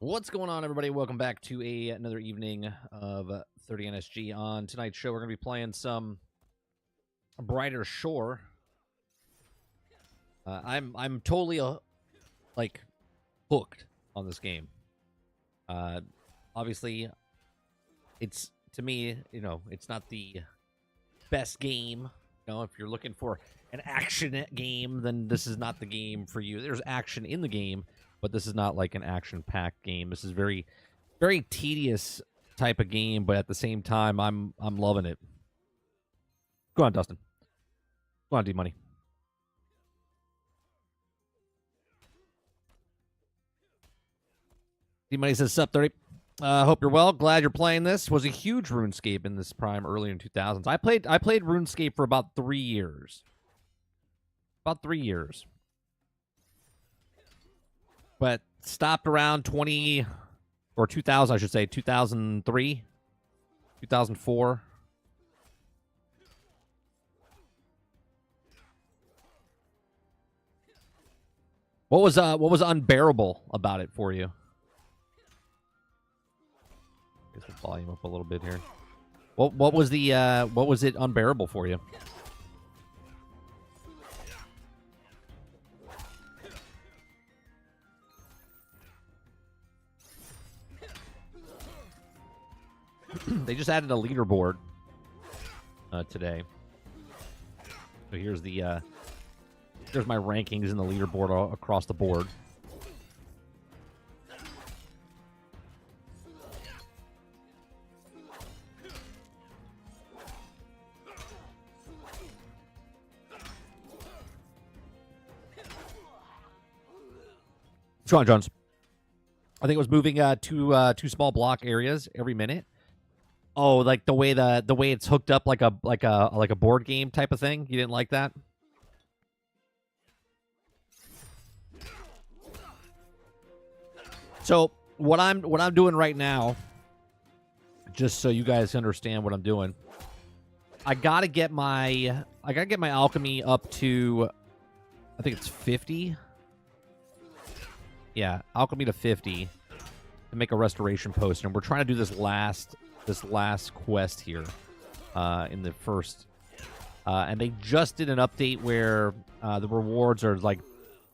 What's going on, everybody? Welcome back to another evening of 30 NSG. On tonight's show, we're going to be playing some Brighter Shore. I'm totally like hooked on this game. Obviously, it's to me, it's not the best game. If you're looking for an action game, then this is not the game for you. There's action in the game, but this is not like an action-packed game. This is very, very tedious type of game, but at the same time, I'm loving it. Go on, Dustin. Go on, D-Money. D-Money says, sup, 30. Hope you're well. Glad you're playing this. Was a huge RuneScape in this prime early in 2000s. I played RuneScape for about 3 years. About 3 years. But stopped around 20 or 2000, I should say, 2003, 2004. What was unbearable about it for you? Get the volume up a little bit here. What was it unbearable for you? They just added a leaderboard today. So here's my rankings in the leaderboard all across the board. What's going on, Jones? I think it was moving two small block areas every minute. Oh, like the way it's hooked up like a board game type of thing. You didn't like that? So what I'm doing right now, just so you guys understand what I'm doing, I gotta get my alchemy up to, I think it's 50. Yeah, alchemy to 50 to make a restoration post, and we're trying to do this last quest here in the first. And they just did an update where the rewards are like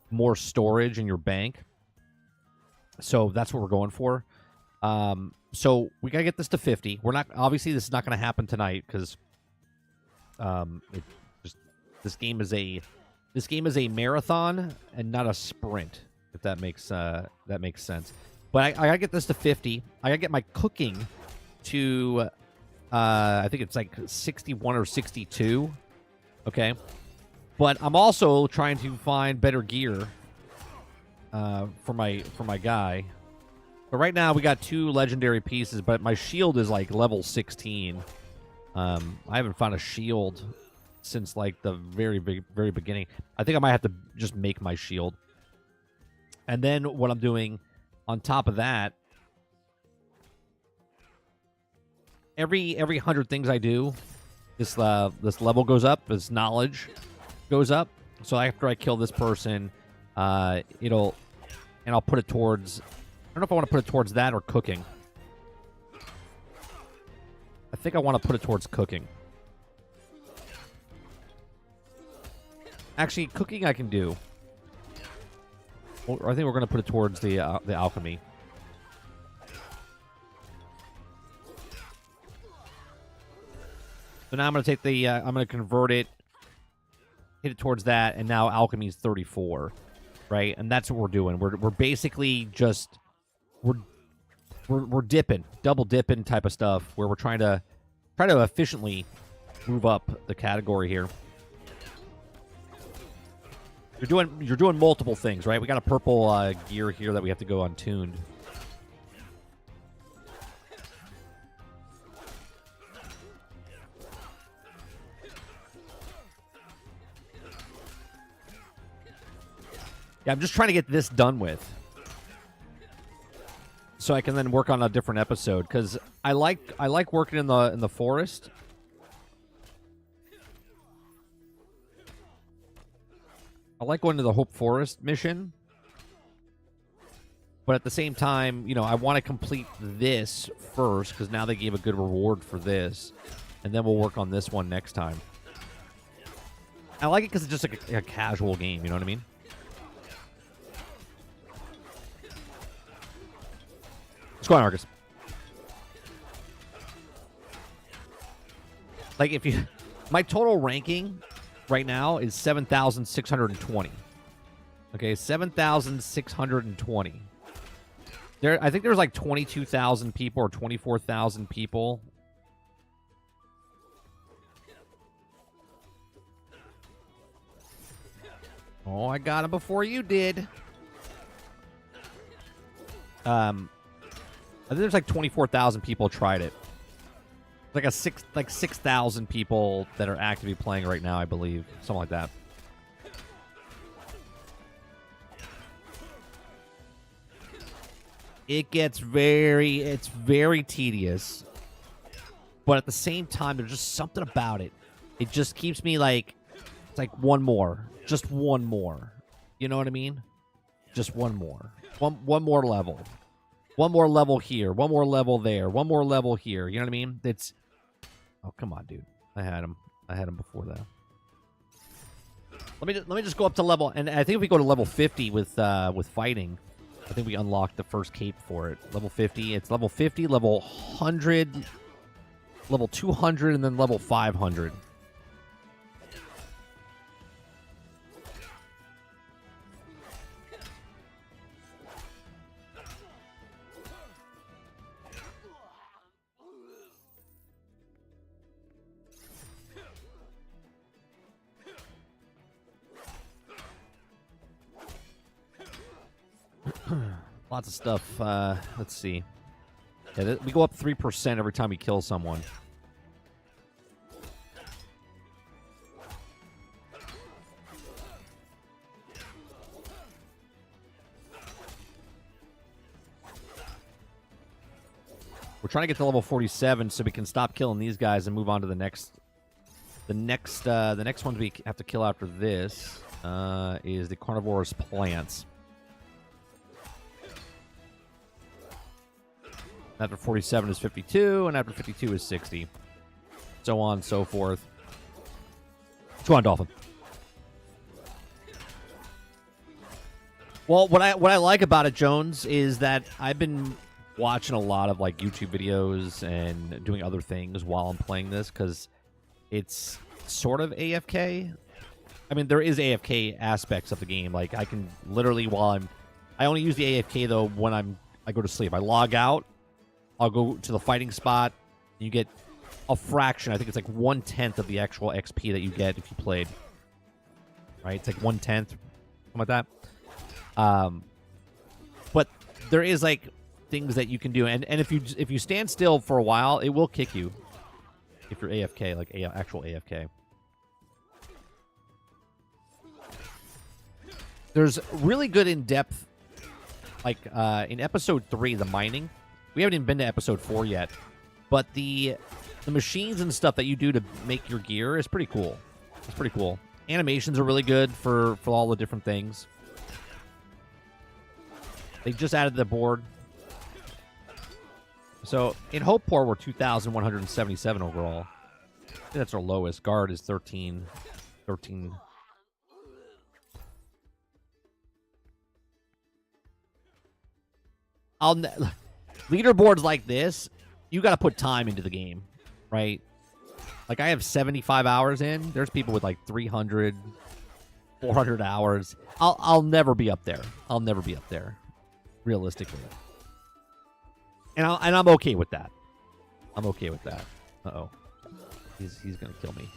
more storage in your bank. So that's what we're going for. So we gotta get this to 50. We're not, obviously this is not going to happen tonight because this game is a marathon and not a sprint. If that makes sense. But I gotta get this to 50. I gotta get my cooking to I think it's like 61 or 62. Okay. But I'm also trying to find better gear for my guy. But right now we got 2 legendary pieces, but my shield is like level 16. I haven't found a shield since like the very beginning. I think I might have to just make my shield. And then what I'm doing on top of that, every 100 things I do, this level goes up, this knowledge goes up. So after I kill this person, I'll put it towards, I don't know if I want to put it towards that or cooking. I think I want to put it towards cooking. Actually, cooking I can do. I think we're going to put it towards the alchemy. So now I'm going to take the, I'm going to convert it, hit it towards that, and now alchemy is 34, right? And that's what we're doing. We're basically just, we're dipping, double dipping type of stuff, where we're trying to efficiently move up the category here. You're doing multiple things, right? We got a purple gear here that we have to go untuned. Yeah, I'm just trying to get this done with, so I can then work on a different episode. Because I like working in the forest. I like going to the Hope Forest mission. But at the same time, you know, I want to complete this first because now they gave a good reward for this. And then we'll work on this one next time. I like it because it's just like a casual game, you know what I mean? What's going on, Marcus? Like, if you... My total ranking right now is 7,620. Okay, 7,620. I think there's like 22,000 people or 24,000 people. Oh, I got him before you did. I think there's like 24,000 people tried it. Like 6,000 people that are actively playing right now, I believe, something like that. It's very tedious, but at the same time, there's just something about it. It just keeps me like, it's like one more, just one more. You know what I mean? Just one more, one more level, one more level here, one more level there, one more level here. You know what I mean? It's, oh come on, dude, I had him before that. Let me just go up to level, and I think if we go to level 50 with fighting. I think we unlocked the first cape for it. Level 50. It's level 50, level 100, level 200, and then level 500. Lots of stuff. Let's see. Yeah, we go up 3% every time we kill someone. We're trying to get to level 47 so we can stop killing these guys and move on to the next. The next ones we have to kill after this is the carnivorous plants. After 47 is 52, and after 52 is 60. So on and so forth. Go on, Dolphin. Well, what I like about it, Jones, is that I've been watching a lot of like YouTube videos and doing other things while I'm playing this because it's sort of AFK. I mean, there is AFK aspects of the game. Like I can literally I only use the AFK though when I go to sleep. I log out. I'll go to the fighting spot. You get a fraction. I think it's like 1/10 of the actual XP that you get if you played. Right? It's like 1/10, something like that. But there is like things that you can do, and if you stand still for a while, it will kick you. If you're AFK, like actual AFK. There's really good in-depth, like in episode 3, the mining. We haven't even been to episode 4 yet, but the machines and stuff that you do to make your gear is pretty cool. It's pretty cool. Animations are really good for all the different things. They just added the board. So in Hopeport, we're 2,177 overall. I think that's our lowest. Guard is 13. Leaderboards like this, you got to put time into the game, right? Like I have 75 hours in. There's people with like 300, 400 hours. I'll never be up there. I'll never be up there, realistically. And I'm okay with that. I'm okay with that. Uh-oh. He's gonna kill me.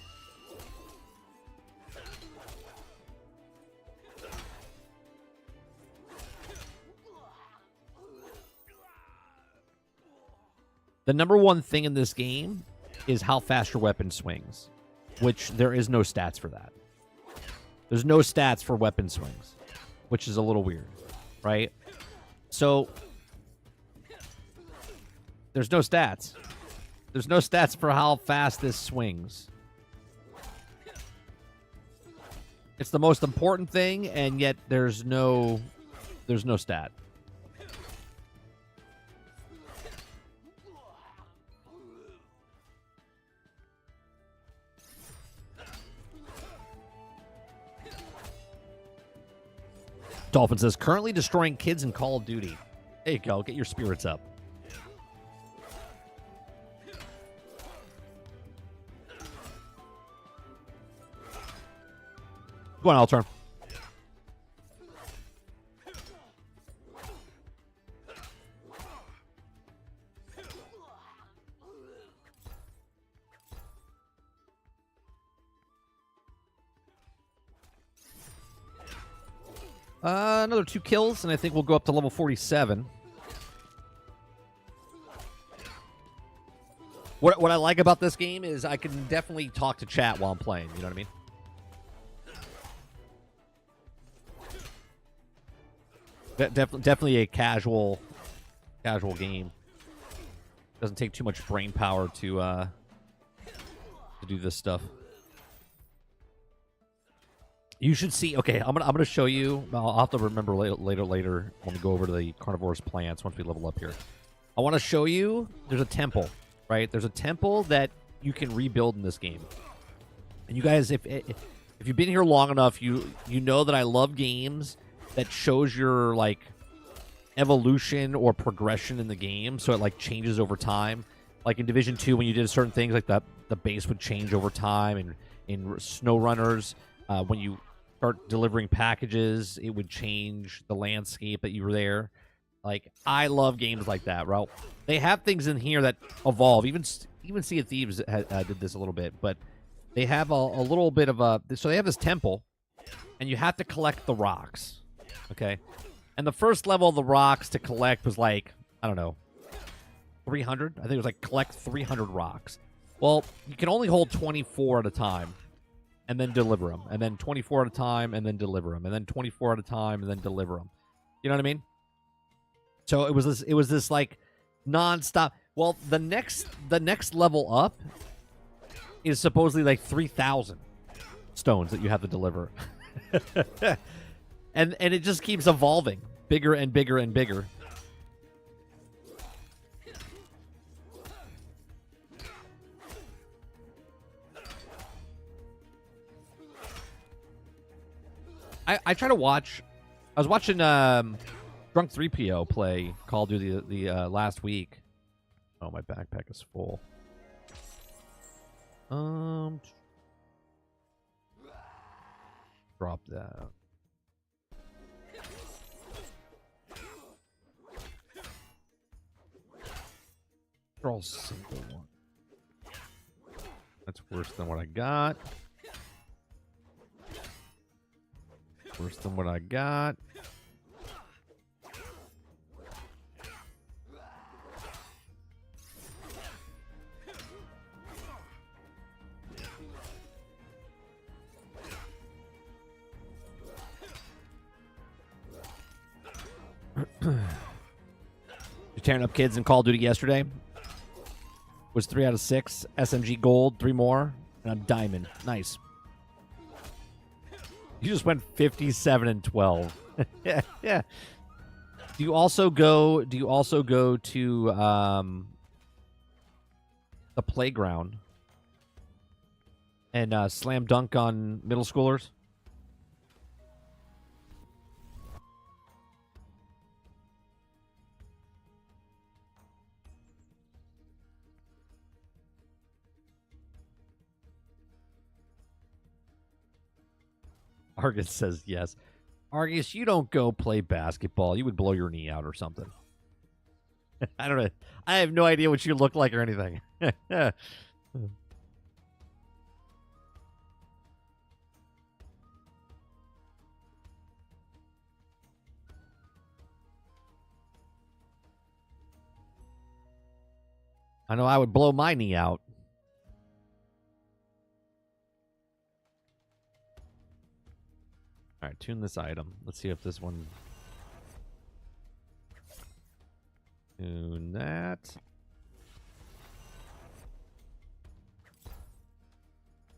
The number one thing in this game is how fast your weapon swings, which there is no stats for that. There's no stats for weapon swings, which is a little weird, right? So there's no stats. There's no stats for how fast this swings. It's the most important thing, and yet there's no stat. Dolphin says, currently destroying kids in Call of Duty. There you go. Get your spirits up. Go on, I'll turn. Another 2 kills, and I think we'll go up to level 47. What I like about this game is I can definitely talk to chat while I'm playing. You know what I mean? Definitely a casual game. Doesn't take too much brain power to do this stuff. You should see. Okay, I'm gonna show you. I'll have to remember later when we go over to the carnivorous plants once we level up here. I want to show you. There's a temple, right? There's a temple that you can rebuild in this game. And you guys, if you've been here long enough, you know that I love games that shows your like evolution or progression in the game, so it like changes over time. Like in Division 2, when you did certain things, like the base would change over time, and in Snow Runners, when you start delivering packages, it would change the landscape that you were there. Like, I love games like that, bro. They have things in here that evolve. Even Sea of Thieves did this a little bit, but they have a little bit of a... So they have this temple, and you have to collect the rocks, okay? And the first level of the rocks to collect was like, I don't know, 300? I think it was like collect 300 rocks. Well, you can only hold 24 at a time. And then deliver them, and then 24 at a time, and then deliver them, and then 24 at a time, and then deliver them. You know what I mean? So it was this like nonstop. Well, the next level up is supposedly like 3,000 stones that you have to deliver, and it just keeps evolving, bigger and bigger and bigger. I try to watch. I was watching Drunk 3PO play Call of Duty the last week. Oh, my backpack is full. Drop that. Draw a single one. That's worse than what I got. Worse than what I got. You're tearing up kids in Call of Duty yesterday. Was 3 out of 6. SMG gold, 3 more, and I'm diamond. Nice. You just went 57 and 12. Yeah, yeah. Do you also go to the playground and slam dunk on middle schoolers? Argus says yes. Argus, you don't go play basketball. You would blow your knee out or something. I don't know. I have no idea what you look like or anything. I know I would blow my knee out. All right, tune this item. Let's see if this one... Tune that.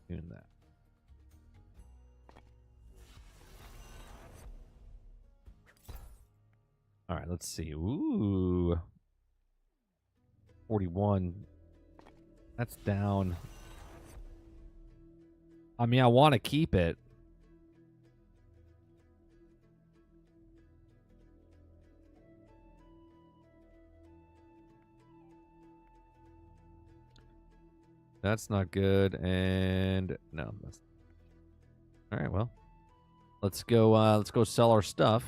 Tune that. All right, let's see. Ooh. 41. That's down. I mean, I want to keep it. That's not good. And no. That's... All right, well. Let's go sell our stuff.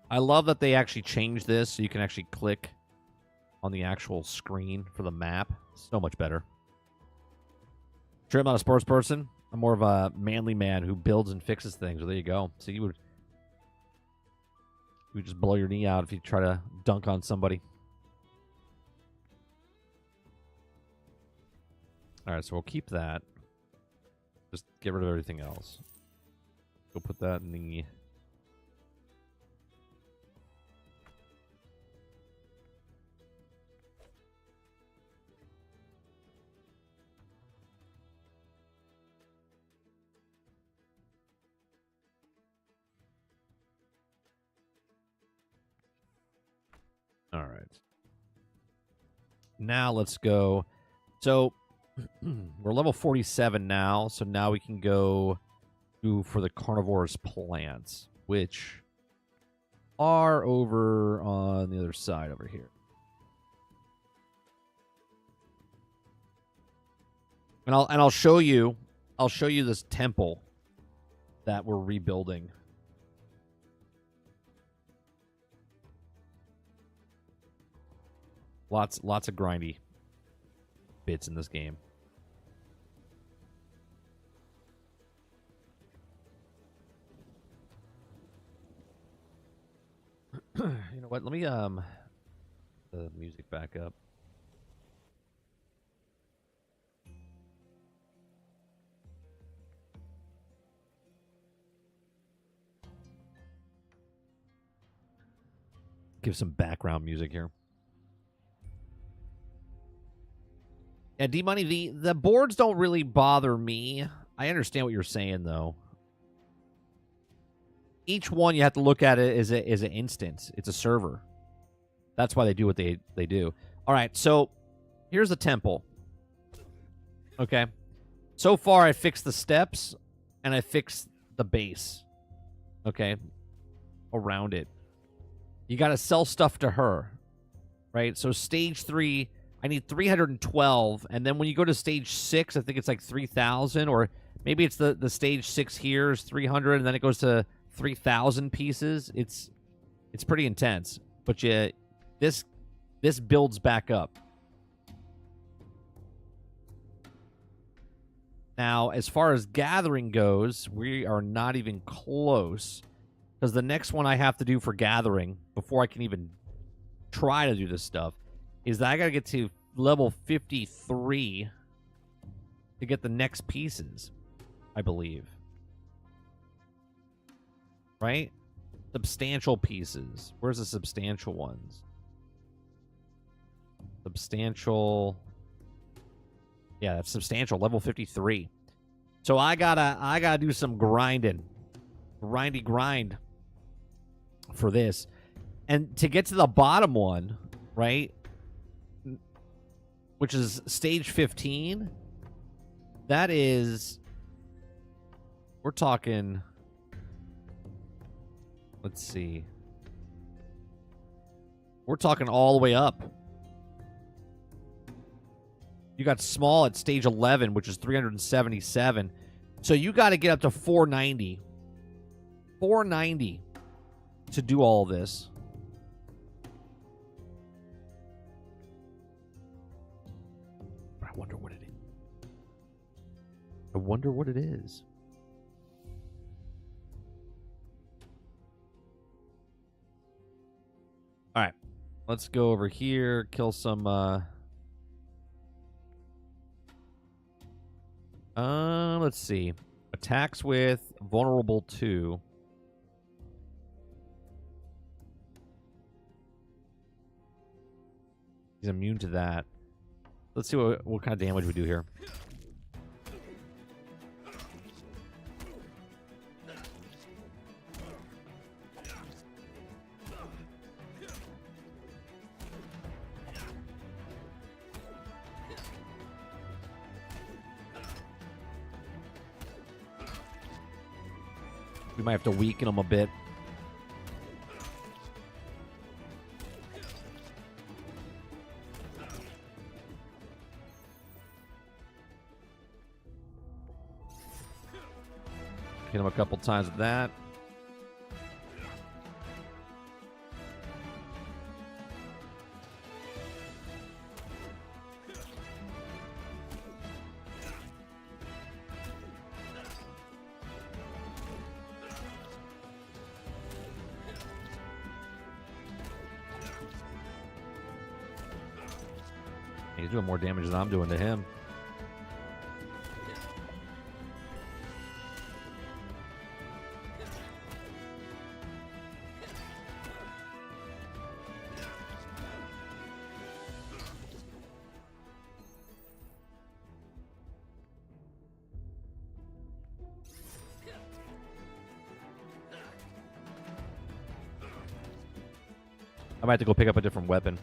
I love that they actually changed this so you can actually click on the actual screen for the map. So much better. Sure, I'm not a sports person. I'm more of a manly man who builds and fixes things. Well, there you go. So you would just blow your knee out if you try to dunk on somebody. All right, so we'll keep that. Just get rid of everything else. Go put that in the... All right. Now let's go. So we're level 47 now, so now we can go for the carnivorous plants, which are over on the other side over here. And I'll show you this temple that we're rebuilding. Lots of grindy bits in this game. You know what? Let me the music back up. Give some background music here. Yeah, D-Money, the boards don't really bother me. I understand what you're saying, though. Each one you have to look at it as an instance. It's a server. That's why they do what they do. All right, so here's the temple. Okay. So far, I fixed the steps, and I fixed the base. Okay. Around it. You got to sell stuff to her. Right? So stage 3... I need 312, and then when you go to stage 6, I think it's like 3,000, or maybe it's the stage 6 here is 300, and then it goes to 3,000 pieces. It's pretty intense, but this builds back up. Now, as far as gathering goes, we are not even close, because the next one I have to do for gathering before I can even try to do this stuff is that I got to get to level 53 to get the next pieces, I believe. Right? Substantial pieces. Where's the substantial ones? Substantial. Yeah, that's substantial. Level 53. So I gotta do some grinding. Grindy grind for this. And to get to the bottom one, right? Which is stage 15. That is... We're talking... Let's see. We're talking all the way up. You got small at stage 11, which is 377. So you got to get up to 490. 490 to do all this. I wonder what it is. I wonder what it is. All right. Let's go over here, kill some let's see. Attacks with vulnerable 2. He's immune to that. Let's see what kind of damage we do here. We might have to weaken them a bit. Hit him a couple times with that. He's doing more damage than I'm doing to him. I might have to go pick up a different weapon.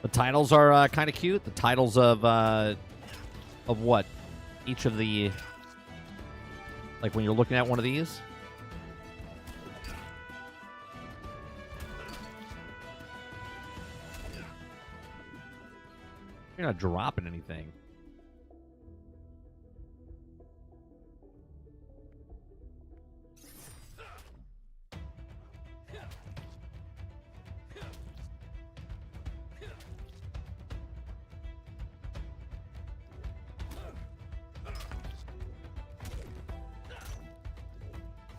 The titles are kind of cute. The titles of what? Each of the, like when you're looking at one of these. You're not dropping anything.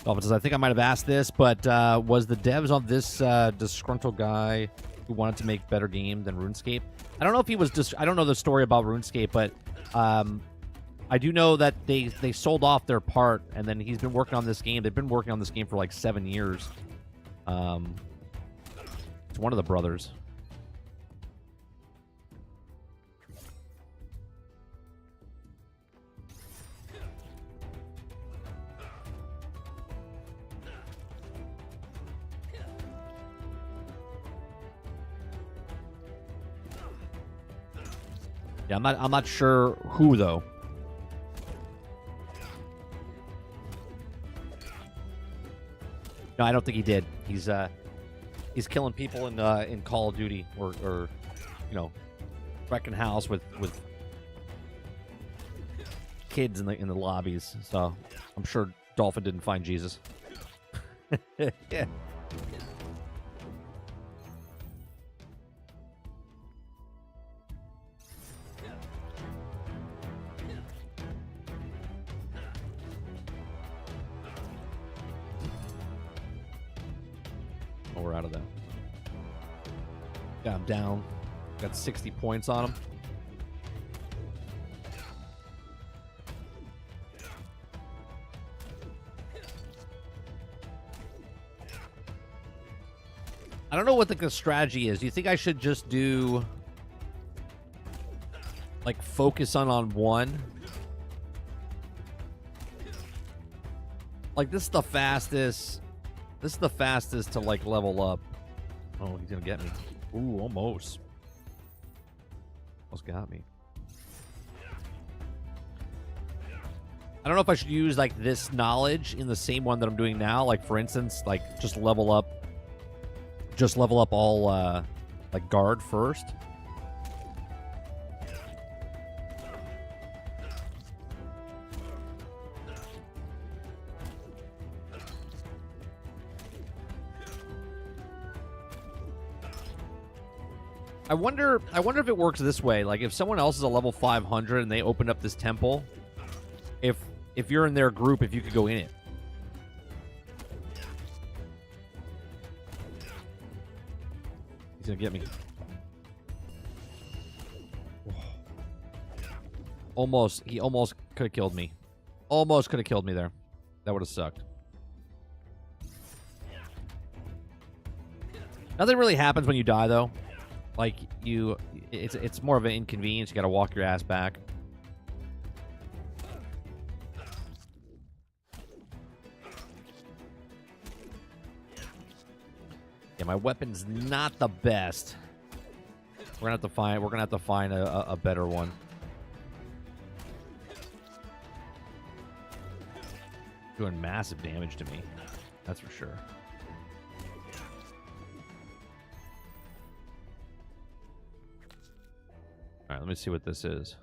Dolphin says, I think I might have asked this, but was the devs on this disgruntled guy who wanted to make better game than RuneScape? I don't know if he was I don't know the story about RuneScape, but I do know that they sold off their part, and then he's been working on this game. They've been working on this game for like 7 years. It's one of the brothers. Yeah, I'm not sure who though. No, I don't think he did. He's killing people in Call of Duty or you know, wrecking house with kids in the lobbies. So I'm sure Dolphin didn't find Jesus. Yeah. Oh, we're out of that. Got him down. Got 60 points on him. I don't know what the strategy is. Do you think I should just do like focus on one? Like this is the fastest. This is the fastest to like level up. Oh, he's gonna get me. Ooh, almost. Almost got me. I don't know if I should use like this knowledge in the same one that I'm doing now. Like for instance, like just level up all like guard first. I wonder if it works this way. Like if someone else is a level 500 and they open up this temple, if you're in their group, if you could go in it. He's gonna get me. Almost. He almost could have killed me. Almost could have killed me there. That would have sucked. Nothing really happens when you die, though. Like, it's more of an inconvenience. You gotta walk your ass back. Yeah, my weapon's not the best. We're gonna have to find a better one. Doing massive damage to me. That's for sure. All right, let me see what this is.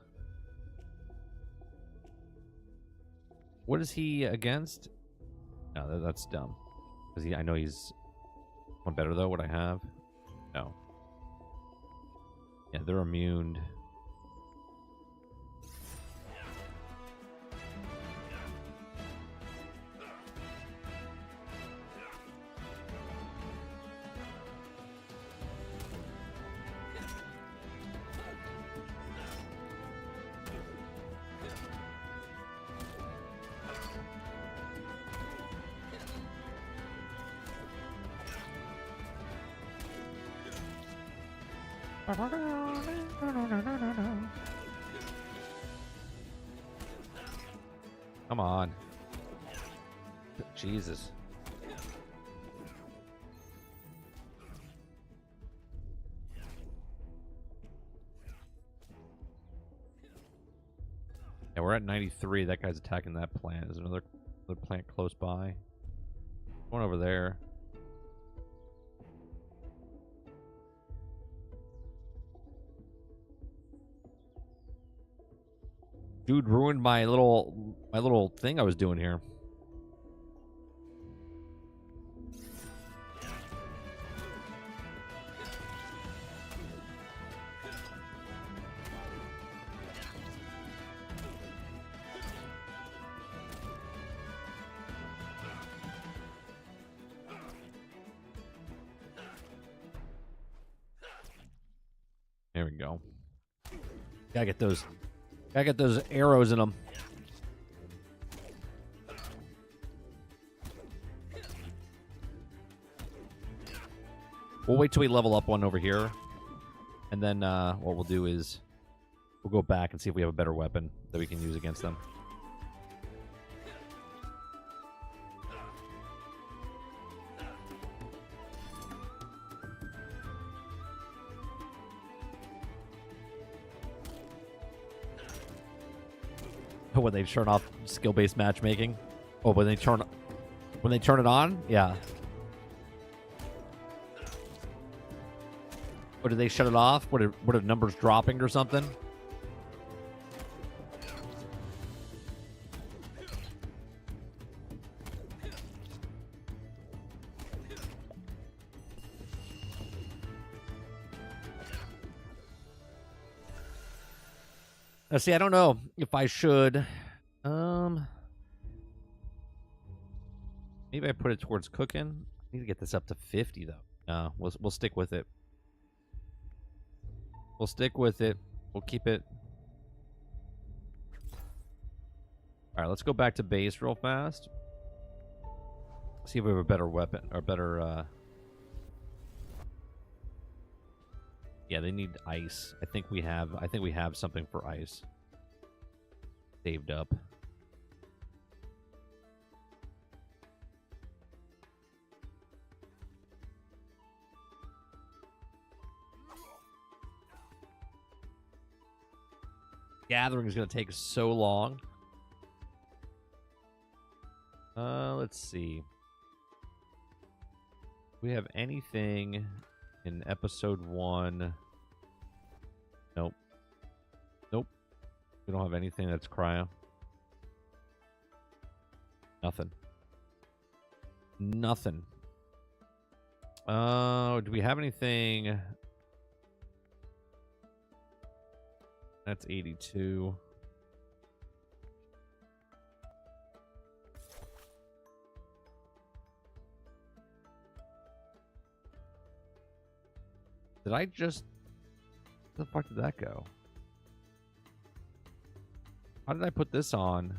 What is he against? No, that's dumb. Because I know he's one better, though. What I have? No. Yeah, they're immune. Come on. Jesus. Yeah, we're at 93. That guy's attacking that plant. There's another plant close by. One over there. Dude ruined my little thing I was doing here. There we go. Gotta get those arrows in them. We'll wait till we level up one over here. And then what we'll do is we'll go back and see if we have a better weapon that we can use against them. When they turn off skill-based matchmaking. Oh, when they turn it on? Yeah. Or did they shut it off? What are numbers dropping or something? See, I don't know if I should. Maybe I put it towards cooking. I need to get this up to 50 though. No, we'll stick with it. We'll stick with it. We'll keep it. All right, let's go back to base real fast. See if we have a better weapon or better. Yeah, they need ice. I think we have something for ice saved up. Gathering is going to take so long. Let's see. Do we have anything in episode 1? Nope. Nope. We don't have anything that's cryo. Nothing. Nothing. Do we have anything? That's 82. Did I just... Where the fuck did that go? How did I put this on?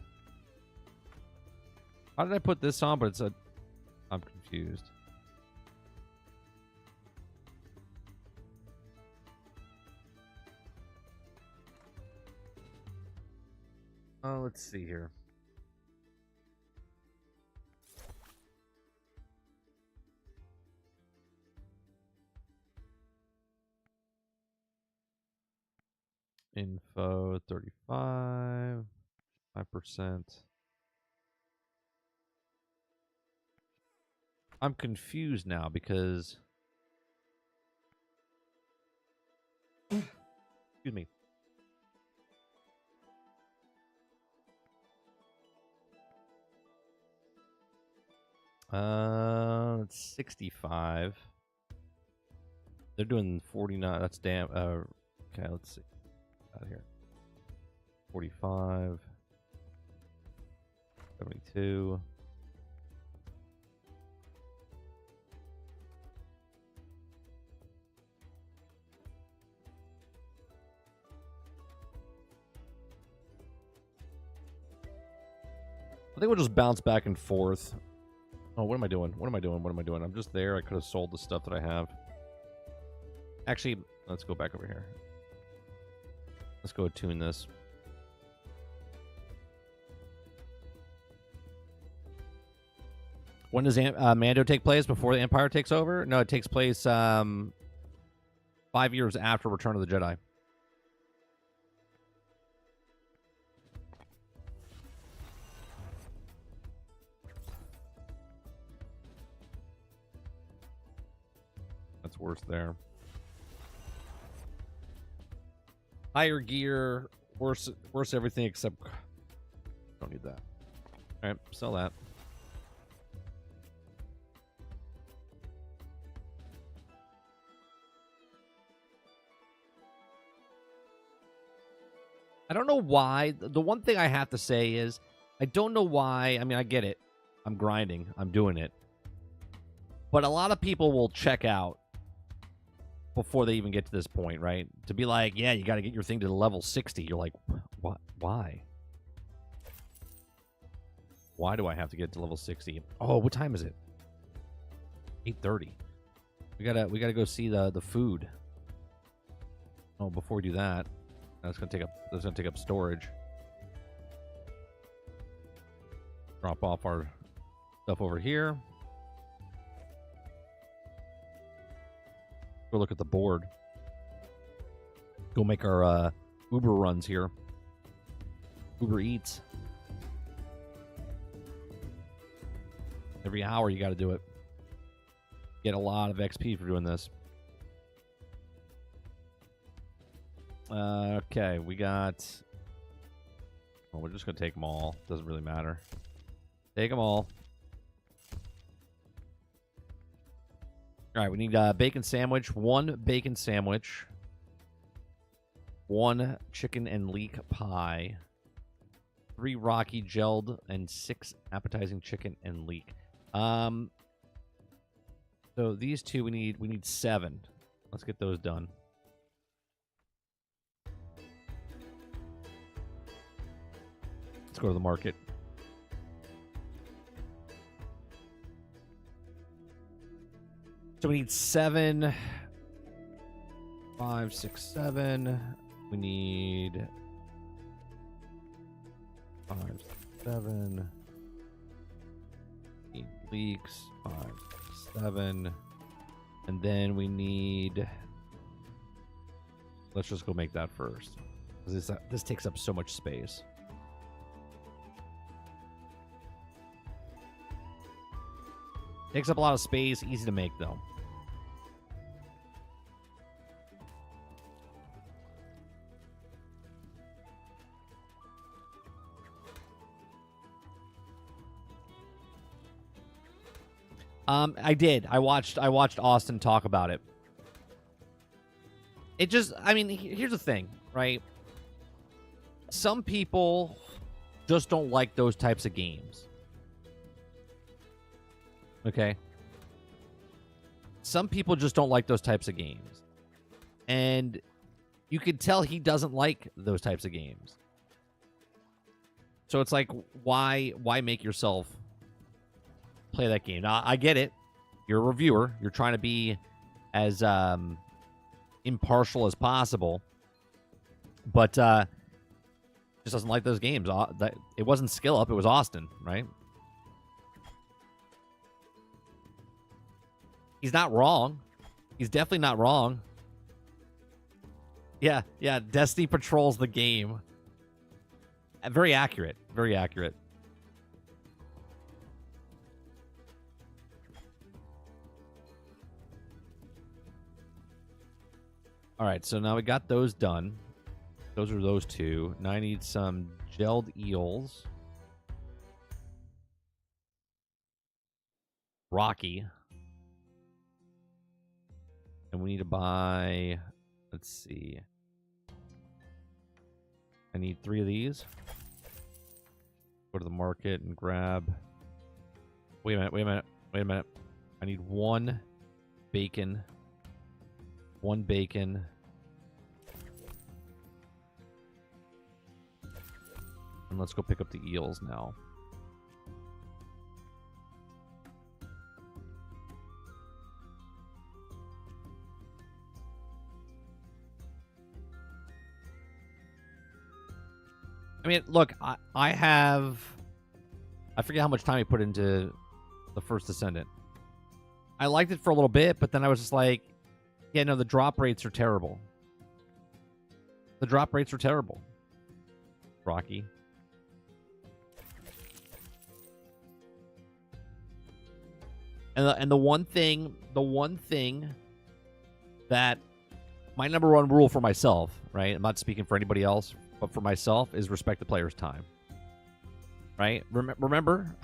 How did I put this on, but it's a... I'm confused. Let's see here. Info 35, 5%. I'm confused now because excuse me. It's 65. They're doing 49. That's damn. Okay, let's see. Out here. 45. 72. I think we'll just bounce back and forth. Oh, what am I doing? What am I doing? What am I doing? I'm just there. I could have sold the stuff that I have. Actually, let's go back over here. Let's go tune this. When does Mando take place? Before the Empire takes over? No, it takes place 5 years after Return of the Jedi. That's worse there. Higher gear, worse everything except... Don't need that. Alright, sell that. I don't know why. The one thing I have to say is, I don't know why. I mean, I get it. I'm grinding. I'm doing it. But a lot of people will check out before they even get to this point, right? To be like, yeah, you got to get your thing to the level 60. You're like, what? Why? Why do I have to get to level 60? Oh, what time is it? 8:30. We gotta go see the food. Oh, before we do that, that's gonna take up storage. Drop off our stuff over here. Go look at the board. Go make our Uber runs here. Uber Eats. Every hour you got to do it. Get a lot of XP for doing this. Okay, we got... Well, we're just going to take them all. Doesn't really matter. Take them all. All right, we need a bacon sandwich. 1 bacon sandwich. 1 chicken and leek pie. 3 Rocky gelled and 6 appetizing chicken and leek. So these two we need 7. Let's get those done. Let's go to the market. So we need 7, 5, 6, 7. We need 5, 7. Need leeks, 5, 7. And then we need... Let's just go make that first. This takes up so much space. Takes up a lot of space. Easy to make, though. I did. I watched Austin talk about it. It just, I mean, here's the thing, right? Some people just don't like those types of games. Okay? Some people just don't like those types of games. And you can tell he doesn't like those types of games. So it's like, why make yourself play that game? Now, I get it. You're a reviewer. You're trying to be as impartial as possible. But just doesn't like those games. It wasn't Skill Up. It was Austin, right? He's not wrong. He's definitely not wrong. Yeah. Destiny patrols the game. Very accurate. Very accurate. All right, so now we got those done. Those are those two. Now I need some gelled eels. Rocky. And we need to buy... Let's see. I need 3 of these. Go to the market and grab... Wait a minute. I need 1 bacon. 1 bacon. And let's go pick up the eels now. I mean, look, I forget how much time I put into the First Descendant. I liked it for a little bit, but then I was just like, yeah, no, the drop rates are terrible. The drop rates are terrible. Rocky. And the one thing that my number 1 rule for myself, right? I'm not speaking for anybody else, but for myself, is respect the player's time. Right? I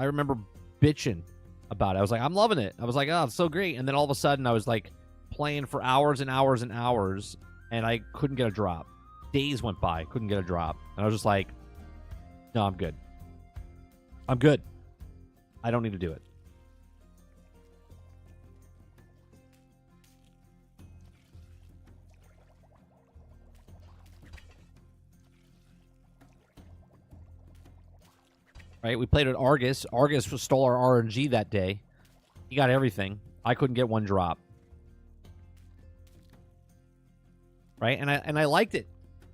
remember bitching about it. I was like, I'm loving it. I was like, oh, it's so great. And then all of a sudden, I was like playing for hours and hours and hours, and I couldn't get a drop. Days went by, couldn't get a drop. And I was just like, no, I'm good. I'm good. I don't need to do it. Right? We played at Argus. Argus stole our RNG that day. He got everything. I couldn't get 1 drop. Right? And I liked it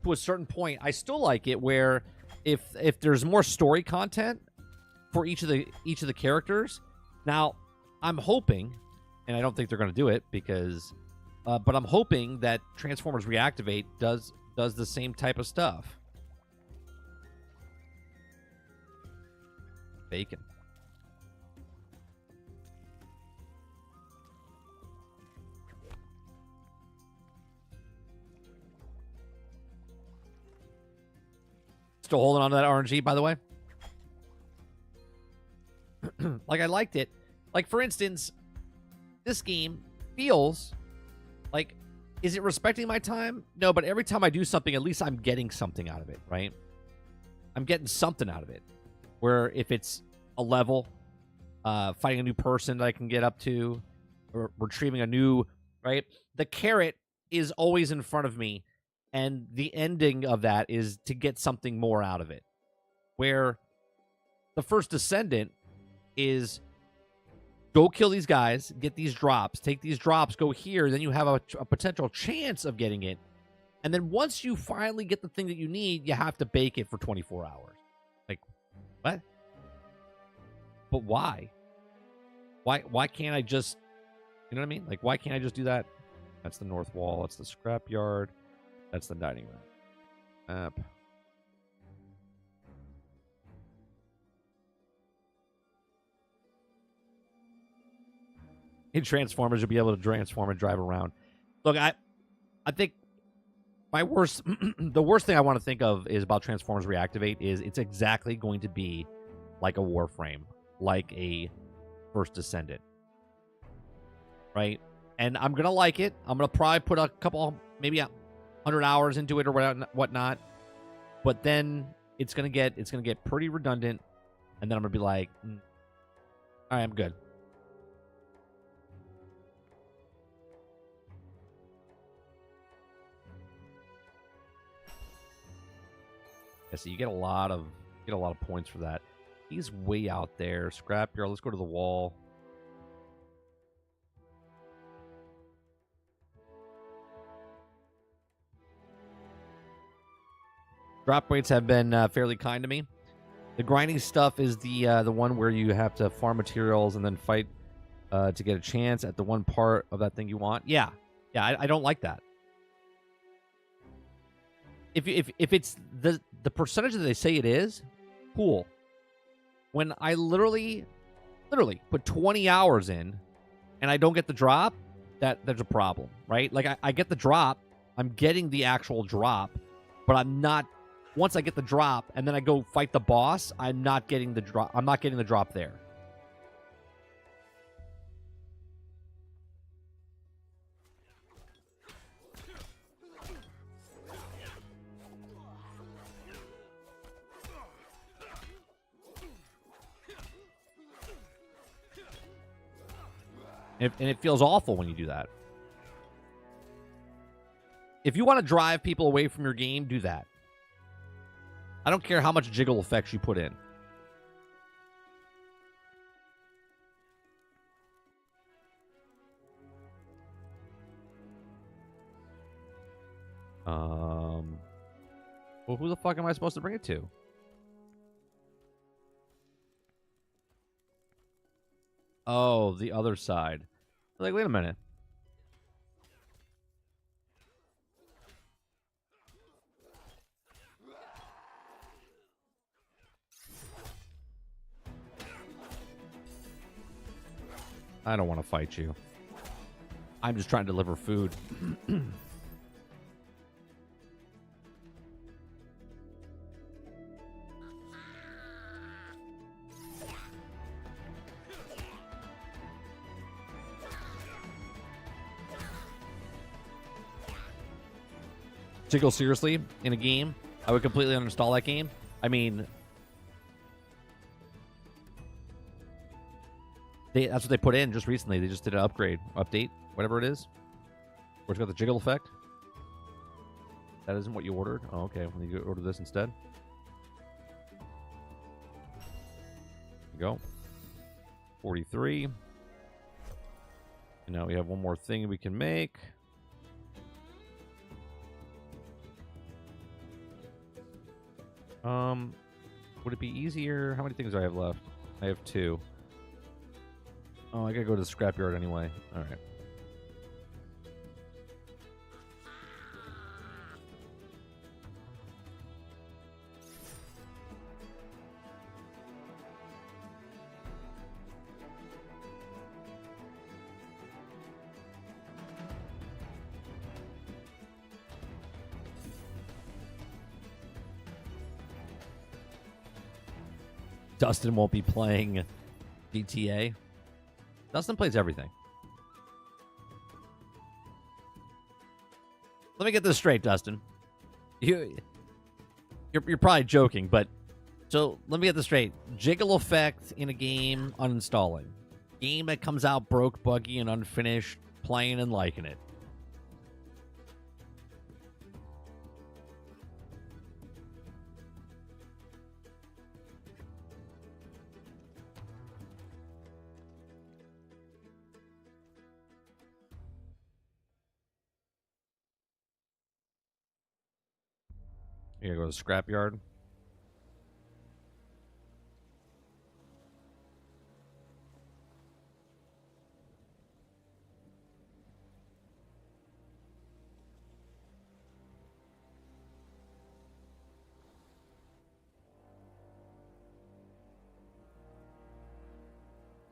to a certain point. I still like it where if there's more story content for each of the characters. Now, I'm hoping, and I don't think they're going to do it because but I'm hoping that Transformers Reactivate does the same type of stuff. Bacon. Still holding on to that RNG, by the way. Like, I liked it. Like, for instance, this game feels like, is it respecting my time? No, but every time I do something, at least I'm getting something out of it, right? I'm getting something out of it. Where if it's a level, fighting a new person that I can get up to, or retrieving a new, right? The carrot is always in front of me, and the ending of that is to get something more out of it. Where the First Descendant is go kill these guys, get these drops, take these drops, go here, then you have a potential chance of getting it. And then once you finally get the thing that you need, you have to bake it for 24 hours. Like, what? But why? Why can't I just, you know what I mean? Like, why can't I just do that? That's the north wall. That's the scrapyard. That's the dining room. Map. In Transformers, you'll be able to transform and drive around. Look, I think my worst, the worst thing I want to think of is about Transformers Reactivate is it's exactly going to be like a Warframe, like a First Descendant, right? And I'm gonna like it. I'm gonna probably put a couple, maybe 100 hours into it or whatnot. But then it's gonna get pretty redundant, and then I'm gonna be like, all right, I'm good. Yeah, so you get a lot of points for that. He's way out there. Scrapyard. Let's go to the wall. Drop rates have been fairly kind to me. The grinding stuff is the one where you have to farm materials and then fight to get a chance at the one part of that thing you want. Yeah, I don't like that. If it's the percentage that they say it is, cool. When I literally put 20 hours in and I don't get the drop, there's a problem, right? Like I get the drop, I'm getting the actual drop, but I'm not. Once I get the drop and then I go fight the boss, I'm not getting the drop. I'm not getting the drop there. And it feels awful when you do that. If you want to drive people away from your game, do that. I don't care how much jiggle effects you put in. Well, who the fuck am I supposed to bring it to? Oh, the other side. Like, wait a minute. I don't want to fight you. I'm just trying to deliver food. Jiggle seriously in a game, I would completely uninstall that game. I mean, that's what they put in just recently. They just did an update, whatever it is. Where it's got the jiggle effect. That isn't what you ordered. Oh, okay. When you order this instead. There you go. 43. And now we have one more thing we can make. Would it be easier? How many things do I have left? I have 2. Oh, I gotta go to the scrapyard anyway. All right. Dustin won't be playing GTA. Dustin plays everything. Let me get this straight, Dustin. You're probably joking, but so let me get this straight. Jiggle effect in a game, uninstalling. Game that comes out broke, buggy, and unfinished, playing and liking it. You gotta go to the scrapyard.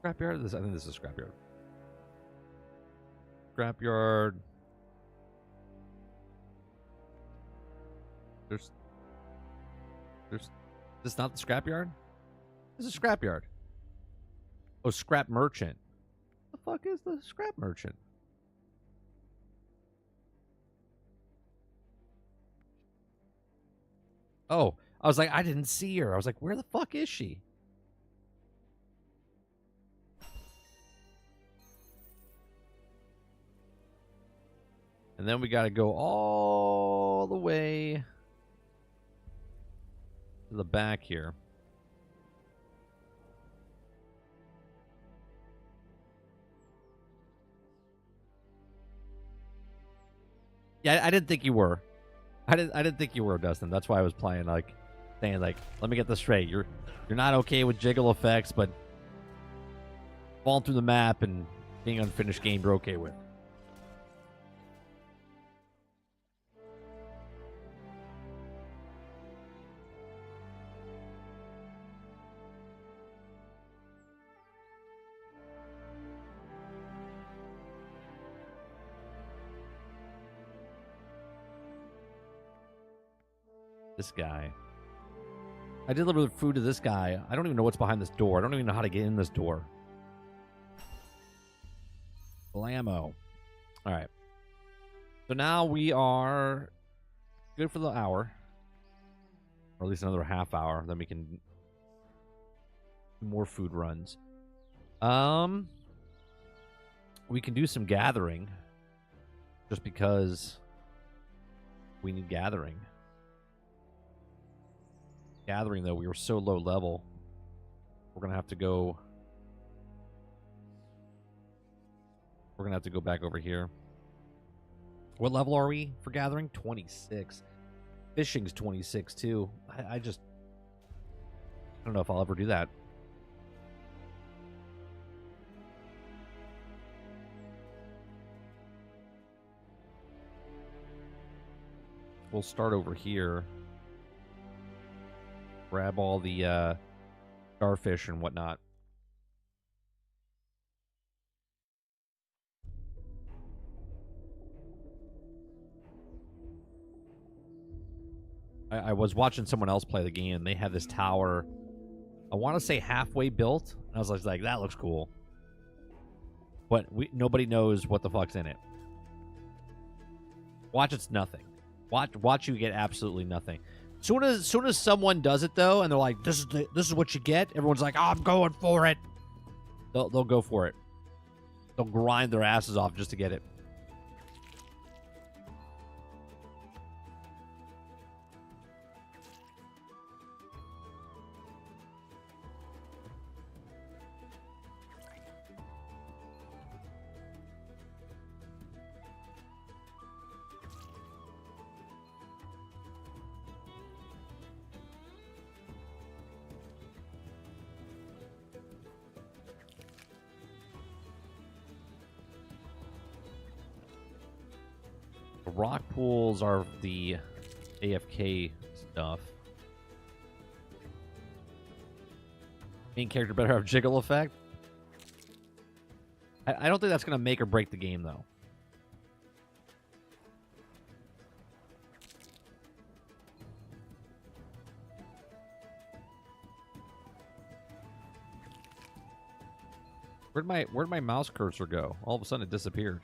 Scrapyard? I think this is scrapyard. Scrapyard. There's this not the scrapyard? This is scrapyard. Oh, scrap merchant. The fuck is the scrap merchant? Oh, I was like, I didn't see her. I was like, where the fuck is she? And then we got to go all the way to the back here. Yeah, I didn't think you were. I didn't think you were, Dustin. That's why I was playing, like, saying, like, let me get this straight. You're not okay with jiggle effects, but falling through the map and being unfinished game you're okay with. This guy. I delivered food to this guy. I don't even know what's behind this door. I don't even know how to get in this door. Blammo. All right. So now we are good for the hour. Or at least another half hour. Then we can do more food runs. What We can do some gathering. Just because we need gathering. Gathering, though, we were so low level. We're going to have to go... We're going to have to go back over here. What level are we for gathering? 26. Fishing's 26, too. I don't know if I'll ever do that. We'll start over here. Grab all the starfish and whatnot. I was watching someone else play the game. They had this tower, I want to say halfway built. And I was like, that looks cool. But nobody knows what the fuck's in it. Watch, it's nothing. Watch you get absolutely nothing. Soon as someone does it though, and they're like, this is what you get. Everyone's like, oh, I'm going for it. They'll go for it. They'll grind their asses off just to get it. The rock pools are the AFK stuff. Main character better have jiggle effect. I don't think that's going to make or break the game, though. Where'd my mouse cursor go? All of a sudden it disappeared.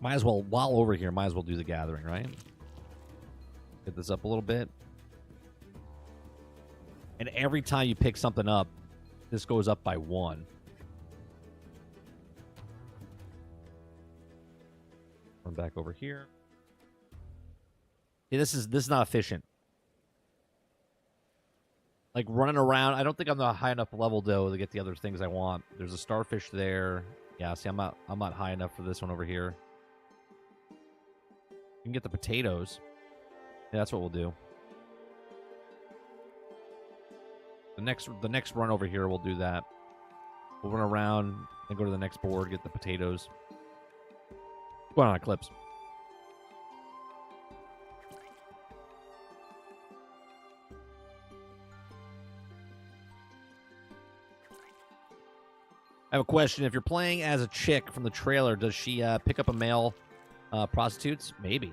Might as well, while over here, might as well do the gathering, right? Get this up a little bit. And every time you pick something up, this goes up by 1. Run back over here. Yeah, this is not efficient. Like running around, I don't think I'm not high enough level though to get the other things I want. There's a starfish there. Yeah, see, I'm not high enough for this one over here. You can get the potatoes. Yeah, that's what we'll do. The next run over here, we'll do that. We'll run around and go to the next board, get the potatoes. Go on, Eclipse. I have a question. If you're playing as a chick from the trailer, does she pick up a male prostitutes? Maybe.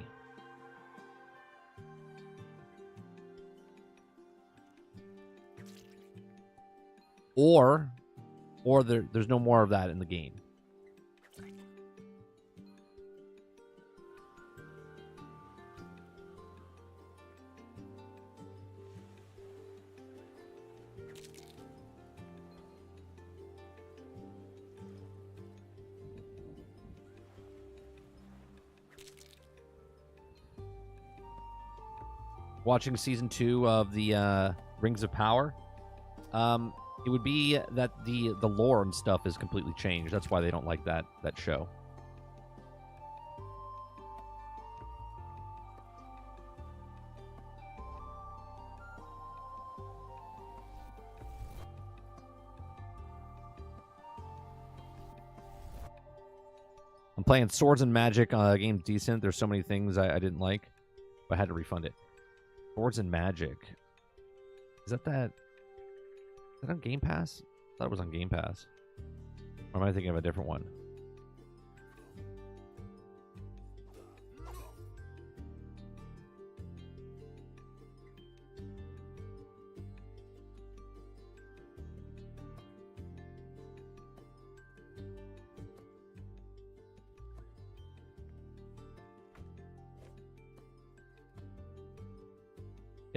Or there's no more of that in the game. Watching season 2 of the Rings of Power, it would be that the lore and stuff is completely changed. That's why they don't like that show. I'm playing Swords and Magic. Game's decent. There's so many things I didn't like, but I had to refund it. Swords and Magic. Is that on Game Pass? I thought it was on Game Pass. Or am I thinking of a different one?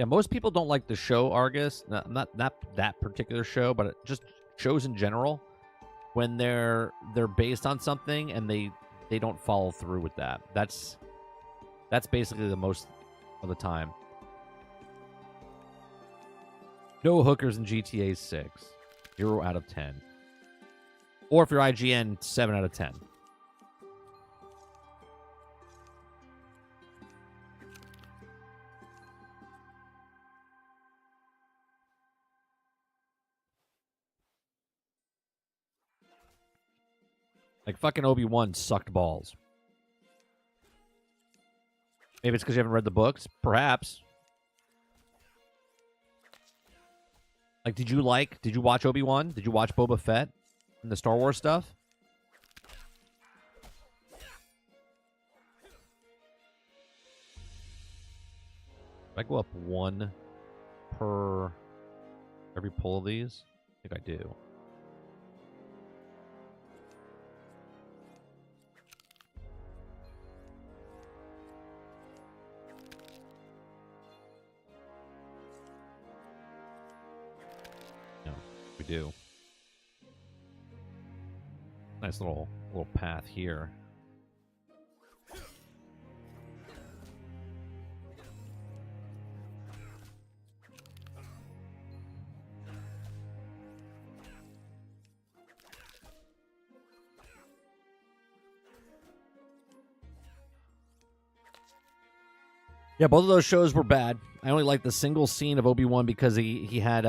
Yeah, most people don't like the show Argus. Not that particular show, but just shows in general. When they're based on something and they don't follow through with that. That's basically the most of the time. No hookers in GTA 6. 0 out of 10. Or if you're IGN, 7 out of 10. Like, fucking Obi-Wan sucked balls. Maybe it's because you haven't read the books. Perhaps. Like, did you watch Obi-Wan? Did you watch Boba Fett and the Star Wars stuff? If I go up 1 per every pull of these, I think I do. We do. Nice little path here. Yeah, both of those shows were bad. I only liked the single scene of Obi-Wan because he had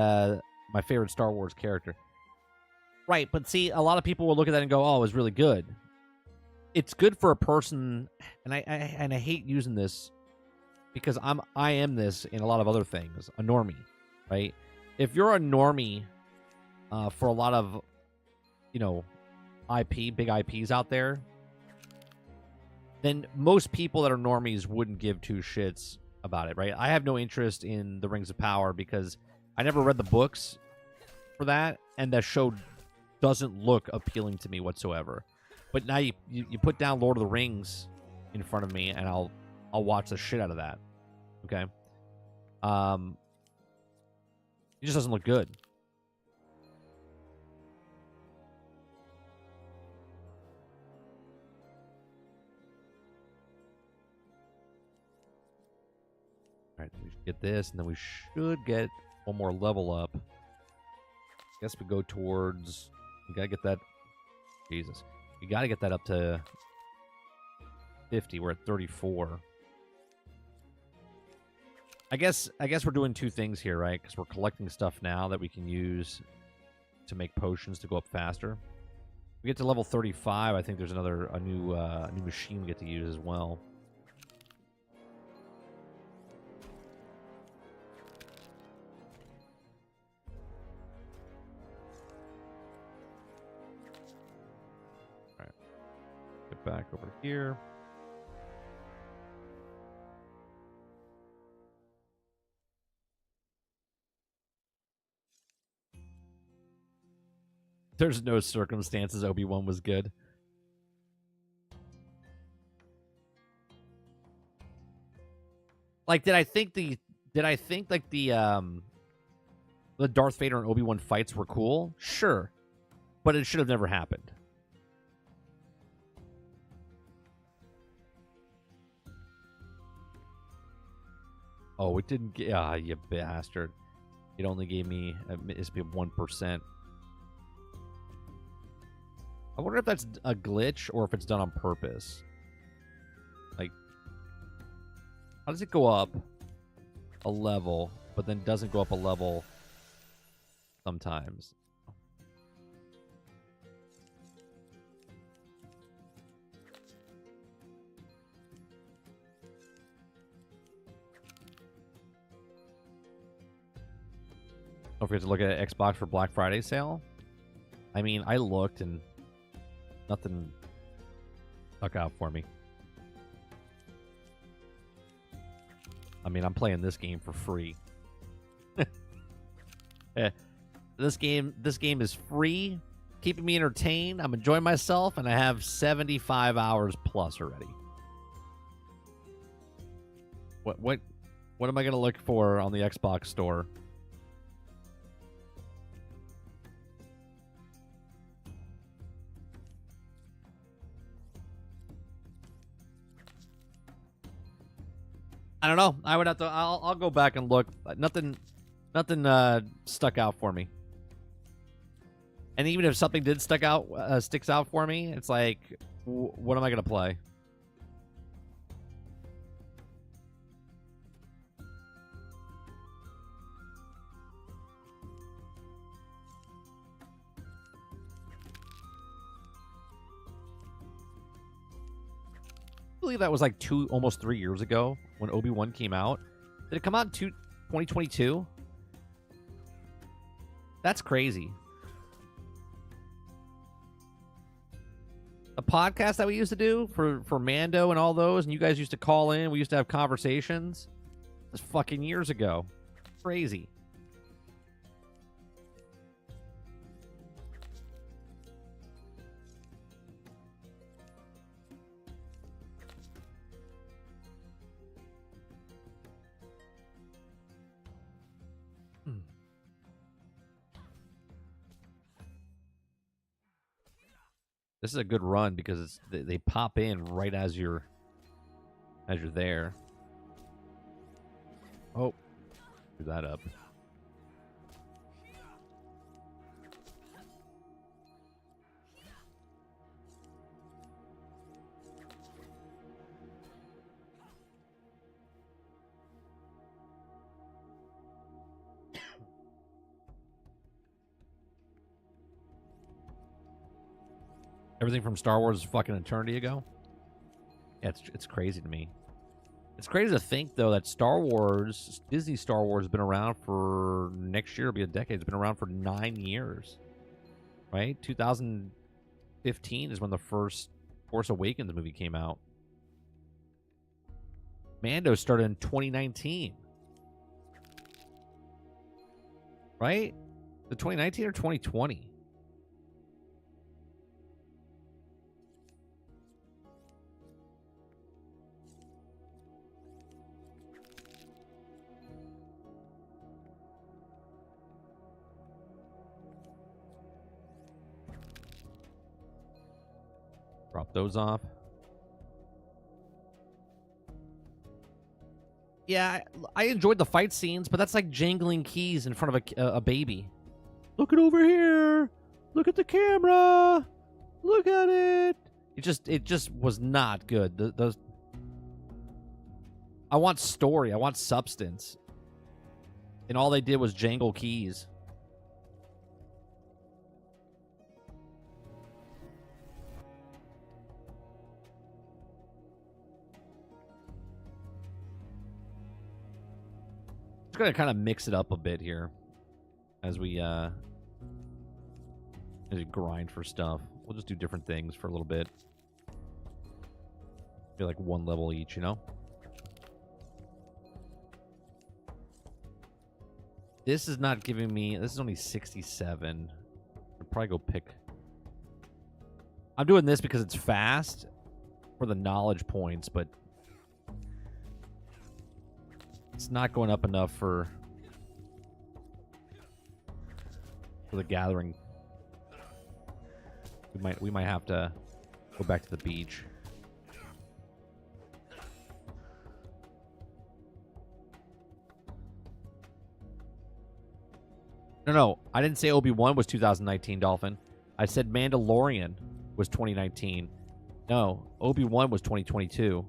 my favorite Star Wars character. Right, but see, a lot of people will look at that and go, "Oh, it was really good." It's good for a person, and I hate using this because I am this in a lot of other things, a normie, right? If you're a normie for a lot of, big IPs out there, then most people that are normies wouldn't give two shits about it, right? I have no interest in the Rings of Power because I never read the books for that, and that show doesn't look appealing to me whatsoever. But now you put down Lord of the Rings in front of me, and I'll watch the shit out of that. Okay, it just doesn't look good. All right, we should get this, and then we should get one more level up. Guess we go towards. We gotta get that. Jesus, you gotta get that up to 50. We're at 34. I guess we're doing two things here, right? Because we're collecting stuff now that we can use to make potions to go up faster. We get to level 35. I think there's a new machine we get to use as well. All right, get back over here. There's no circumstances Obi-Wan was good. Like, did I think like the Darth Vader and Obi-Wan fights were cool? Sure. But it should have never happened. Oh, it didn't get... Ah, you bastard. It only gave me a 1%. I wonder if that's a glitch or if it's done on purpose. Like, how does it go up a level, but then doesn't go up a level sometimes? Don't forget to look at Xbox for Black Friday sale. I mean, I looked and nothing stuck out for me. I mean, I'm playing this game for free. This game is free, keeping me entertained. I'm enjoying myself, and I have 75 hours plus already. What What am I gonna look for on the Xbox store? I don't know. I would have to. I'll go back and look. Nothing stuck out for me. And even if something did sticks out for me, it's like, what am I gonna play? I believe that was like almost 3 years ago when Obi-Wan came out. Did it come out in 2022? That's crazy. A podcast that we used to do for Mando and all those, and you guys used to call in. We used to have conversations. This fucking years ago. Crazy. This is a good run because they pop in right as you're there. Oh, screw that up. Everything from Star Wars is fucking eternity ago. Yeah, it's crazy to me. It's crazy to think though that Disney Star Wars, has been around for next year. It'll be a decade. It's been around for 9 years, right? 2015 is when the first Force Awakens movie came out. Mando started in 2019, right? The 2019 or 2020? Drop those off. Yeah, I enjoyed the fight scenes, but that's like jangling keys in front of a baby. Look it over here. Look at the camera. Look at it. It just was not good. Those. I want story. I want substance. And all they did was jangle keys. Just gonna kind of mix it up a bit here as we grind for stuff. We'll just do different things for a little bit. Be like one level each, you know? This is not giving me... This is only 67. I'll probably go pick... I'm doing this because it's fast for the knowledge points, but... It's not going up enough for the gathering. We might have to go back to the beach. No, I didn't say Obi-Wan was 2019, Dolphin. I said Mandalorian was 2019. No, Obi-Wan was 2022.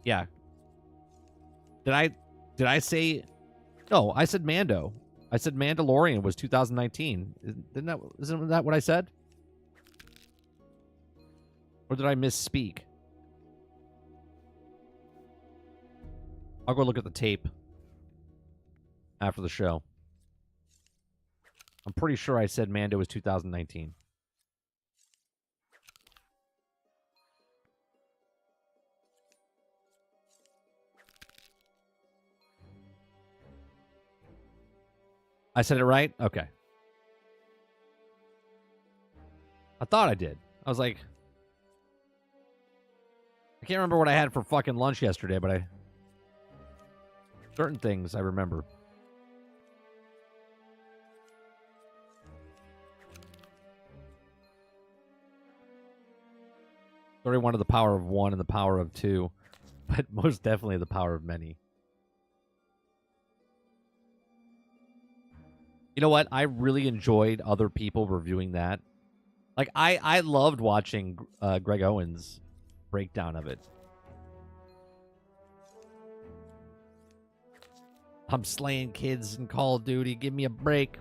Yeah. Did I say... No, I said Mando. I said Mandalorian was 2019. Isn't that what I said? Or did I misspeak? I'll go look at the tape after the show. I'm pretty sure I said Mando was 2019. I said it right? Okay. I thought I did. I was like... I can't remember what I had for fucking lunch yesterday, but certain things I remember. Already wanted the power of one and the power of two, but most definitely the power of many. You know what? I really enjoyed other people reviewing that. Like, I loved watching Greg Owen's breakdown of it. I'm slaying kids in Call of Duty. Give me a break.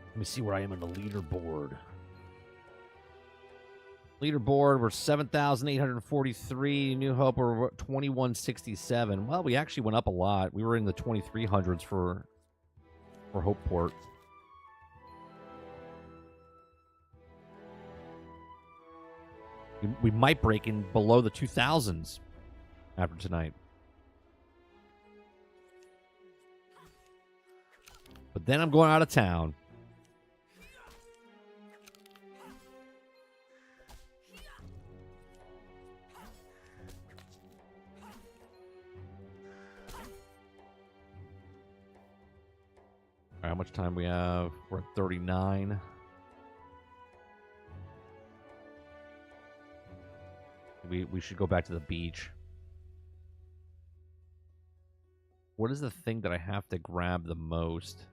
Let me see where I am in the leaderboard. Leaderboard, we're 7,843. New Hope, we're 2,167. Well, we actually went up a lot. We were in the 2,300s for Hopeport. We might break in below the 2,000s after tonight. But then I'm going out of town. All right, how much time we have? We're at 39. We should go back to the beach. What is the thing that I have to grab the most?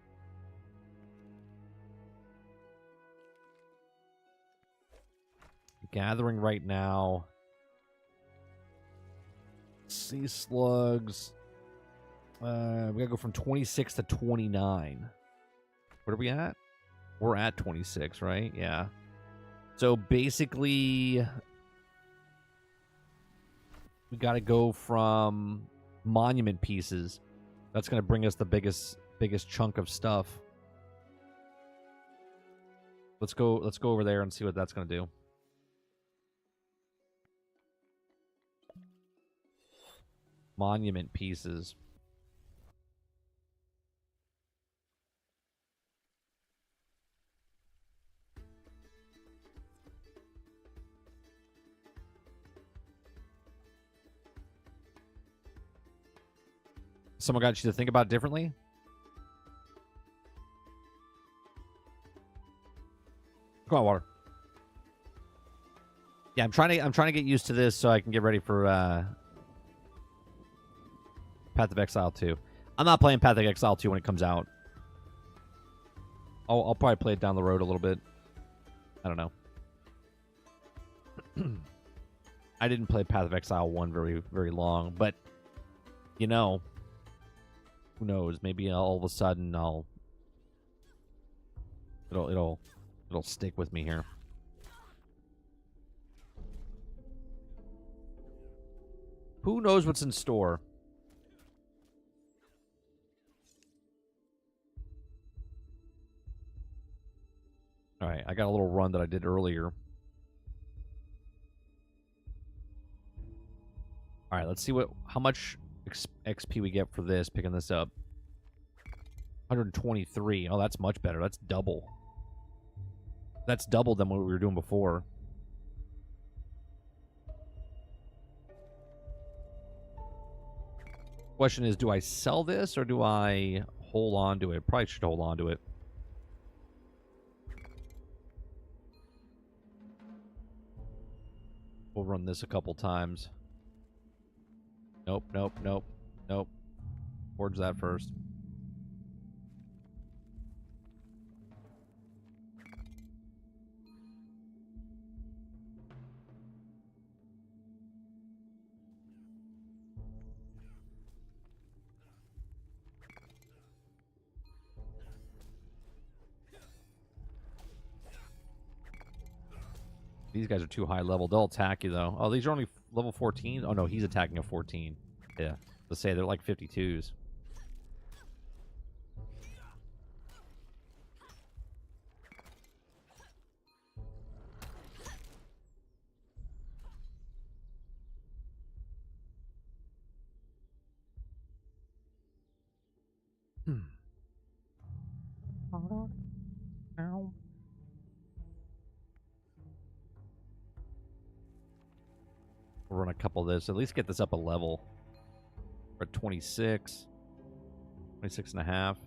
Gathering right now. Sea slugs. We gotta go from 26 to 29. What are we at? We're at 26, right? Yeah. So basically, we gotta go from monument pieces. That's gonna bring us the biggest chunk of stuff. Let's go over there and see what that's gonna do. Monument pieces. Someone got you to think about it differently? Come on, water. Yeah, I'm trying to get used to this so I can get ready for Path of Exile 2. I'm not playing Path of Exile 2 when it comes out. I'll probably play it down the road a little bit. I don't know. I didn't play Path of Exile 1 very long, but you know, who knows? Maybe all of a sudden it'll stick with me here. Who knows what's in store? All right, I got a little run that I did earlier. All right, let's see how much XP we get for this, picking this up. 123. Oh, that's much better. That's double. That's double than what we were doing before. Question is, do I sell this or do I hold on to it? Probably should hold on to it. We'll run this a couple times. Nope, nope, nope, nope. Forge that first. These guys are too high level. They'll attack you, though. Oh, these are only level 14? Oh, no, he's attacking a 14. Yeah. Let's say they're like 52s. We'll run a couple of this. At least get this up a level. We're at 26. 26 and a half.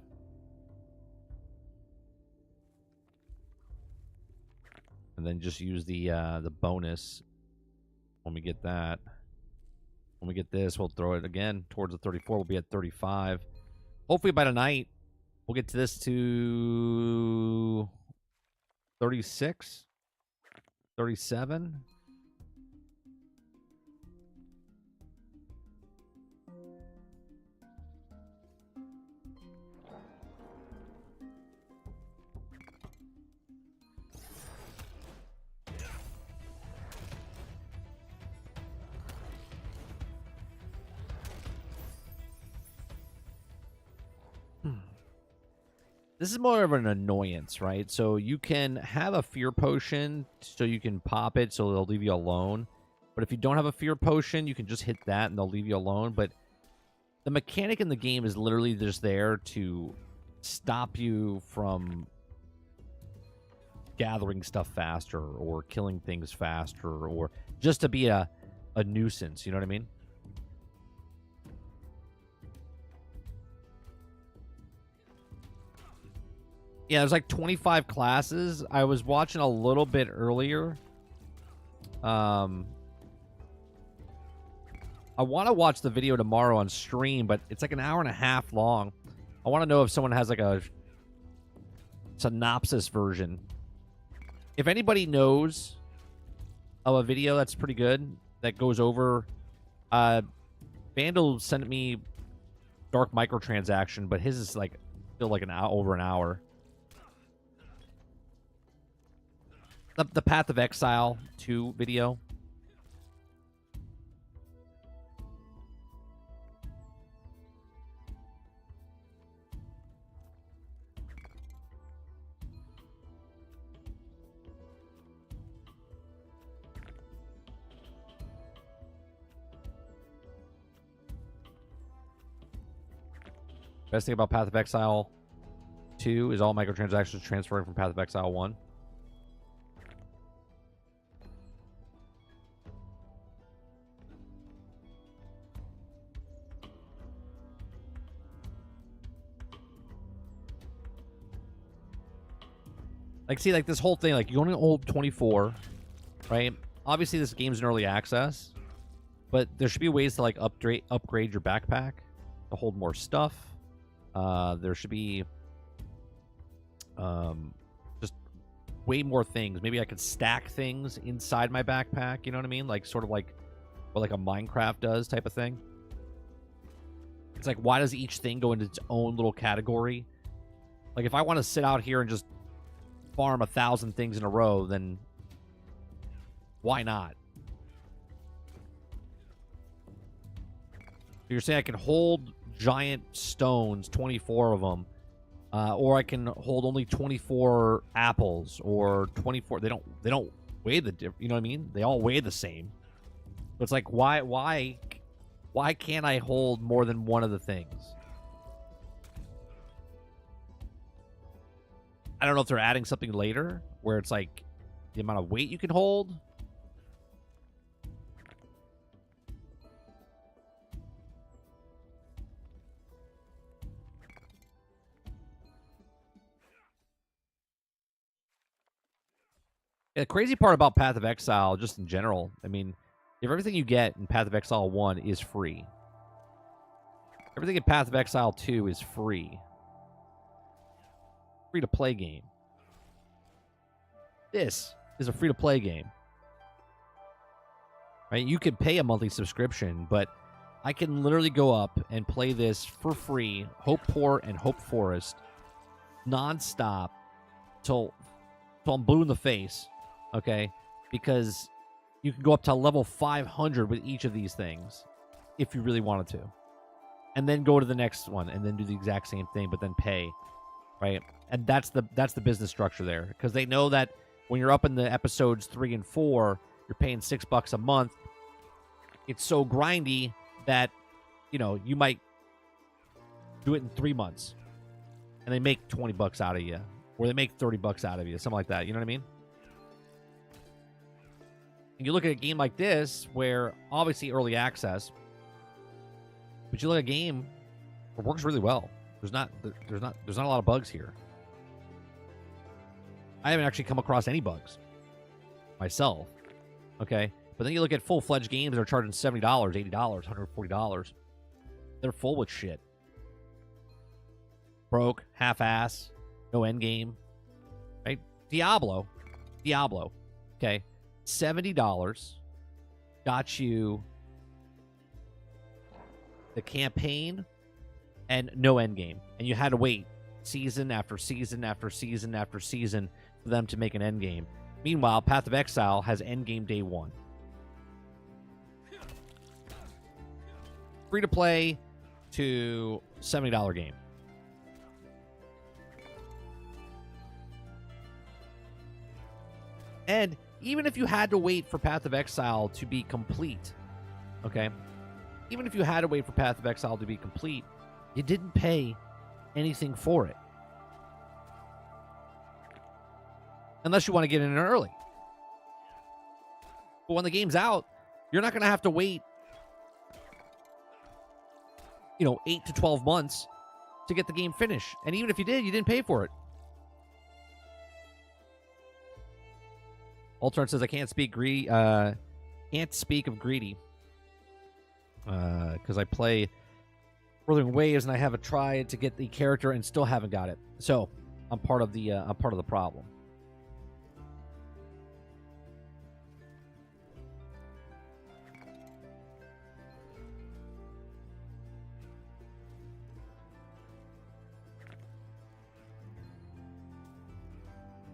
And then just use the bonus when we get that. When we get this, we'll throw it again towards the 34. We'll be at 35. Hopefully by tonight, we'll get to this to 36, 37. This is more of an annoyance, right? So you can have a fear potion so you can pop it so they'll leave you alone. But if you don't have a fear potion, you can just hit that and they'll leave you alone. But the mechanic in the game is literally just there to stop you from gathering stuff faster or killing things faster or just to be a nuisance. You know what I mean? Yeah, there's like 25 classes. I was watching a little bit earlier. I want to watch the video tomorrow on stream, but it's like an hour and a half long. I want to know if someone has like a synopsis version. If anybody knows of a video that's pretty good, that goes over... Vandal sent me Dark Microtransaction, but his is like still like over an hour. The Path of Exile 2 video. Best thing about Path of Exile 2 is all microtransactions transferring from Path of Exile 1. Like, see, like, this whole thing, like, you only hold 24, right? Obviously, this game's in early access, but there should be ways to, like, upgrade your backpack to hold more stuff. There should be just way more things. Maybe I could stack things inside my backpack, you know what I mean? Like, sort of like what, like, a Minecraft does type of thing. It's like, why does each thing go into its own little category? Like, if I want to sit out here and just farm 1,000 things in a row, then why not? You're saying I can hold giant stones, 24 of them, or I can hold only 24 apples or 24. They don't weigh the different. You know what I mean? They all weigh the same. So it's like, why can't I hold more than one of the things? I don't know if they're adding something later where it's like the amount of weight you can hold. Yeah, the crazy part about Path of Exile, just in general, I mean, if everything you get in Path of Exile 1 is free, everything in Path of Exile 2 is free. Free-to-play game. This is a free-to-play game. Right? You can pay a monthly subscription, but I can literally go up and play this for free, Hopeport and Hope Forest, non-stop, till I'm blue in the face, okay? Because you can go up to level 500 with each of these things, if you really wanted to. And then go to the next one, and then do the exact same thing, but then pay. Right, and that's the business structure there, because they know that when you're up in the episodes 3 and 4, you're paying $6 a month. It's so grindy that, you know, you might do it in 3 months, and they make $20 out of you. Or they make 30 bucks out of you, something like that. You know what I mean? And you look at a game like this, where obviously early access, but you look at a game, it works really well. There's not a lot of bugs here. I haven't actually come across any bugs myself. Okay, but then you look at full-fledged games that are charging $70, $80, $140. They're full with shit. Broke, half-ass, no end game. Right? Diablo. Okay, $70 got you the campaign and no end game, and you had to wait season after season after season after season for them to make an end game. Meanwhile, Path of Exile has end game day one. Free to play to $70 game. And even if you had to wait for Path of Exile to be complete, okay? Even if you had to wait for Path of Exile to be complete, you didn't pay anything for it. Unless you want to get in early. But when the game's out, you're not going to have to wait, 8 to 12 months to get the game finished. And even if you did, you didn't pay for it. Ultron says, I can't speak of greedy. Because I play Whirling Waves and I haven't tried to get the character and still haven't got it. So I'm part of the problem.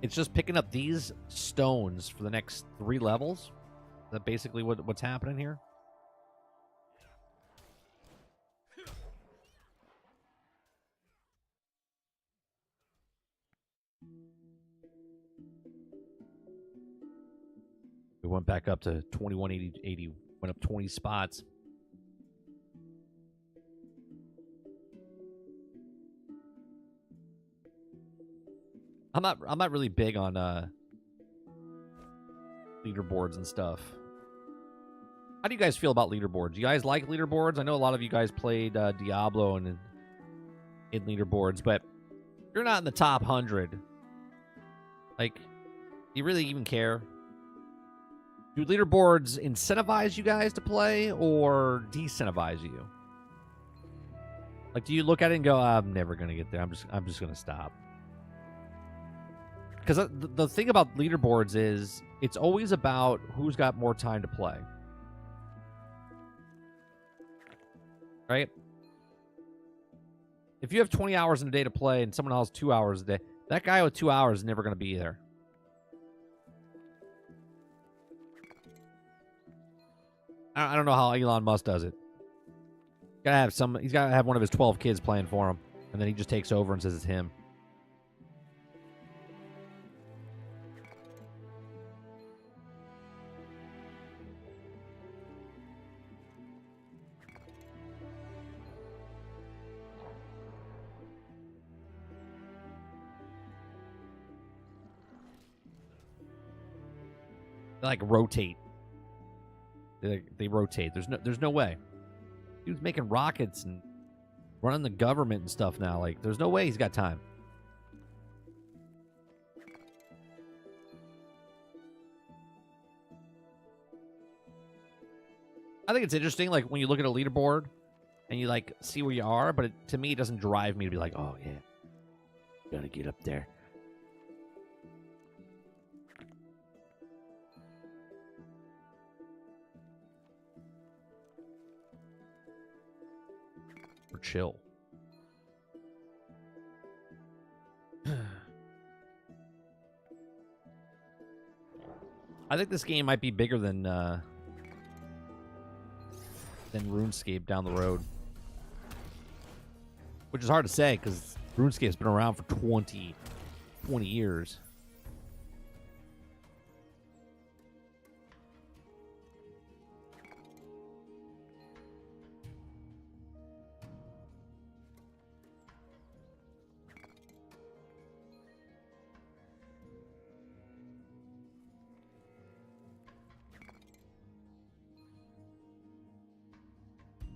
It's just picking up these stones for the next 3 levels. Is that basically what's happening here? We went back up to 2180, went up 20 spots. I'm not really big on leaderboards and stuff. How do you guys feel about leaderboards? You guys like leaderboards? I know a lot of you guys played Diablo and in leaderboards, but you're not in the top 100. Like, do you really even care? Do leaderboards incentivize you guys to play or disincentivize you? Like, do you look at it and go, I'm never gonna get there. I'm just gonna stop. Because the thing about leaderboards is it's always about who's got more time to play. Right? If you have 20 hours in a day to play and someone else 2 hours a day, that guy with 2 hours is never going to be there. I don't know how Elon Musk does it. He's got to have one of his 12 kids playing for him, and then he just takes over and says it's him. They like rotate. They rotate. There's no way. He was making rockets and running the government and stuff now. Like, there's no way he's got time. I think it's interesting, like, when you look at a leaderboard and you, like, see where you are, but to me, it doesn't drive me to be like, oh, yeah, gotta get up there. Or chill. I think this game might be bigger than RuneScape down the road. Which is hard to say, because RuneScape's been around for 20 years.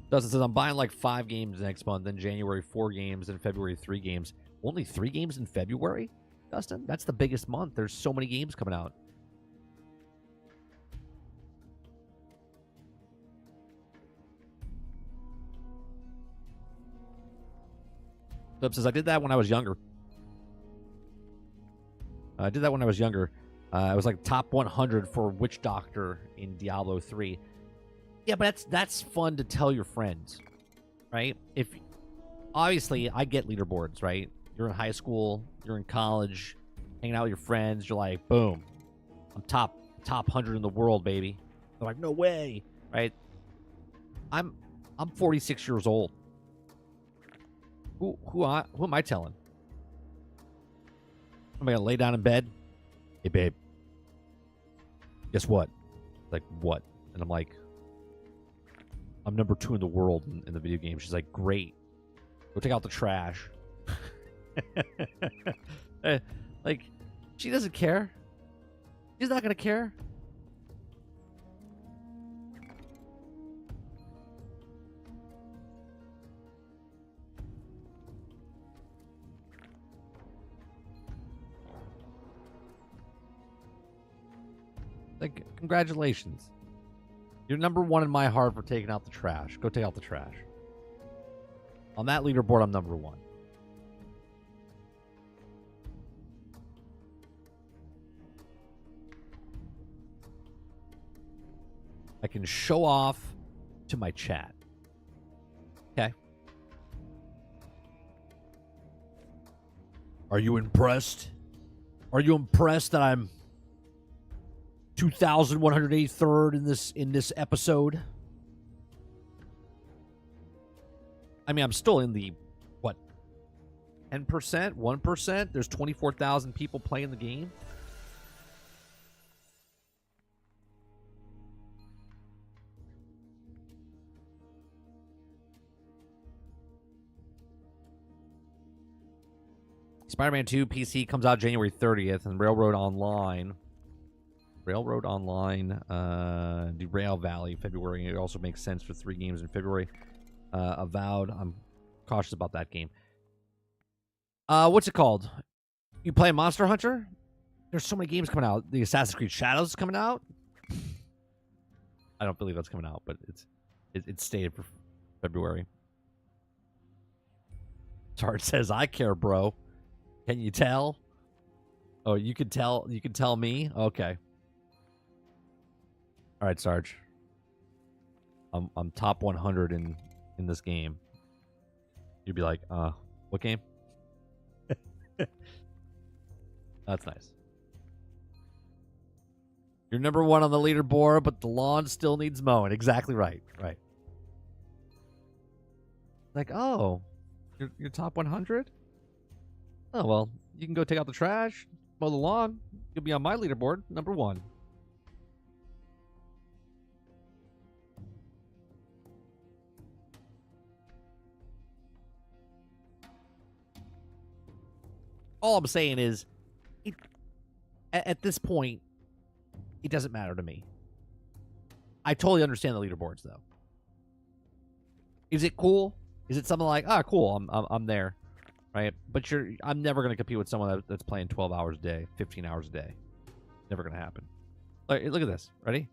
Dustin says, I'm buying like 5 games next month, then January 4 games, and February 3 games. Only 3 games in February, Dustin? That's the biggest month. There's so many games coming out. Flip says, I did that when I was younger. I did that when I was younger. I was like top 100 for Witch Doctor in Diablo 3. Yeah, but that's fun to tell your friends, right? If obviously I get leaderboards, right? You're in high school, you're in college, hanging out with your friends. You're like, boom, I'm top 100 in the world, baby. They're like, no way, right? I'm 46 years old. Who am I telling? Am I gonna lay down in bed? Hey, babe. Guess what? Like, what? And I'm like, I'm number 2 in the world in the video game. She's like, great. Go take out the trash. Like, she doesn't care. She's not gonna care. Like, congratulations. You're number 1 in my heart for taking out the trash. Go take out the trash. On that leaderboard, I'm number 1. I can show off to my chat. Okay? Are you impressed? Are you impressed that I'm 2,183rd in this episode? I mean, I'm still in the, what, 10%? 1%? There's 24,000 people playing the game. Spider-Man 2 PC comes out January 30th, and Railroad Online, Derail Valley, February. It also makes sense for 3 games in February. Avowed, I'm cautious about that game. What's it called? You play Monster Hunter? There's so many games coming out. The Assassin's Creed Shadows is coming out. I don't believe that's coming out, but it's stated for February. Tart says, I care, bro. Can you tell? Oh, you can tell. You can tell me? Okay. All right, Sarge. I'm top 100 in this game. You'd be like, what game? That's nice. You're number 1 on the leaderboard, but the lawn still needs mowing. Exactly right. Right. Like, oh, you're top 100? Oh, well, you can go take out the trash, mow the lawn. You'll be on my leaderboard, number 1. All I'm saying is, at this point, it doesn't matter to me. I totally understand the leaderboards, though. Is it cool? Is it something like, cool, I'm there, right? But I'm never going to compete with someone that's playing 12 hours a day, 15 hours a day. Never going to happen. Look at this. Ready?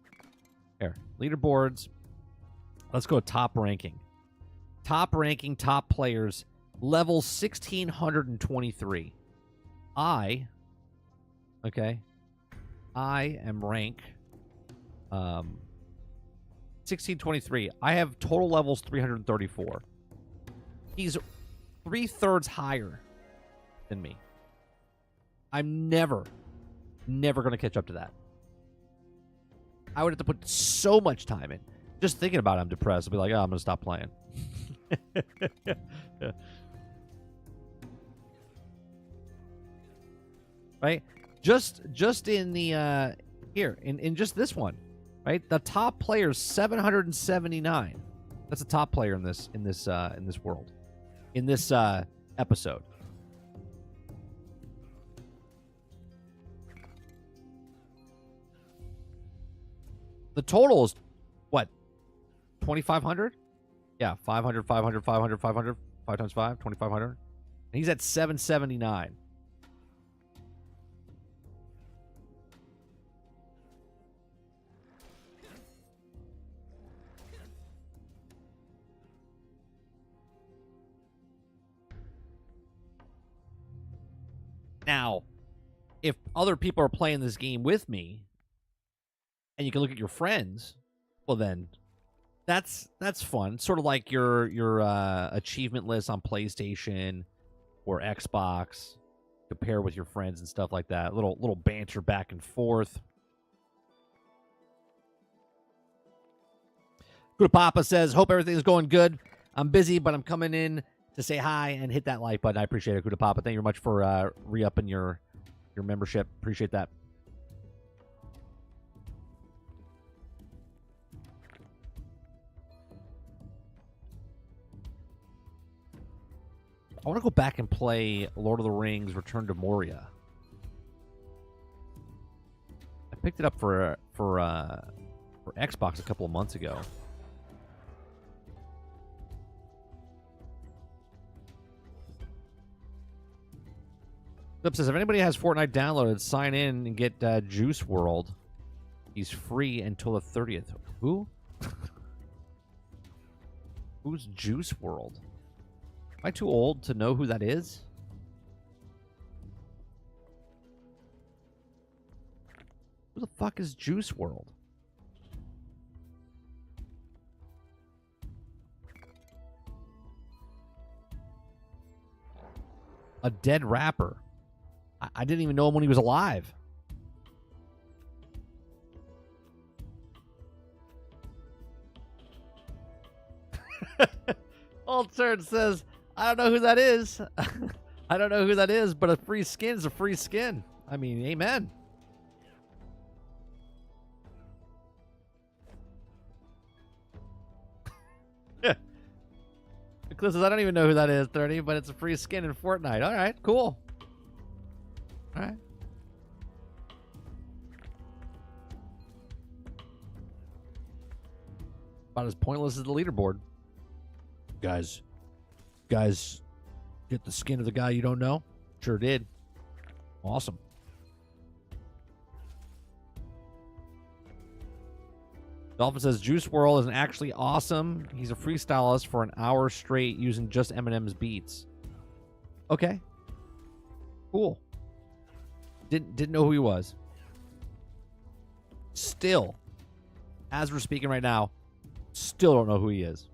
Here, leaderboards. Let's go top ranking. Top ranking, top players, level 1,623. I am rank 1623. I have total levels 334. He's 3/3 higher than me. I'm never going to catch up to that. I would have to put so much time in. Just thinking about it, I'm depressed. I'll be like, I'm going to stop playing. Yeah. Right? Just in the here in just this one, right? The top player is 779. That's the top player in this world, in this episode. The total is what, 2,500? Yeah, 500, 500, 500, 500, 5 times 5, 2,500. And he's at 779. Now, if other people are playing this game with me, and you can look at your friends, well then that's fun. Sort of like your achievement list on PlayStation or Xbox. Compare with your friends and stuff like that. Little banter back and forth. Good Papa says, hope everything's going good. I'm busy, but I'm coming in to say hi and hit that like button. I appreciate it, Kuda Papa. Thank you very much for re-upping your membership. Appreciate that. I want to go back and play Lord of the Rings Return to Moria. I picked it up for Xbox a couple of months ago. Flip says, if anybody has Fortnite downloaded, sign in and get Juice World. He's free until the 30th. Who? Who's Juice World? Am I too old to know who that is? Who the fuck is Juice World? A dead rapper. I didn't even know him when he was alive. Old Turd says, I don't know who that is. I don't know who that is, but a free skin is a free skin. I mean, amen. Cliff says, I don't even know who that is, 30, but it's a free skin in Fortnite. All right, cool. All right. About as pointless as the leaderboard. Guys, get the skin of the guy you don't know? Sure did. Awesome. Dolphin says, Juice WRLD is actually awesome. He's a freestylist for an hour straight using just Eminem's beats. Okay. Cool. Didn't know who he was. Still, as we're speaking right now, still don't know who he is.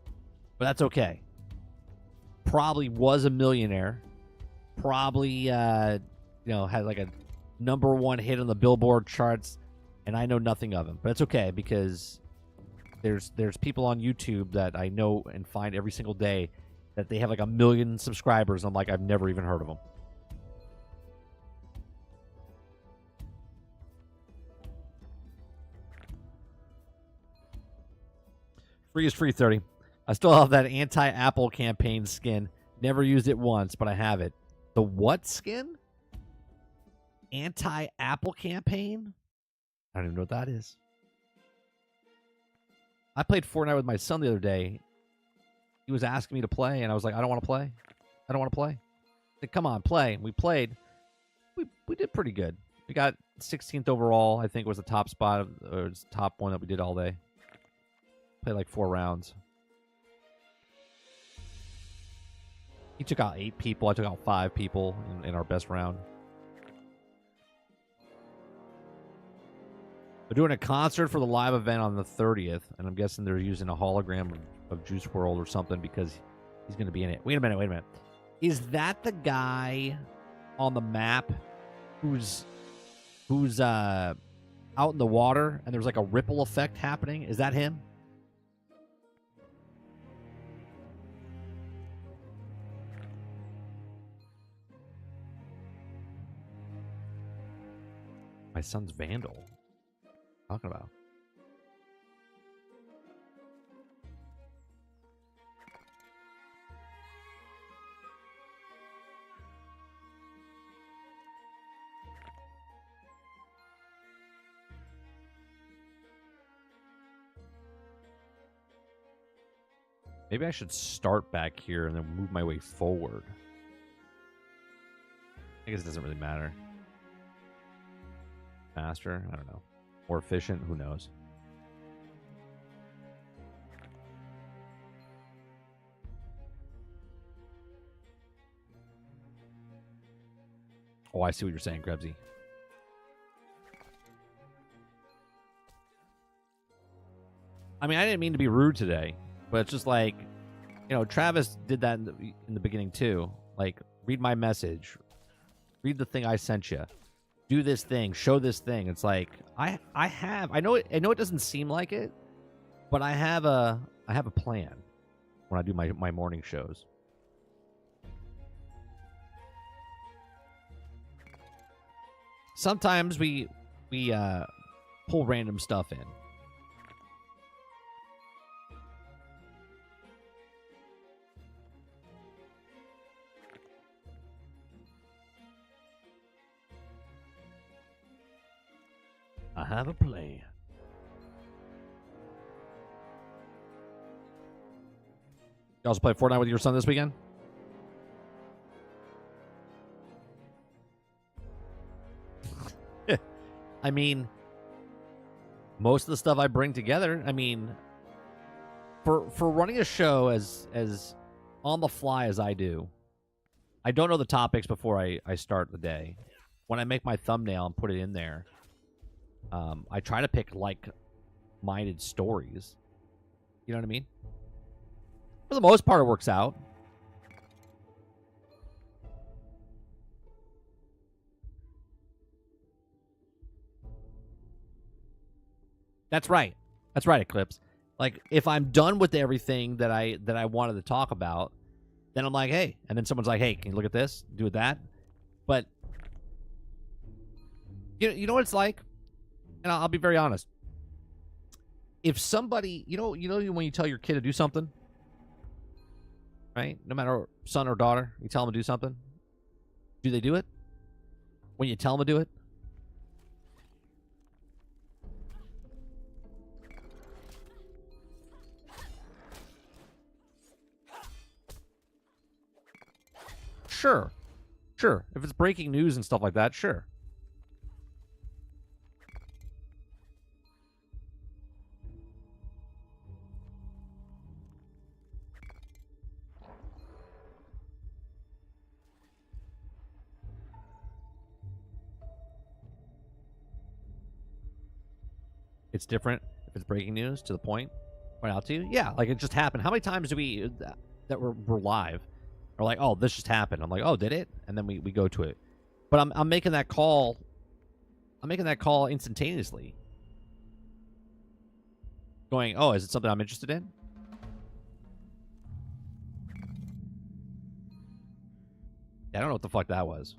But that's okay. Probably was a millionaire. Probably, had like a #1 hit on the Billboard charts, and I know nothing of him. But it's okay because there's people on YouTube that I know and find every single day that they have like 1 million subscribers. I'm like, I've never even heard of them. Free is free, 30. I still have that anti-Apple campaign skin. Never used it once, but I have it. The what skin? Anti-Apple campaign? I don't even know what that is. I played Fortnite with my son the other day. He was asking me to play, and I was like, I don't want to play. I don't want to play. I said, come on, play. We played. We did pretty good. We got 16th overall, I think was the top spot, or was the top one that we did all day. Played like 4 rounds. He took out 8 people. I took out 5 people in our best round. They're doing a concert for the live event on the 30th, and I'm guessing they're using a hologram of Juice WRLD or something because he's going to be in it. Wait a minute. Is that the guy on the map who's out in the water and there's like a ripple effect happening? Is that him? My son's Vandal. What are you talking about? Maybe I should start back here and then move my way forward. I guess it doesn't really matter. Faster? I don't know. More efficient? Who knows? Oh, I see what you're saying, Krebsy. I mean, I didn't mean to be rude today, but it's just like, you know, Travis did that in the beginning too. Like, read my message. Read the thing I sent you. Do this thing. Show this thing. It's like, I know it doesn't seem like it, but I have a plan when I do my morning shows. Sometimes we pull random stuff in. I have a plan. You also play Fortnite with your son this weekend? I mean, most of the stuff I bring together, I mean, for running a show as on the fly as I do, I don't know the topics before I start the day. When I make my thumbnail and put it in there, I try to pick like-minded stories. You know what I mean? For the most part, it works out. That's right. That's right, Eclipse. Like, if I'm done with everything that I wanted to talk about, then I'm like, hey. And then someone's like, hey, can you look at this? Do it that. But you know what it's like? And I'll be very honest. If somebody, you know when you tell your kid to do something, right? No matter son or daughter, you tell them to do something. Do they do it? When you tell them to do it? Sure. Sure. If it's breaking news and stuff like that, sure. It's different if it's breaking news to the point. Point out to you. Yeah, like it just happened. How many times do we that we're live are like, oh, this just happened. I'm like, oh, did it? And then we go to it. But I'm making that call. I'm making that call instantaneously. Going, oh, is it something I'm interested in? Yeah, I don't know what the fuck that was.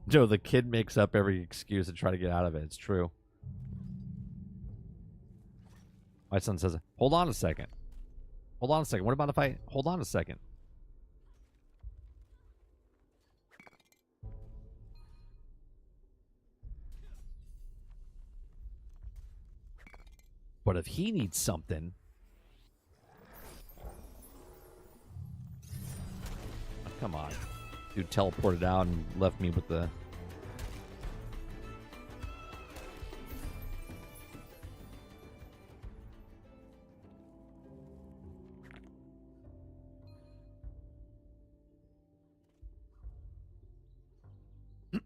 Joe, the kid makes up every excuse to try to get out of it. It's true. My son says, hold on a second. Hold on a second. What about if I... Hold on a second. But if he needs something... Oh, come on. Dude teleported out and left me with the...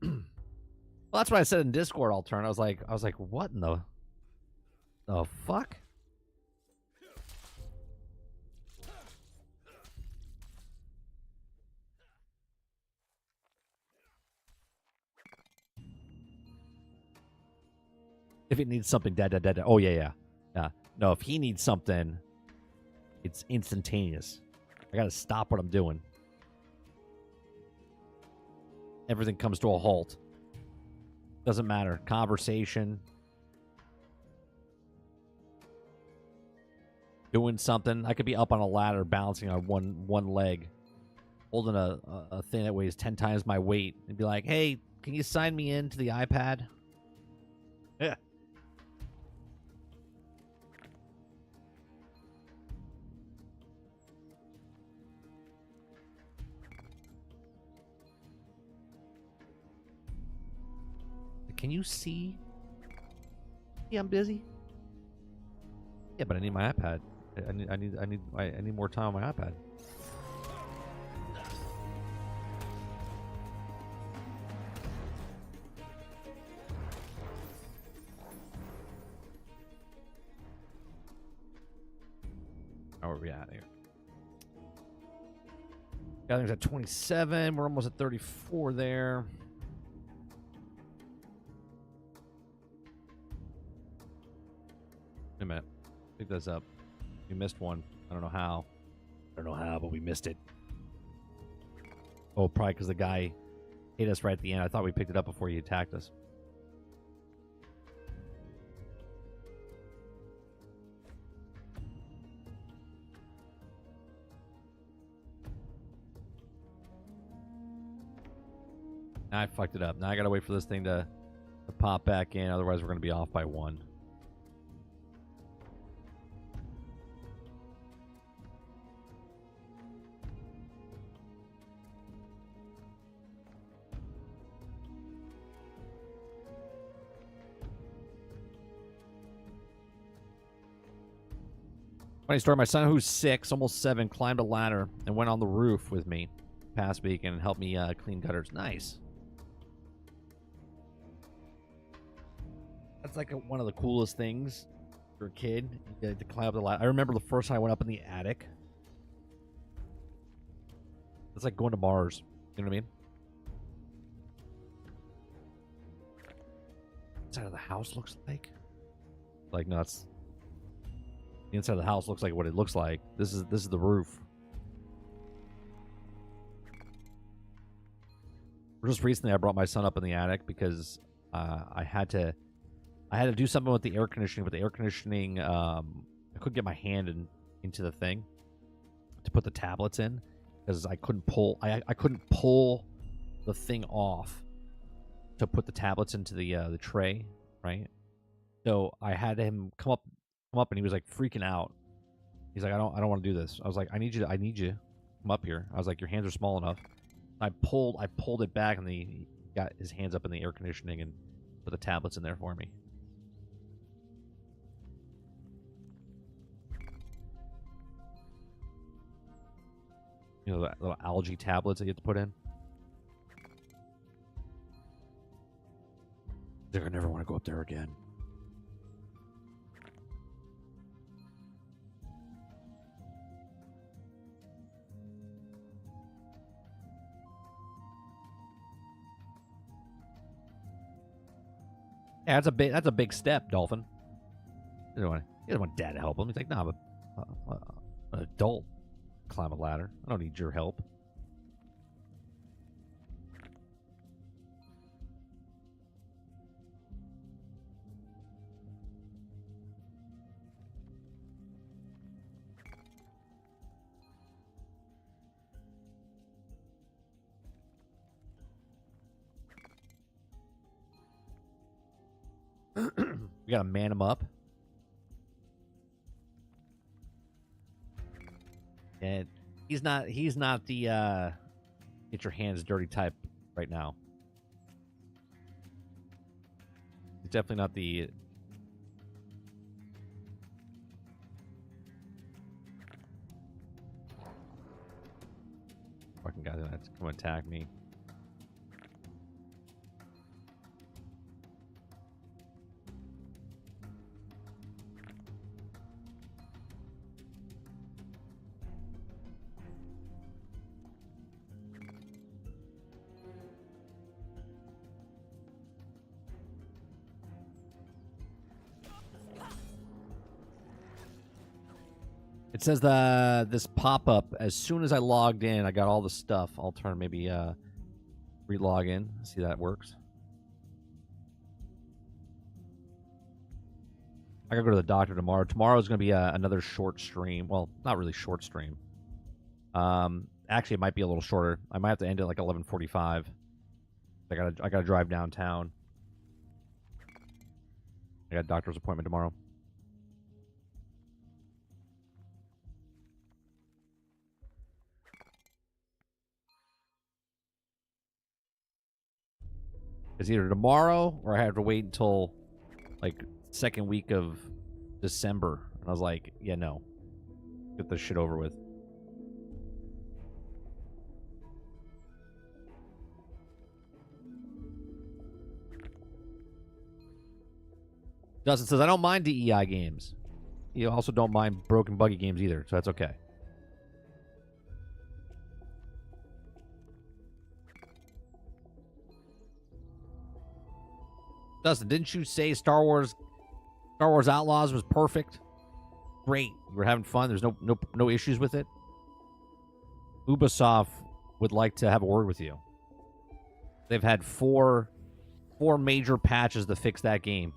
Well, that's what I said in Discord. I'll turn. I was like, what in the fuck? If it needs something, dead. Oh yeah. No, if he needs something, it's instantaneous. I gotta stop what I'm doing. Everything comes to a halt. Doesn't matter. Conversation. doing something. I could be up on a ladder balancing on one leg, holding a thing that weighs 10 times my weight, and be like, hey, can you sign me into the iPad? Yeah. Can you see? Yeah, I'm busy. Yeah, but I need my iPad. I need more time on my iPad. How are we at here? Gathering's at 27. We're almost at 34 there. Wait a minute. Pick this up. We missed one. I don't know how. I don't know how, but we missed it. Oh, probably because the guy hit us right at the end. I thought we picked it up before he attacked us. Now I fucked it up. Now I gotta wait for this thing to pop back in. Otherwise, we're gonna be off by one. Funny story, my son, who's 6, almost 7, climbed a ladder and went on the roof with me past week and helped me clean gutters. Nice. That's like one of the coolest things for a kid. You get to climb up the ladder. I remember the first time I went up in the attic. It's like going to Mars. You know what I mean? Inside of the house looks like? Like, no, it's... The inside of the house looks like what it looks like. This is the roof. Just recently, I brought my son up in the attic because I had to do something with the air conditioning. But the air conditioning, I couldn't get my hand into the thing to put the tablets in because I couldn't pull. I couldn't pull the thing off to put the tablets into the tray, right? So I had him come up, and he was like freaking out. He's like, I don't want to do this. I was like, I need you to come up here. I was like, your hands are small enough. I pulled it back, and he got his hands up in the air conditioning and put the tablets in there for me. You know, the little algae tablets that you have to put in. They're gonna never want to go up there again. Yeah, that's a big step, Dolphin. He doesn't want Dad to help him. He's like, nah, I'm an adult. Climb a ladder. I don't need your help. We gotta man him up. And he's not the get your hands dirty type right now. He's definitely not the fucking guy's gonna have to come attack me. It says this pop-up as soon as I logged in. I got all the stuff. I'll turn maybe re-log in. See that works. I gotta go to the doctor tomorrow. Tomorrow's gonna be another short stream. Well, not really short stream. Actually, it might be a little shorter. I might have to end at like 11:45. I gotta drive downtown. I got a doctor's appointment tomorrow. It's either tomorrow or I have to wait until like second week of December. And I was like, yeah, no. Get this shit over with. Dustin says, I don't mind DEI games. You also don't mind broken buggy games either, so that's okay. Dustin, didn't you say Star Wars Outlaws was perfect? Great. You were having fun. There's no issues with it. Ubisoft would like to have a word with you. They've had four major patches to fix that game.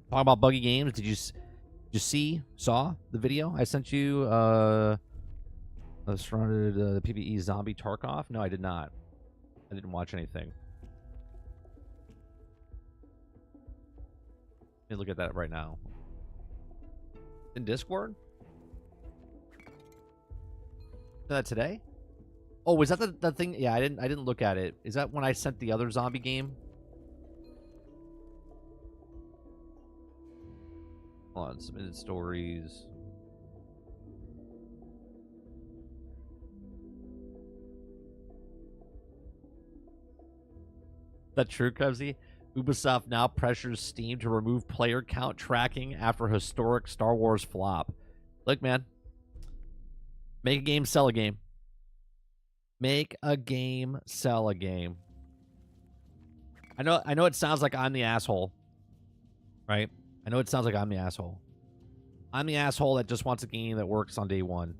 Talking about buggy games, did you saw the video I sent you? Surrounded the PvE zombie Tarkov? No, I did not. I didn't watch anything. Let me look at that right now. In Discord? Is that today? Oh, was that the thing? Yeah, I didn't look at it. Is that when I sent the other zombie game? Hold on, submitted stories. Is that true, Krebsy? Ubisoft now pressures Steam to remove player count tracking after historic Star Wars flop. Look, man. Make a game, sell a game. Make a game, sell a game. I know it sounds like I'm the asshole. Right? I know it sounds like I'm the asshole. I'm the asshole that just wants a game that works on day one.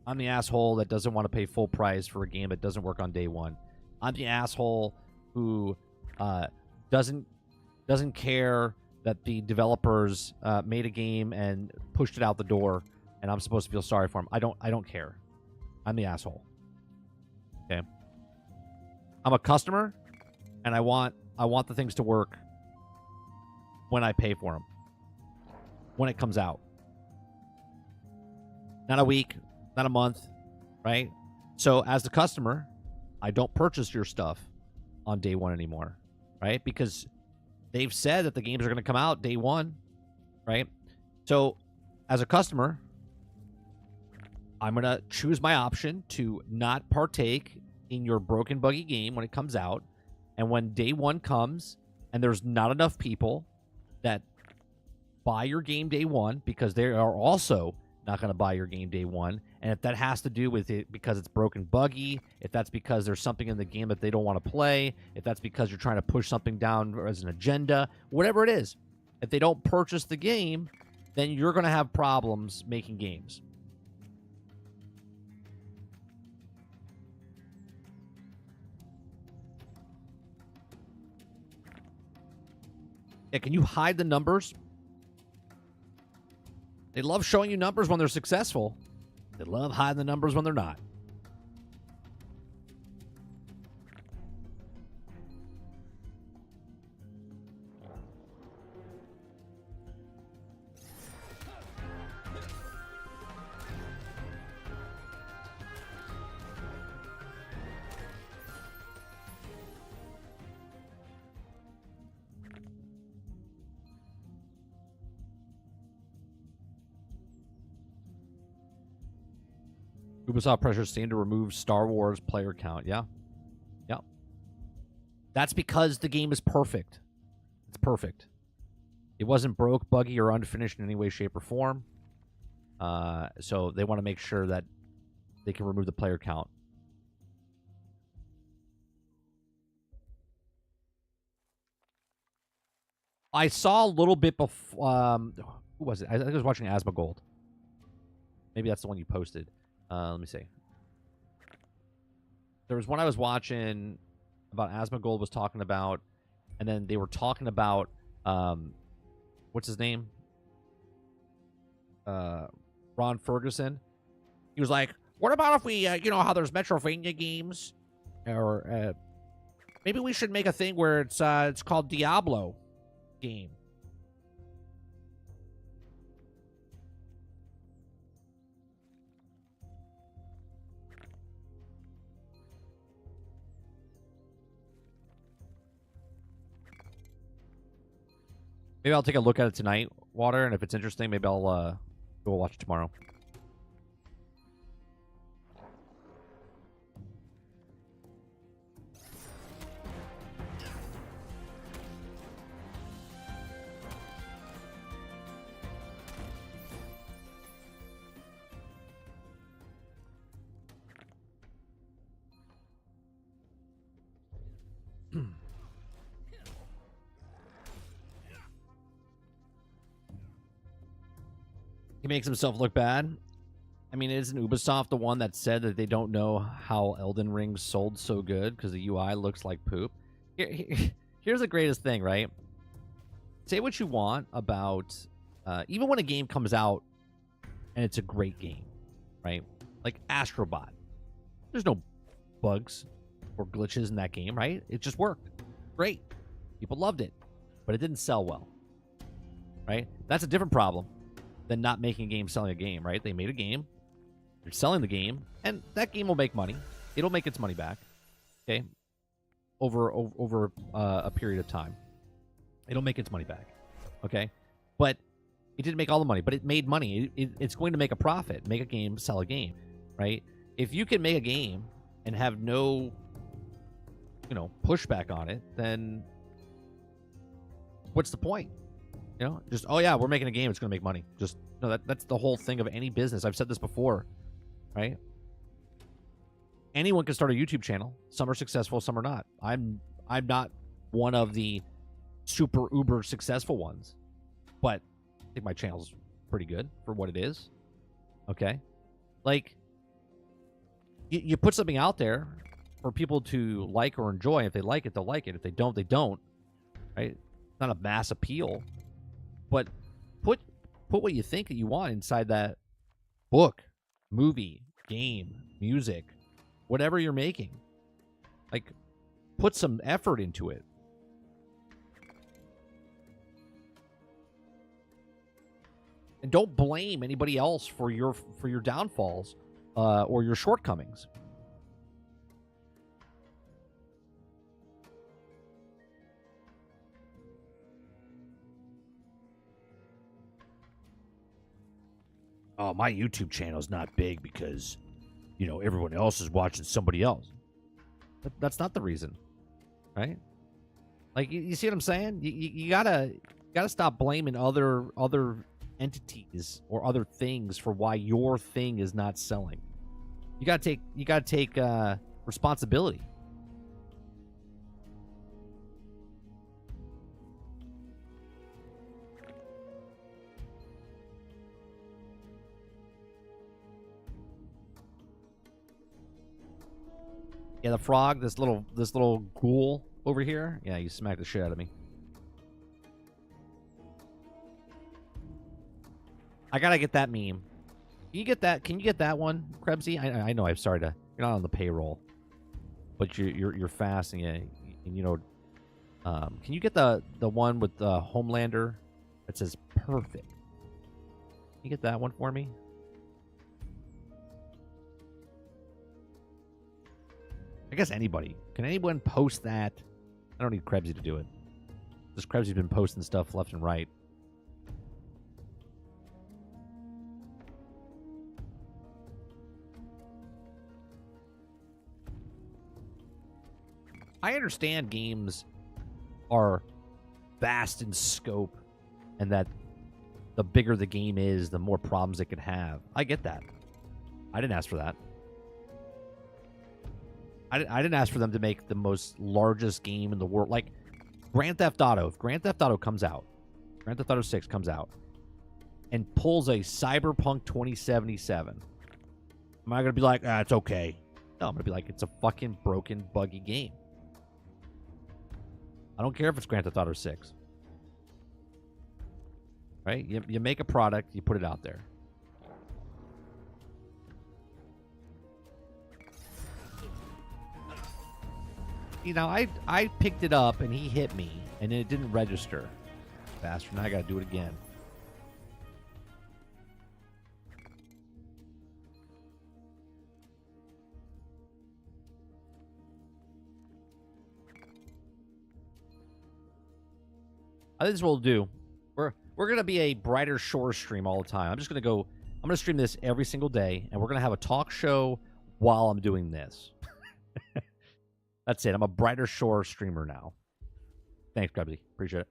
I'm the asshole that doesn't want to pay full price for a game that doesn't work on day one. I'm the asshole who doesn't care that the developers made a game and pushed it out the door, and I'm supposed to feel sorry for them. I don't care. I'm the asshole. Okay. I'm a customer, and I want the things to work when I pay for them, when it comes out. Not a week, not a month, right? So as the customer, I don't purchase your stuff on day one anymore, right? Because they've said that the games are going to come out day one, right? So as a customer, I'm going to choose my option to not partake in your broken buggy game when it comes out. And when day one comes and there's not enough people that buy your game day one, because they are also not going to buy your game day one, and if that has to do with it because it's broken buggy, if that's because there's something in the game that they don't want to play, if that's because you're trying to push something down as an agenda, whatever it is, if they don't purchase the game, then you're going to have problems making games. Yeah, can you hide the numbers? They love showing you numbers when they're successful. They love hiding the numbers when they're not. Ubisoft pressures Steam to remove Star Wars player count. Yeah. Yeah. That's because the game is perfect. It's perfect. It wasn't broke, buggy, or unfinished in any way, shape, or form. So they want to make sure that they can remove the player count. I saw a little bit before. Who was it? I think I was watching Asmongold. Maybe that's the one you posted. Let me see. There was one I was watching about Asmongold was talking about, and then they were talking about what's his name? Ron Ferguson. He was like, "What about if we, you know, how there's Metrovania games, or maybe we should make a thing where it's called Diablo game." Maybe I'll take a look at it tonight, Water, and if it's interesting, maybe I'll go watch it tomorrow. He makes himself look bad. I mean, isn't Ubisoft the one that said that they don't know how Elden Ring sold so good because the UI looks like poop? Here's the greatest thing, right? Say what you want about even when a game comes out and it's a great game, right? Like Astrobot. There's no bugs or glitches in that game, right? It just worked. Great. People loved it, but it didn't sell well, right? That's a different problem than not making a game, selling a game, right? They made a game, they're selling the game, and that game will make money. It'll make its money back, okay? Over a period of time, it'll make its money back, okay? But it didn't make all the money, but it made money. It's going to make a profit. Make a game, sell a game, right? If you can make a game and have no, you know, pushback on it, then what's the point? You know, just, oh yeah, we're making a game, it's going to make money. Just, no, that's the whole thing of any business. I've said this before, right? Anyone can start a YouTube channel. Some are successful, some are not. I'm not one of the super uber successful ones, but I think my channel's pretty good for what it is. Okay? Like, you put something out there for people to like or enjoy. If they like it, they'll like it. If they don't, they don't. Right? It's not a mass appeal. But put what you think that you want inside that book, movie, game, music, whatever you're making. Like, put some effort into it. And don't blame anybody else for your downfalls or your shortcomings. Oh, my YouTube channel is not big because, you know, everyone else is watching somebody else. That's not the reason, right? Like, you see what I'm saying? You gotta stop blaming other entities or other things for why your thing is not selling. You gotta take responsibility. Yeah, the frog, this little ghoul over here. Yeah, you smacked the shit out of me. I gotta get that meme. Can you get that? Can you get that one, Krebsy? I know. I'm sorry to. You're not on the payroll, but you're fast and you know. Can you get the one with the Homelander that says perfect? Can you get that one for me? I guess anybody. Can anyone post that? I don't need Krebsy to do it. This Krebsy's been posting stuff left and right. I understand games are vast in scope and that the bigger the game is, the more problems it could have. I get that. I didn't ask for that. I didn't ask for them to make the most largest game in the world. Like, Grand Theft Auto. If Grand Theft Auto comes out, Grand Theft Auto 6 comes out, and pulls a Cyberpunk 2077, am I going to be like, it's okay? No, I'm going to be like, it's a fucking broken, buggy game. I don't care if it's Grand Theft Auto 6. Right? You make a product, you put it out there. You know, I picked it up and he hit me and it didn't register. Bastard, now I gotta do it again. I think this is what we'll do. We're gonna be a Brighter Shore stream all the time. I'm gonna stream this every single day, and we're gonna have a talk show while I'm doing this. That's it. I'm a Brighter Shore streamer now. Thanks, Gravity. Appreciate it.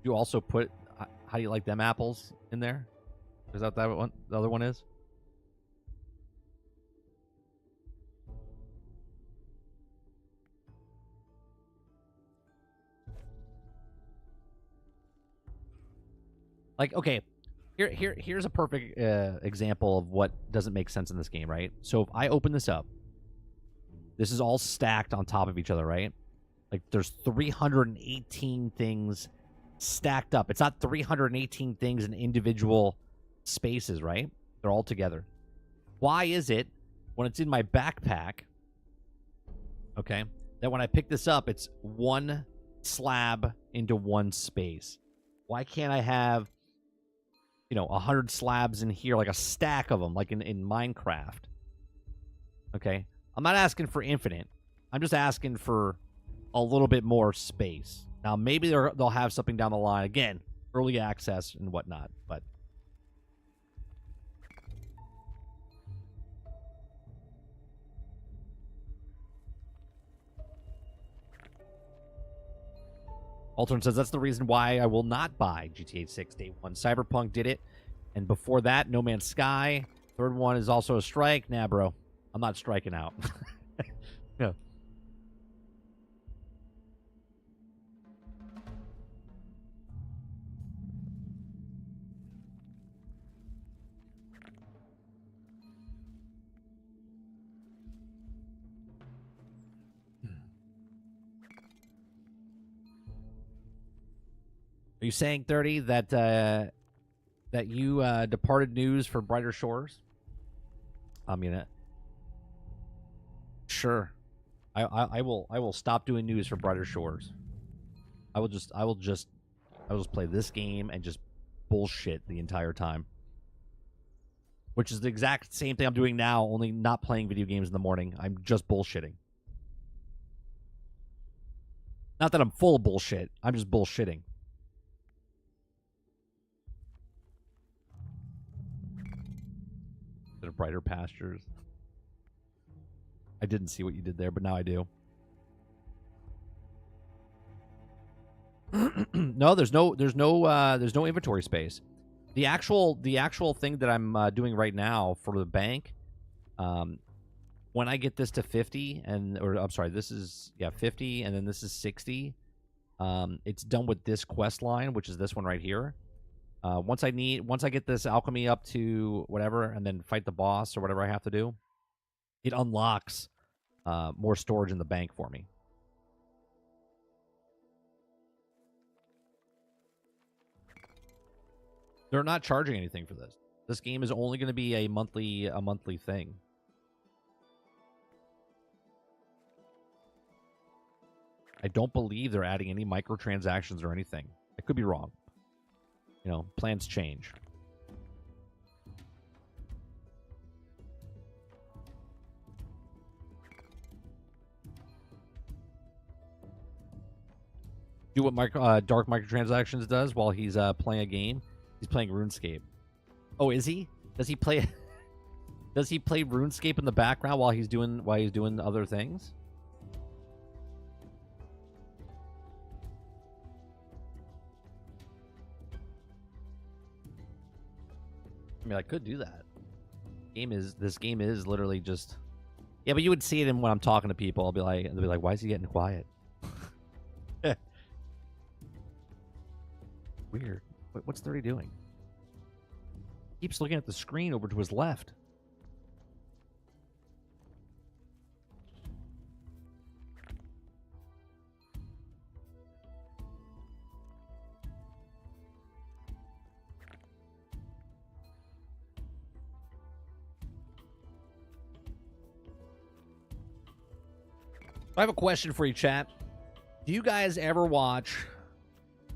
You also put how do you like them apples in there? Is that one? The other one is? Like, okay, here's a perfect example of what doesn't make sense in this game, right? So if I open this up, this is all stacked on top of each other, right? Like, there's 318 things stacked up. It's not 318 things in individual spaces, right? They're all together. Why is it when it's in my backpack, okay, that when I pick this up, it's one slab into one space? Why can't I have, 100 slabs in here, like a stack of them, like in Minecraft? Okay? I'm not asking for infinite. I'm just asking for a little bit more space. Now, maybe they'll have something down the line. Again, early access and whatnot, but... Altern says, that's the reason why I will not buy GTA 6 Day 1. Cyberpunk did it, and before that, No Man's Sky. Third one is also a strike. Nah, bro. I'm not striking out. Yeah. Are you saying, 30, that you departed news for Brighter Shores? I mean, sure. I will stop doing news for Brighter Shores. I will just play this game and just bullshit the entire time. Which is the exact same thing I'm doing now, only not playing video games in the morning. I'm just bullshitting. Not that I'm full of bullshit. I'm just bullshitting. Brighter pastures. I didn't see what you did there, but now I do. No, there's no inventory space. The actual thing that I'm doing right now for the bank, when I get this to 50, this is 50, and then this is 60. It's done with this quest line, which is this one right here. Once I get this alchemy up to whatever, and then fight the boss or whatever I have to do, it unlocks more storage in the bank for me. They're not charging anything for this. This game is only going to be a monthly thing. I don't believe they're adding any microtransactions or anything. I could be wrong. Plans change. Do what Dark Microtransactions does while he's playing a game. He's playing RuneScape. Oh, is he? Does he play? Does he play RuneScape in the background while he's doing other things? I mean, I could do that. This game is literally just. Yeah, but you would see it in when I'm talking to people. They'll be like, "Why is he getting quiet?" Weird. What's 30 doing? Keeps looking at the screen over to his left. I have a question for you, chat. Do you guys ever watch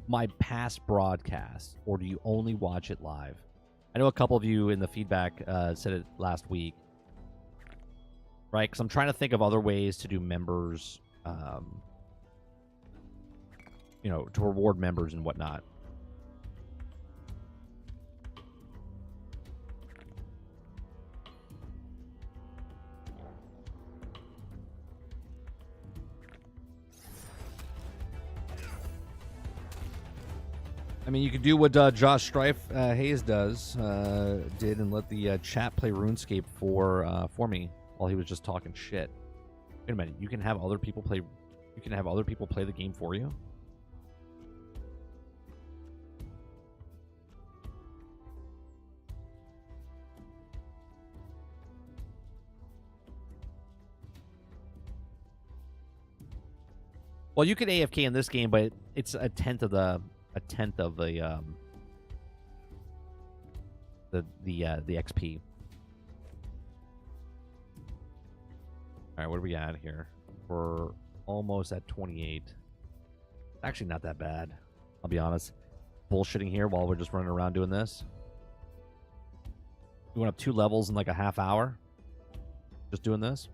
my past broadcasts, or do you only watch it live? I know a couple of you in the feedback said it last week, right? Because I'm trying to think of other ways to do members, to reward members and whatnot. I mean, you could do what Josh Strife Hayes did and let the chat play RuneScape for me while he was just talking shit. Wait a minute, you can have other people play. You can have other people play the game for you. Well, you can AFK in this game, but it's a tenth of the XP. All right, what do we got here? We're almost at 28. Actually, not that bad. I'll be honest. Bullshitting here while we're just running around doing this. We went up 2 levels in like a half hour. Just doing this.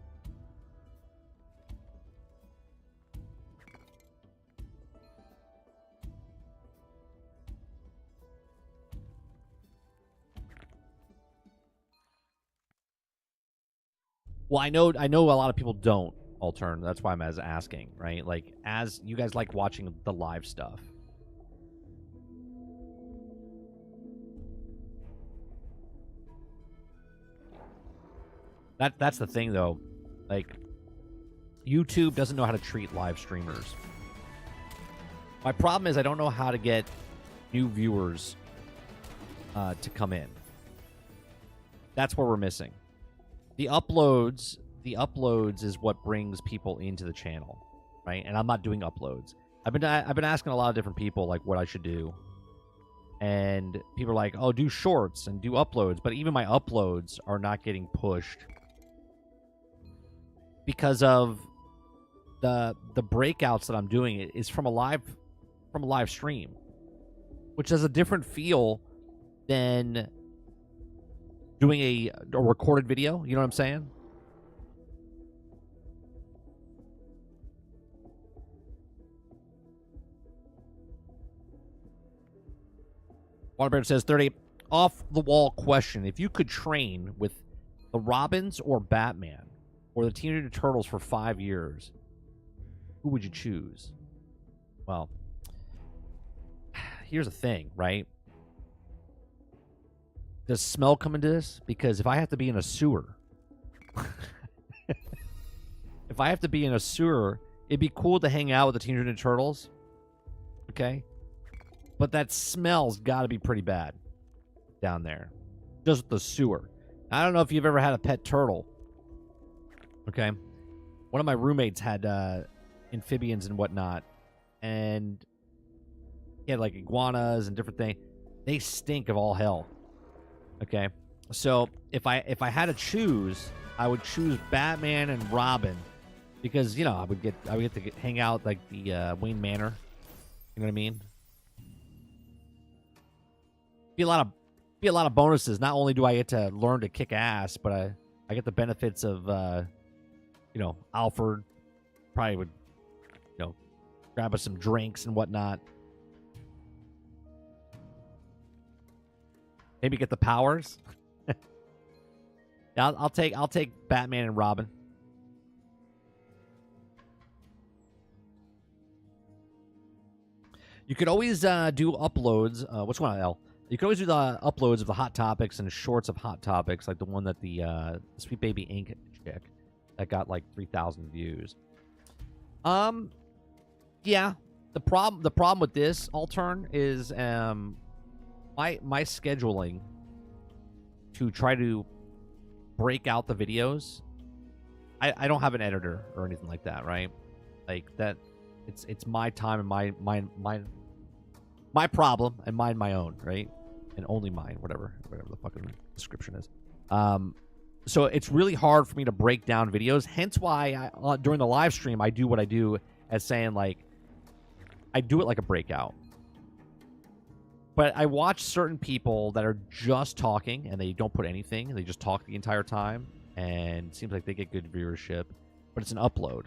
Well, I know a lot of people don't altern. That's why I'm asking, right? Like, as you guys like watching the live stuff. That's the thing, though. Like, YouTube doesn't know how to treat live streamers. My problem is I don't know how to get new viewers to come in. That's where we're missing. The uploads is what brings people into the channel, right? And I'm not doing uploads. I've been asking a lot of different people like what I should do, and people are like, "Oh, do shorts and do uploads." But even my uploads are not getting pushed because of the breakouts that I'm doing. It is from a live stream, which has a different feel than doing a recorded video. You know what I'm saying? Waterbear says 30 off the wall question. If you could train with the Robins or Batman or the Teenage Mutant Turtles for 5 years, who would you choose? Well, here's the thing, right? Does smell come into this? Because if I have to be in a sewer, it'd be cool to hang out with the Teenage Mutant Turtles. Okay? But that smell's got to be pretty bad down there. Just the sewer. I don't know if you've ever had a pet turtle. Okay? One of my roommates had amphibians and whatnot. And he had like iguanas and different things. They stink of all hell. Okay, so if I had to choose, I would choose Batman and Robin because I would get to hang out like the Wayne Manor. You know what I mean? Be a lot of bonuses. Not only do I get to learn to kick ass, but I get the benefits of Alfred probably would grab us some drinks and whatnot. Maybe get the powers. Yeah, I'll take Batman and Robin. You could always do uploads. What's going on, L? You can always do the uploads of the hot topics and shorts of hot topics, like the one that the Sweet Baby Ink chick that got like 3,000 views. Yeah. The problem with this Altern is my scheduling to try to break out the videos. I don't have an editor or anything like that, right? Like that, it's my time and my problem and mine my own, right? And only mine, whatever the fucking description is. So it's really hard for me to break down videos. Hence why during the live stream I do what I do, as saying like I do it like a breakout. But I watch certain people that are just talking and they don't put anything. They just talk the entire time, and it seems like they get good viewership. But it's an upload.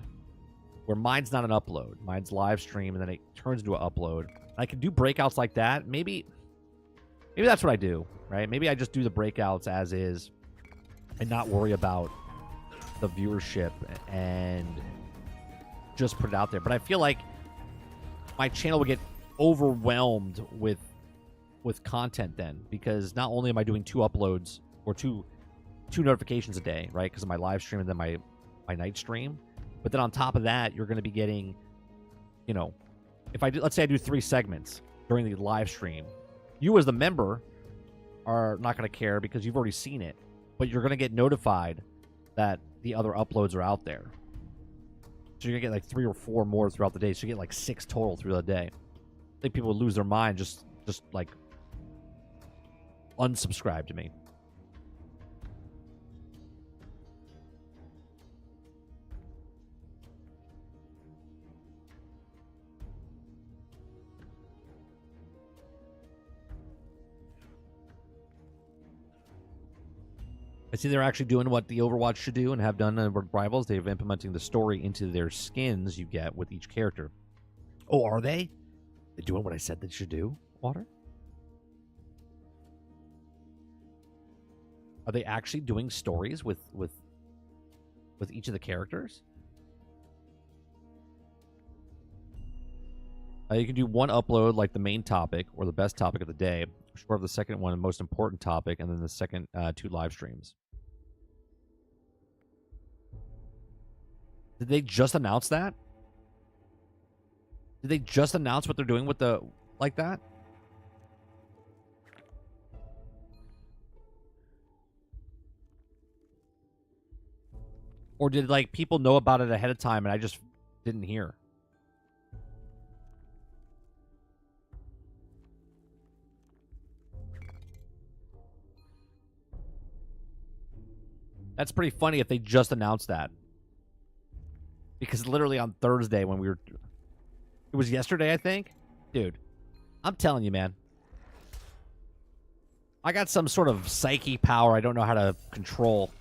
Where mine's not an upload. Mine's live stream, and then it turns into an upload. I can do breakouts like that. Maybe that's what I do, right? Maybe I just do the breakouts as is and not worry about the viewership and just put it out there. But I feel like my channel would get overwhelmed with content then, because not only am I doing 2 uploads or two notifications a day, right? Because of my live stream and then my night stream. But then on top of that, you're going to be getting, you know, if I do, let's say I do 3 segments during the live stream, you as the member are not going to care because you've already seen it, but you're going to get notified that the other uploads are out there. So you're going to get like 3 or 4 more throughout the day. So you get like 6 total through the day. I think people would lose their mind, just like unsubscribe to me. I see they're actually doing what the Overwatch should do and have done in Rivals. They're implementing the story into their skins you get with each character. Oh, are they? They're doing what I said they should do, Water? Are they actually doing stories with each of the characters? You can do 1 upload, like the main topic or the best topic of the day, short of the second one, the most important topic, and then the second 2 live streams. Did they just announce that? Did they just announce what they're doing with the like that? Or did like people know about it ahead of time and I just didn't hear? That's pretty funny if they just announced that. Because literally on Thursday when we were... It was yesterday, I think? Dude, I'm telling you, man. I got some sort of psyche power I don't know how to control.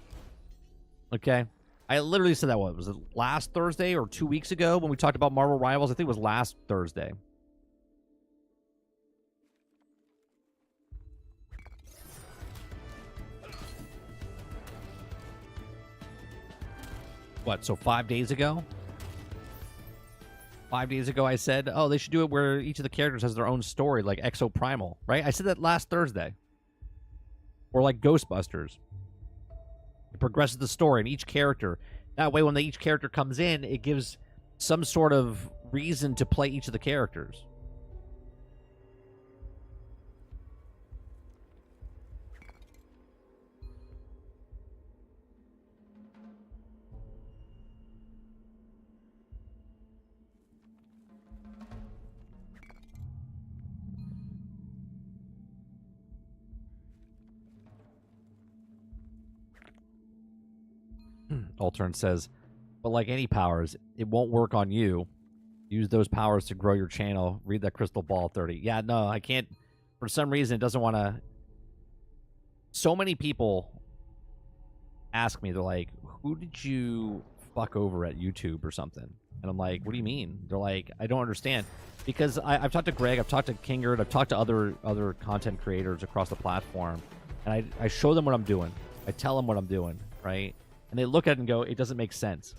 Okay? I literally said that, what, was it last Thursday or 2 weeks ago when we talked about Marvel Rivals? I think it was last Thursday. What, so 5 days ago? 5 days ago I said, oh, they should do it where each of the characters has their own story, like Exoprimal, right? I said that last Thursday. Or like Ghostbusters. It progresses the story and each character. That way when each character comes in, it gives some sort of reason to play each of the characters. Altern says, but like any powers, it won't work on you. Use those powers to grow your channel. Read that crystal ball 30. Yeah, no, I can't. For some reason, it doesn't want to. So many people ask me, they're like, who did you fuck over at YouTube or something? And I'm like, what do you mean? They're like, I don't understand. Because I've talked to Greg, I've talked to Kingard, I've talked to other content creators across the platform. And I show them what I'm doing. I tell them what I'm doing, right? And they look at it and go, it doesn't make sense.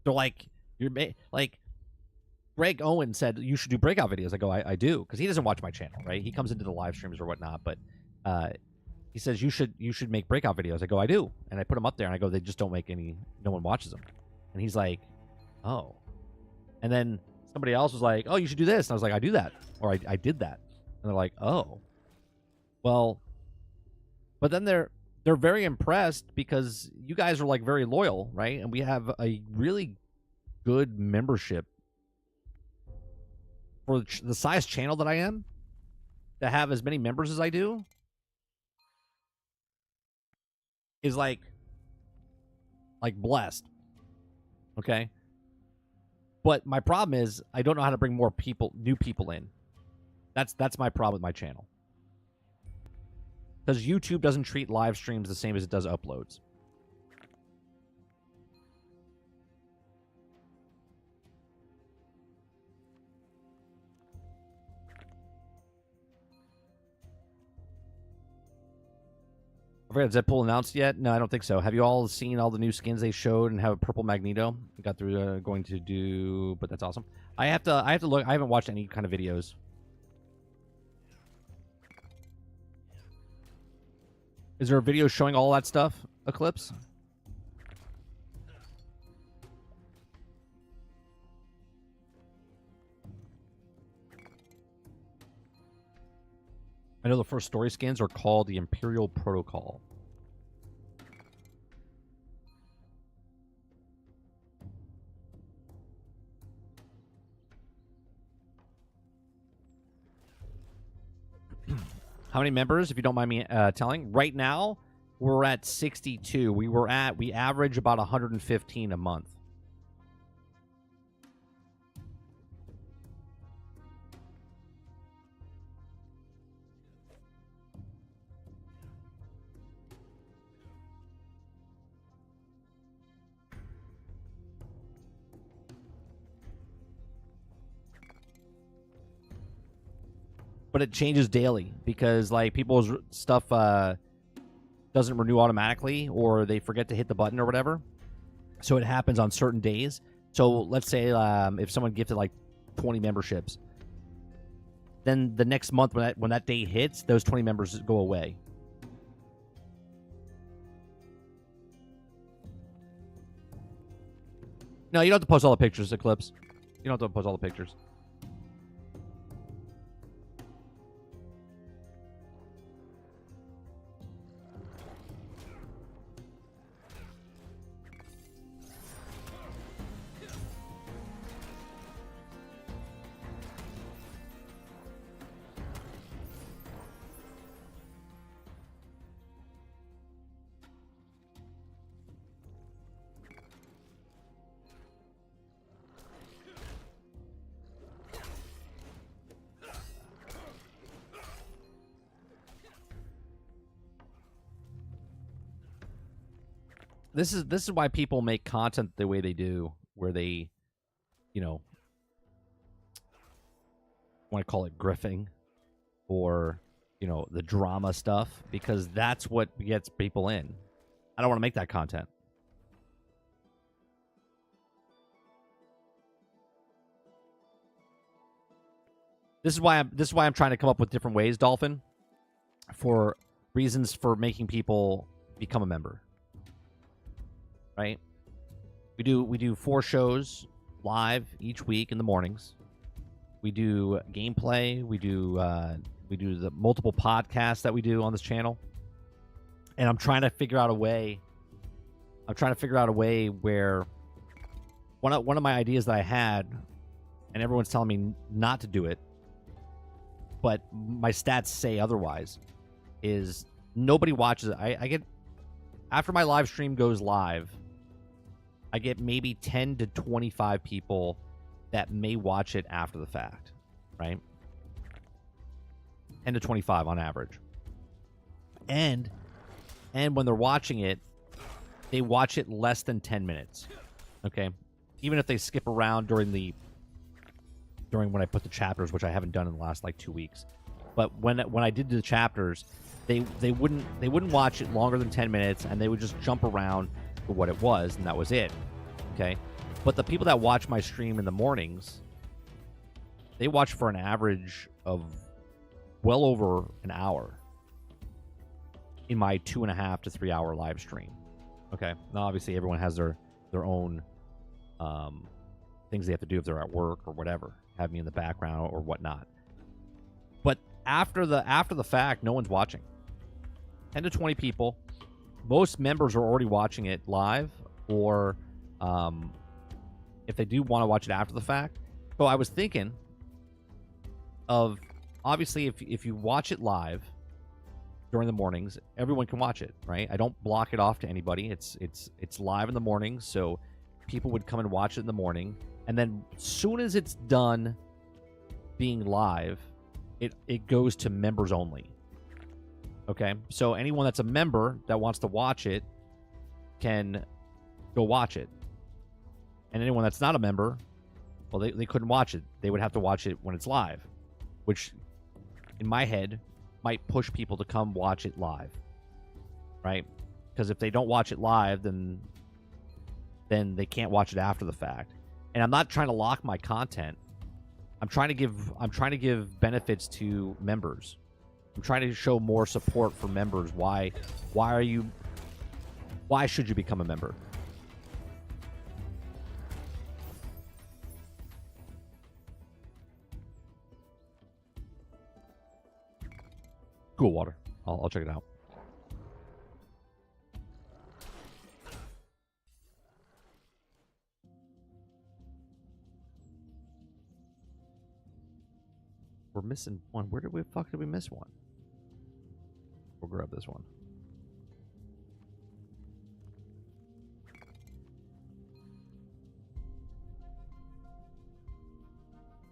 They're like, like, Greg Owen said you should do breakout videos. I go, I do, because he doesn't watch my channel, right? He comes into the live streams or whatnot, but he says you should make breakout videos. I go, I do, and I put them up there, and I go, they just don't make any. No one watches them, and he's like, oh, and then somebody else was like, oh, you should do this, and I was like, I do that, or I did that, and they're like, oh, well, but then they're very impressed because you guys are like very loyal, right? And we have a really good membership for the size channel that I am, to have as many members as I do is like blessed. Okay. But my problem is I don't know how to bring more people, new people in. That's my problem with my channel. Because YouTube doesn't treat live streams the same as it does uploads. I forgot, is Deadpool announced yet? No, I don't think so. Have you all seen all the new skins they showed and have a purple Magneto? I got through going to do, but that's awesome. I have to look. I haven't watched any kind of videos. Is there a video showing all that stuff, Eclipse? I know the first story skins are called the Imperial Protocol. How many members, if you don't mind me telling? Right now, we're at 62. We average about 115 a month. But it changes daily because like people's stuff doesn't renew automatically, or they forget to hit the button or whatever. So it happens on certain days. So let's say if someone gifted like 20 memberships, then the next month when that day hits, those 20 members go away. No, you don't have to post all the pictures, Eclipse. You don't have to post all the pictures. This is why people make content the way they do, where they, you know, want to call it griffing, or, you know, the drama stuff, because that's what gets people in. I don't want to make that content. This is why I'm trying to come up with different ways, Dolphin, for reasons for making people become a member. Right? We do 4 shows live each week in the mornings. We do gameplay. We do the multiple podcasts that we do on this channel. And I'm trying to figure out a way. Where one of my ideas that I had, and everyone's telling me not to do it, but my stats say otherwise, is nobody watches it. I get, after my live stream goes live, I get maybe 10 to 25 people that may watch it after the fact, right? 10 to 25 on average. And when they're watching it, they watch it less than 10 minutes, okay? Even if they skip around during when I put the chapters, which I haven't done in the last like 2 weeks. But when I did the chapters, they wouldn't watch it longer than 10 minutes, and they would just jump around what it was, and that was it. Okay, but the people that watch my stream in the mornings, they watch for an average of well over an hour in my 2.5 to 3 hour live stream. Okay. Now, obviously, everyone has their own things they have to do if they're at work or whatever, have me in the background or whatnot. But after the fact, no one's watching. 10 to 20 people. Most members are already watching it live, or if they do want to watch it after the fact. So I was thinking of, obviously, if you watch it live during the mornings, everyone can watch it, right? I don't block it off to anybody. It's live in the mornings, so people would come and watch it in the morning, and then as soon as it's done being live, it goes to members only. Okay, so anyone that's a member that wants to watch it can go watch it. And anyone that's not a member, well, they couldn't watch it. They would have to watch it when it's live, which in my head might push people to come watch it live, right? Because if they don't watch it live, then they can't watch it after the fact. And I'm not trying to lock my content. I'm trying to give benefits to members. I'm trying to show more support for members. Why should you become a member? Cool water. I'll check it out. We're missing one. Where did we miss one? We'll grab this one.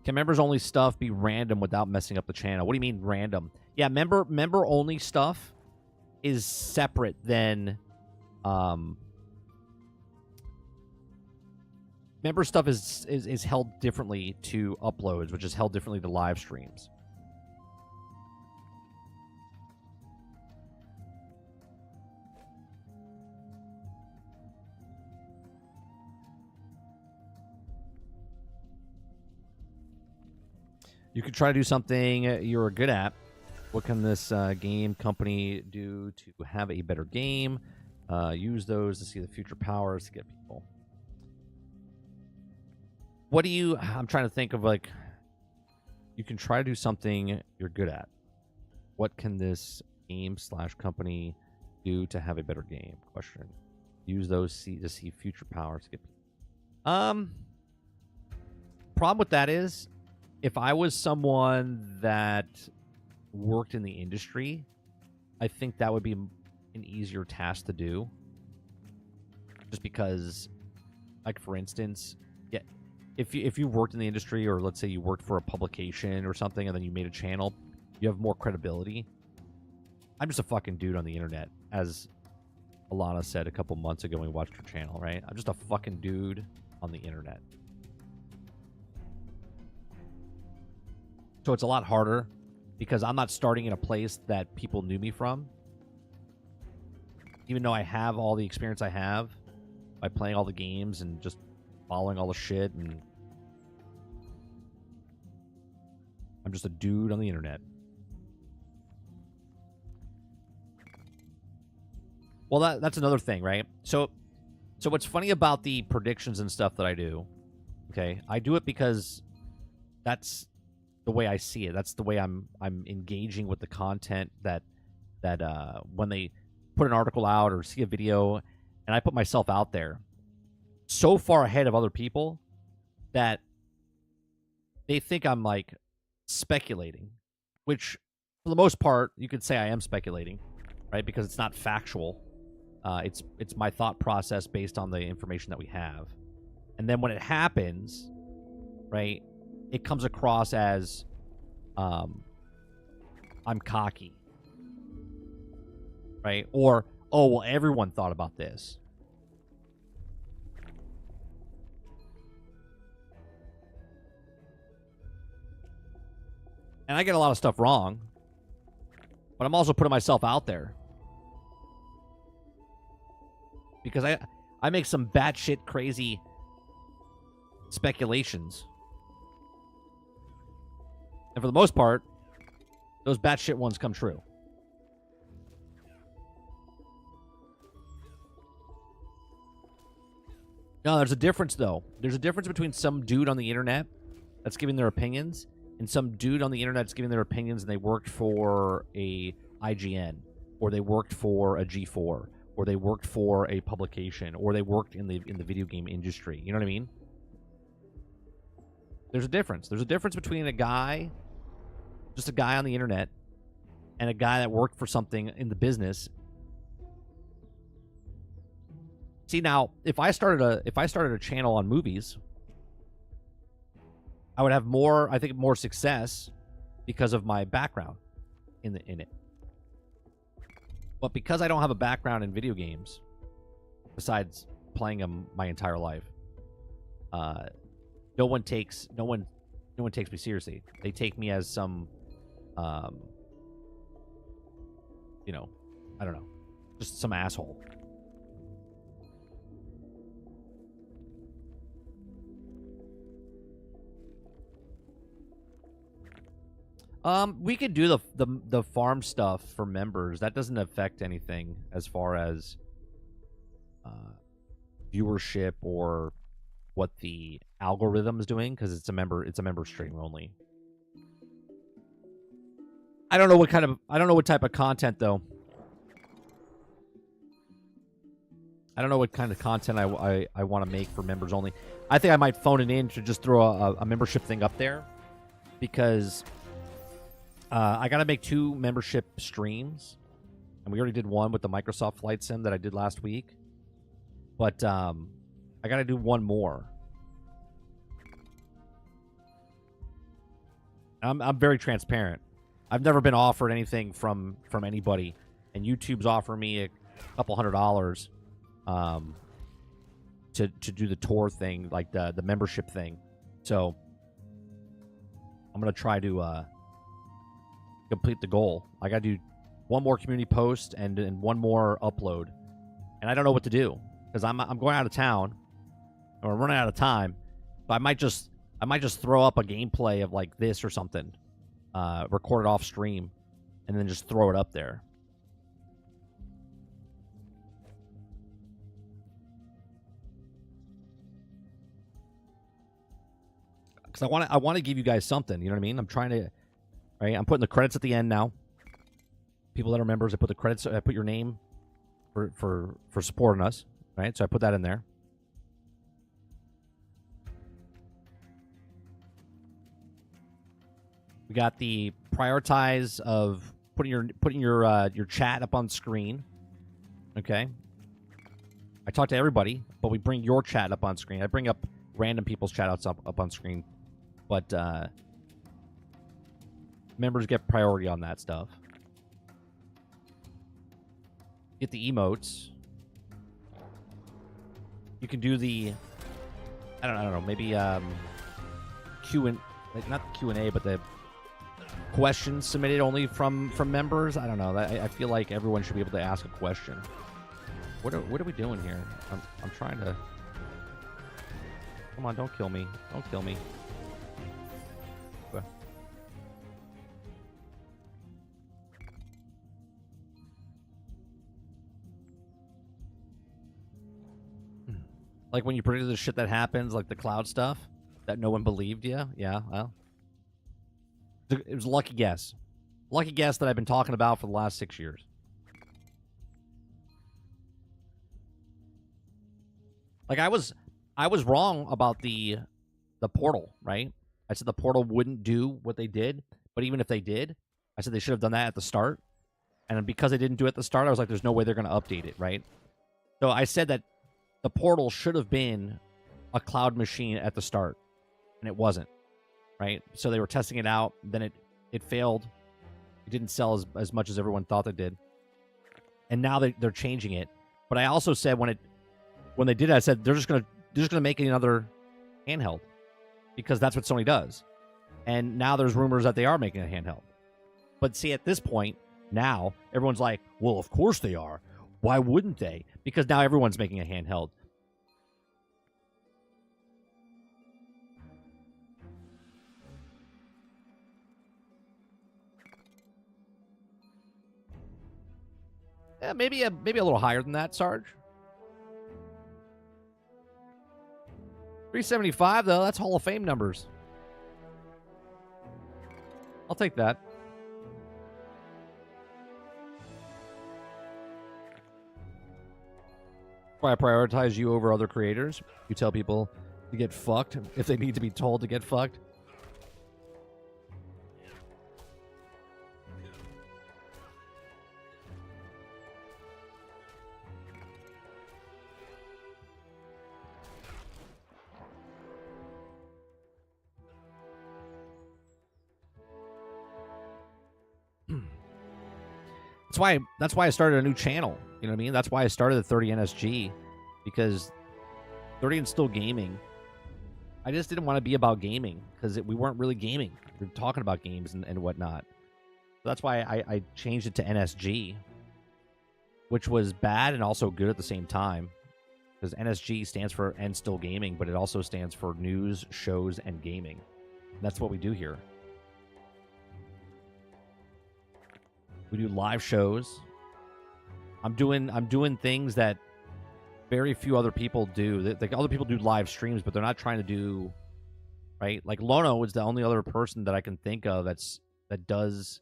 Can members only stuff be random without messing up the channel? What do you mean random? Yeah, member only stuff is separate than member stuff is held differently to uploads, which is held differently to live streams. You could try to do something you're good at. What can this game company do to have a better game? Use those to see the future powers to get people. What do you... I'm trying to think of, like... You can try to do something you're good at. What can this game/company do to have a better game? Question. Use those to see future powers to get people. Problem with that is, if I was someone that worked in the industry, I think that would be an easier task to do. Just because, like, for instance, yeah, if you worked in the industry, or let's say you worked for a publication or something, and then you made a channel, you have more credibility. I'm just a fucking dude on the internet, as Alana said a couple months ago when we watched her channel, right? I'm just a fucking dude on the internet. So it's a lot harder because I'm not starting in a place that people knew me from. Even though I have all the experience I have by playing all the games and just following all the shit, and I'm just a dude on the internet. Well, that's another thing, right? So what's funny about the predictions and stuff that I do, okay? I do it because that's the way I see it. That's the way I'm engaging with the content that when they put an article out or see a video, and I put myself out there so far ahead of other people that they think I'm like speculating, which for the most part you could say I am speculating, right? Because it's not factual. It's my thought process based on the information that we have. And then when it happens, right, it comes across as I'm cocky, right? Or, oh, well, everyone thought about this. And I get a lot of stuff wrong, but I'm also putting myself out there. Because I make some batshit crazy speculations. And for the most part, those batshit ones come true. No, there's a difference, though. There's a difference between some dude on the internet that's giving their opinions and some dude on the internet that's giving their opinions and they worked for a IGN or they worked for a G4 or they worked for a publication or they worked in the video game industry. You know what I mean? There's a difference. There's a difference between a guy, just a guy on the internet, and a guy that worked for something in the business. See, now, if I started a channel on movies, I would have more success because of my background in it. But because I don't have a background in video games, besides playing them my entire life, no one takes me seriously. They take me as some, I don't know, just some asshole. We could do the farm stuff for members. That doesn't affect anything as far as viewership or what the algorithm is doing because it's a member stream only. I don't know what type of content though. I don't know what kind of content I want to make for members only. I think I might phone it in to just throw a membership thing up there because I got to make 2 membership streams, and we already did one with the Microsoft Flight Sim that I did last week. But I got to do one more. I'm very transparent. I've never been offered anything from anybody, and YouTube's offering me a couple $100 to do the tour thing, like the membership thing. So I'm gonna try to complete the goal. I gotta do one more community post and one more upload, and I don't know what to do because I'm going out of town or running out of time. But I might just throw up a gameplay of like this or something, record it off stream, and then just throw it up there. Because I want to give you guys something. You know what I mean? I'm trying to. Right, I'm putting the credits at the end now. People that are members, I put the credits. I put your name for supporting us. Right, so I put that in there. We got the prioritize of putting your chat up on screen. Okay. I talk to everybody, but we bring your chat up on screen. I bring up random people's chat outs up on screen, but members get priority on that stuff. Get the emotes. You can do the I don't know, maybe Q and not Q&A, but the questions submitted only from members. I don't know. I feel like everyone should be able to ask a question. What are we doing here? I'm trying to. Come on, don't kill me. Don't kill me. Like when you predicted the shit that happens, like the cloud stuff that no one believed you. Yeah, well, it was a lucky guess. Lucky guess that I've been talking about for the last 6 years. Like I was wrong about the portal, right? I said the portal wouldn't do what they did, but even if they did, I said they should have done that at the start. And because they didn't do it at the start, I was like, there's no way they're going to update it, right? So I said that the portal should have been a cloud machine at the start, and it wasn't, right? So they were testing it out, then it failed. It didn't sell as much as everyone thought it did. And now they're changing it. But I also said when they did it, I said they're just gonna make another handheld because that's what Sony does. And now there's rumors that they are making a handheld. But see, at this point, now everyone's like, well, of course they are. Why wouldn't they? Because now everyone's making a handheld. Yeah, maybe a little higher than that, Sarge. 375 though, that's Hall of Fame numbers. I'll take that. Why I prioritize you over other creators. You tell people to get fucked if they need to be told to get fucked. That's why I started a new channel. You know what I mean? That's why I started the 30 NSG, because 30 and still gaming. I just didn't want to be about gaming because we weren't really gaming. We were talking about games and whatnot. So that's why I changed it to NSG, which was bad and also good at the same time, because NSG stands for and still gaming, but it also stands for news, shows, and gaming. And that's what we do here. We do live shows. I'm doing things that very few other people do. Like, other people do live streams, but they're not trying to do, right? Like Lono is the only other person that I can think of that does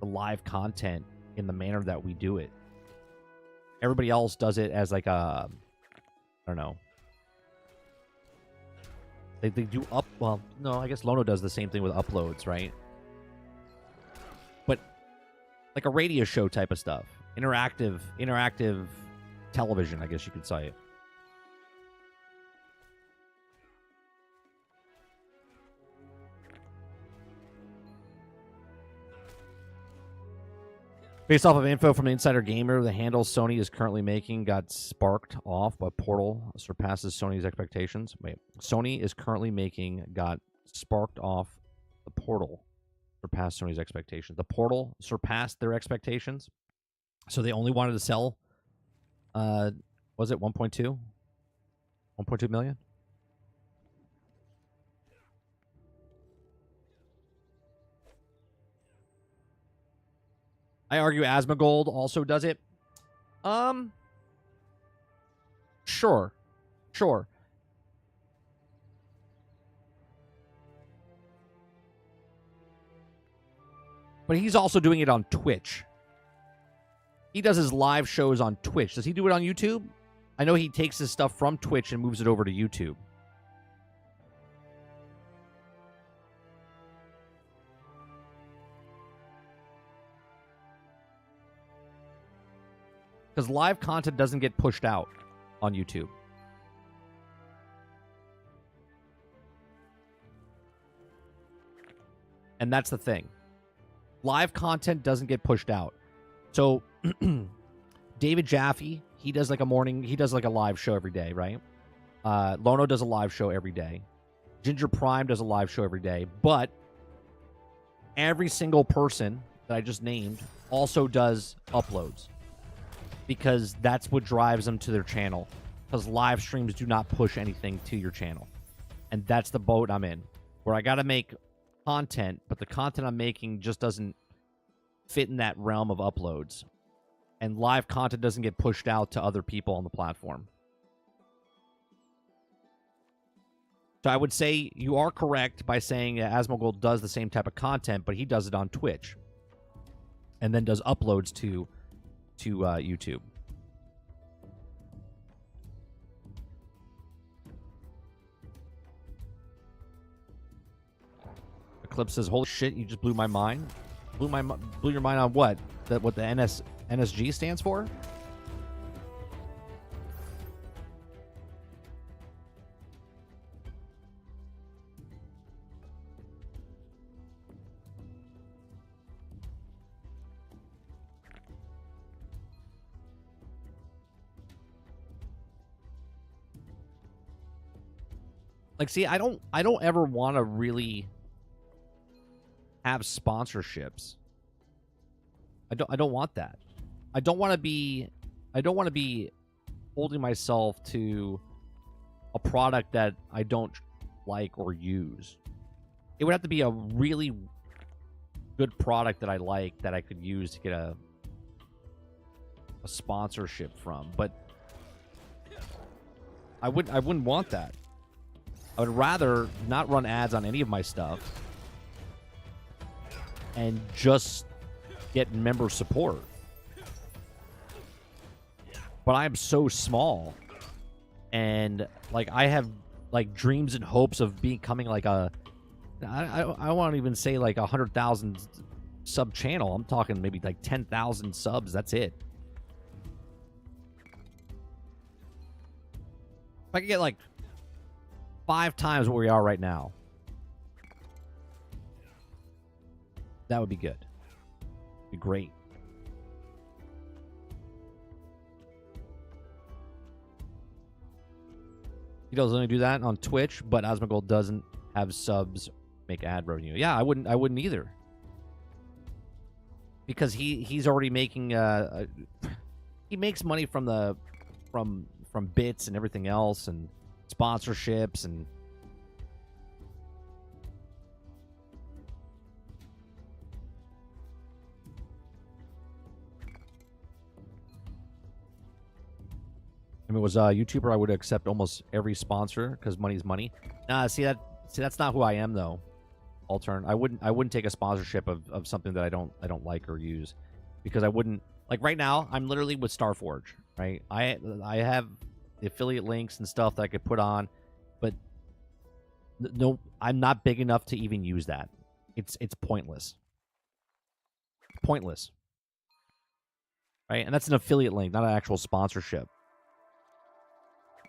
the live content in the manner that we do it. Everybody else does it as like a, I don't know. They do well, no, I guess Lono does the same thing with uploads, right? But like a radio show type of stuff. Interactive television, I guess you could say it. Based off of info from Insider Gamer, the handle Sony is currently making got sparked off, but Portal surpasses Sony's expectations. Wait, Sony is currently making got sparked off. The Portal surpassed Sony's expectations. The Portal surpassed their expectations. So they only wanted to sell, was it 1.2? 1.2 million? I argue Asmongold also does it. Sure. But he's also doing it on Twitch. He does his live shows on Twitch. Does he do it on YouTube? I know he takes his stuff from Twitch and moves it over to YouTube. Because live content doesn't get pushed out on YouTube. And that's the thing. Live content doesn't get pushed out. So David Jaffe, he does like a live show every day, right? Lono does a live show every day. Ginger Prime does a live show every day. But every single person that I just named also does uploads, because that's what drives them to their channel. Because live streams do not push anything to your channel. And that's the boat I'm in, where I got to make content, but the content I'm making just doesn't fit in that realm of uploads. And live content doesn't get pushed out to other people on the platform. So I would say you are correct by saying Asmongold does the same type of content, but he does it on Twitch. And then does uploads to YouTube. Eclipse says, "Holy shit, you just blew my mind." Blew your mind on what? What the NSG stands for? Like, see, I don't ever want to really have sponsorships. I don't want that. I don't want to be holding myself to a product that I don't like or use. It would have to be a really good product that I like, that I could use to get a sponsorship from, but I wouldn't want that. I would rather not run ads on any of my stuff and just get member support. But I am so small, and like I have like dreams and hopes of becoming like a I won't even say like 100,000 sub channel. I'm talking maybe like 10,000 subs. That's it. If I could get like 5 times what we are right now, that would be good. Be great. He does only do that on Twitch, but Asmongold doesn't have subs make ad revenue. Yeah, I wouldn't either. Because he's already making he makes money from the from bits and everything else and sponsorships and if it was a YouTuber, I would accept almost every sponsor because money's money. Nah, see that's not who I am though. Altern, I wouldn't take a sponsorship of something that I don't like or use, because I wouldn't like right now. I'm literally with Starforge, right? I have the affiliate links and stuff that I could put on, but no, I'm not big enough to even use that. It's pointless. Pointless, right? And that's an affiliate link, not an actual sponsorship.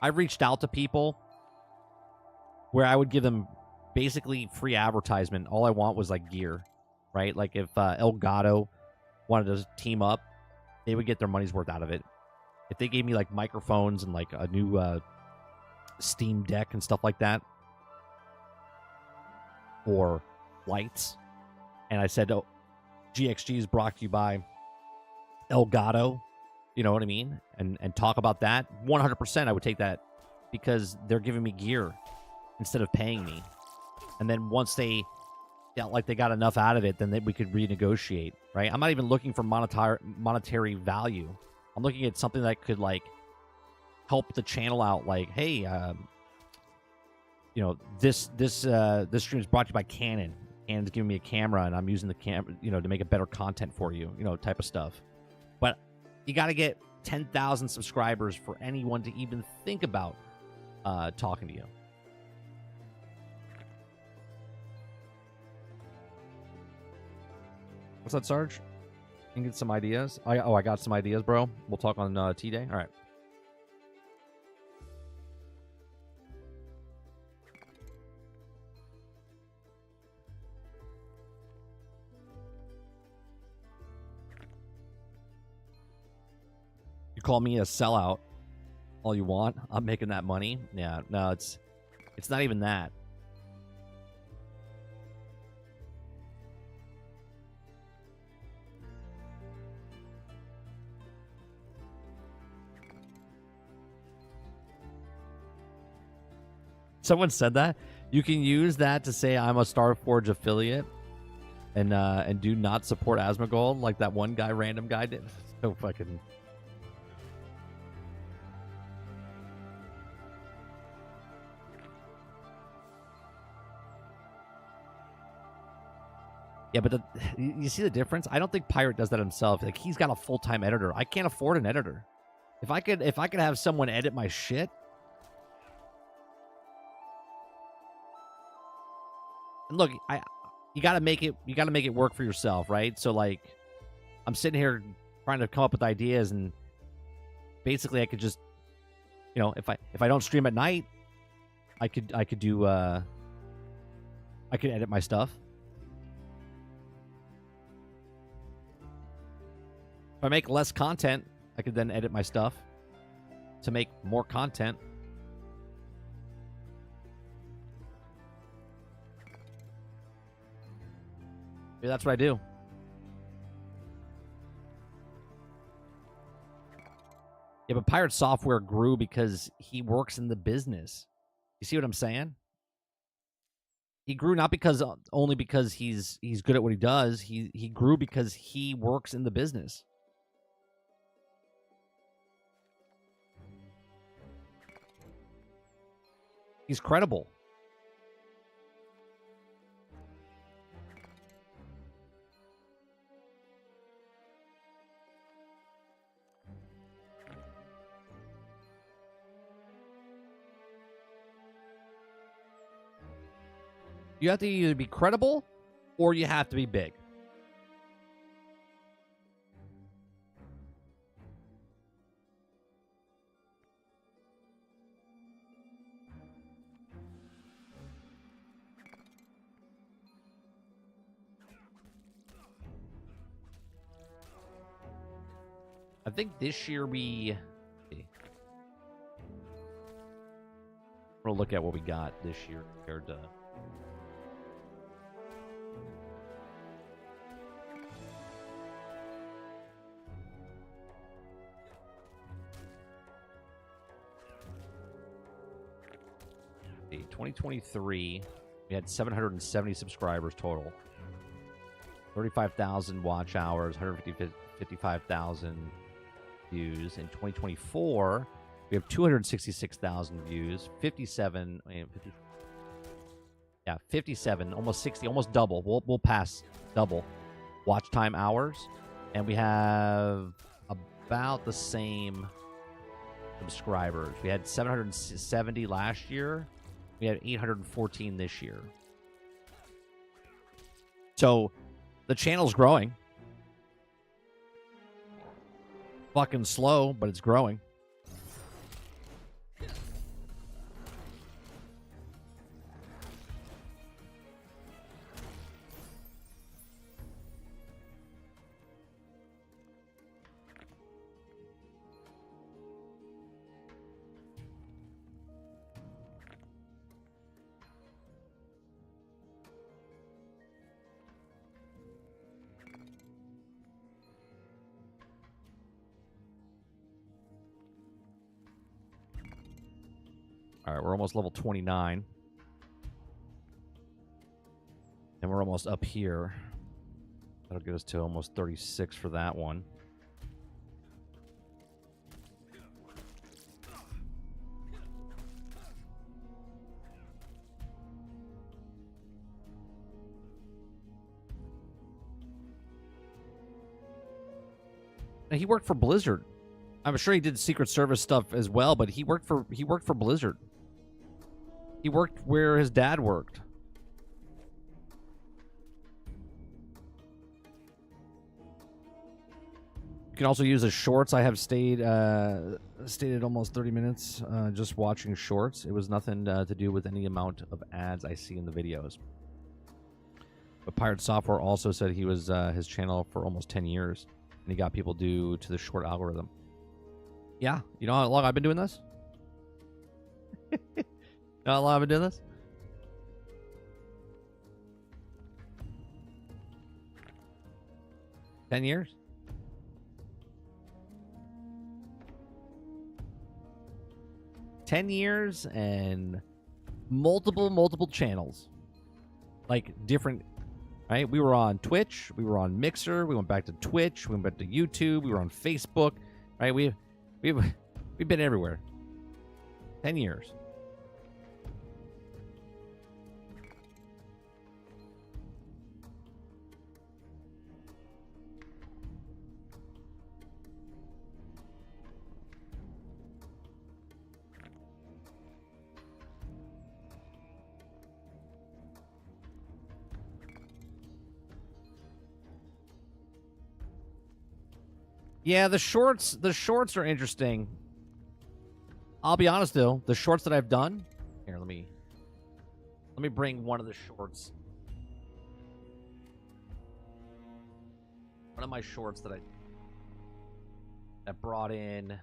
I've reached out to people where I would give them basically free advertisement. All I want was like gear, right? Like if Elgato wanted to team up, they would get their money's worth out of it. If they gave me like microphones and like a new Steam Deck and stuff like that, or lights, and I said, "Oh, GXG is brought to you by Elgato," you know what I mean? And talk about that. 100%, I would take that because they're giving me gear instead of paying me. And then once they felt like they got enough out of it, then we could renegotiate, right? I'm not even looking for monetary value. I'm looking at something that could like help the channel out. Like, hey, you know, this stream is brought to you by Canon. Canon's giving me a camera, and I'm using the camera, you know, to make a better content for you, you know, type of stuff. But you got to get 10,000 subscribers for anyone to even think about talking to you. What's that, Sarge? You can get some ideas. I got some ideas, bro. We'll talk on T-Day. All right. You call me a sellout all you want. I'm making that money. Yeah, no, it's not even that. Someone said that you can use that to say I'm a Starforge affiliate and do not support Asmongold like that one guy, random guy did. So fucking. Yeah, but you see the difference? I don't think Pirate does that himself. Like, he's got a full-time editor. I can't afford an editor. If I could have someone edit my shit. And look, you gotta make it work for yourself, right? So like, I'm sitting here trying to come up with ideas, and basically I could just, you know, if I don't stream at night, I could do I could edit my stuff. If I make less content, I could then edit my stuff to make more content. Yeah, that's what I do. Yeah, but Pirate Software grew because he works in the business. You see what I'm saying? He grew not because only because he's good at what he does. He grew because he works in the business. He's credible. You have to either be credible or you have to be big. I think this year we... We'll look at what we got this year compared to... Okay, 2023, we had 770 subscribers total. 35,000 watch hours, 155,000 views. In 2024, we have 266,000 views, 57, 57, almost 60, almost double. We'll pass double watch time hours, and we have about the same subscribers. We had 770 last year. We had 814 this year. So the channel's growing. Fucking slow, but it's growing. All right, we're almost level 29. And we're almost up here. That'll get us to almost 36 for that one. And he worked for Blizzard. I'm sure he did Secret Service stuff as well, but he worked for Blizzard. He worked where his dad worked. You can also use the shorts. I have stayed at almost 30 minutes just watching shorts. It was nothing to do with any amount of ads I see in the videos. But Pirate Software also said he was his channel for almost 10 years, and he got people due to the short algorithm. Yeah, you know how long I've been doing this? You know how long I've been doing this? $10 years? $10 years and multiple channels. Like different, right? We were on Twitch, we were on Mixer, we went back to Twitch, we went back to YouTube, we were on Facebook, right? We've been everywhere. 10 years. Yeah, the shorts are interesting. I'll be honest though, the shorts that I've done. Here, let me bring one of the shorts. One of my shorts that brought in.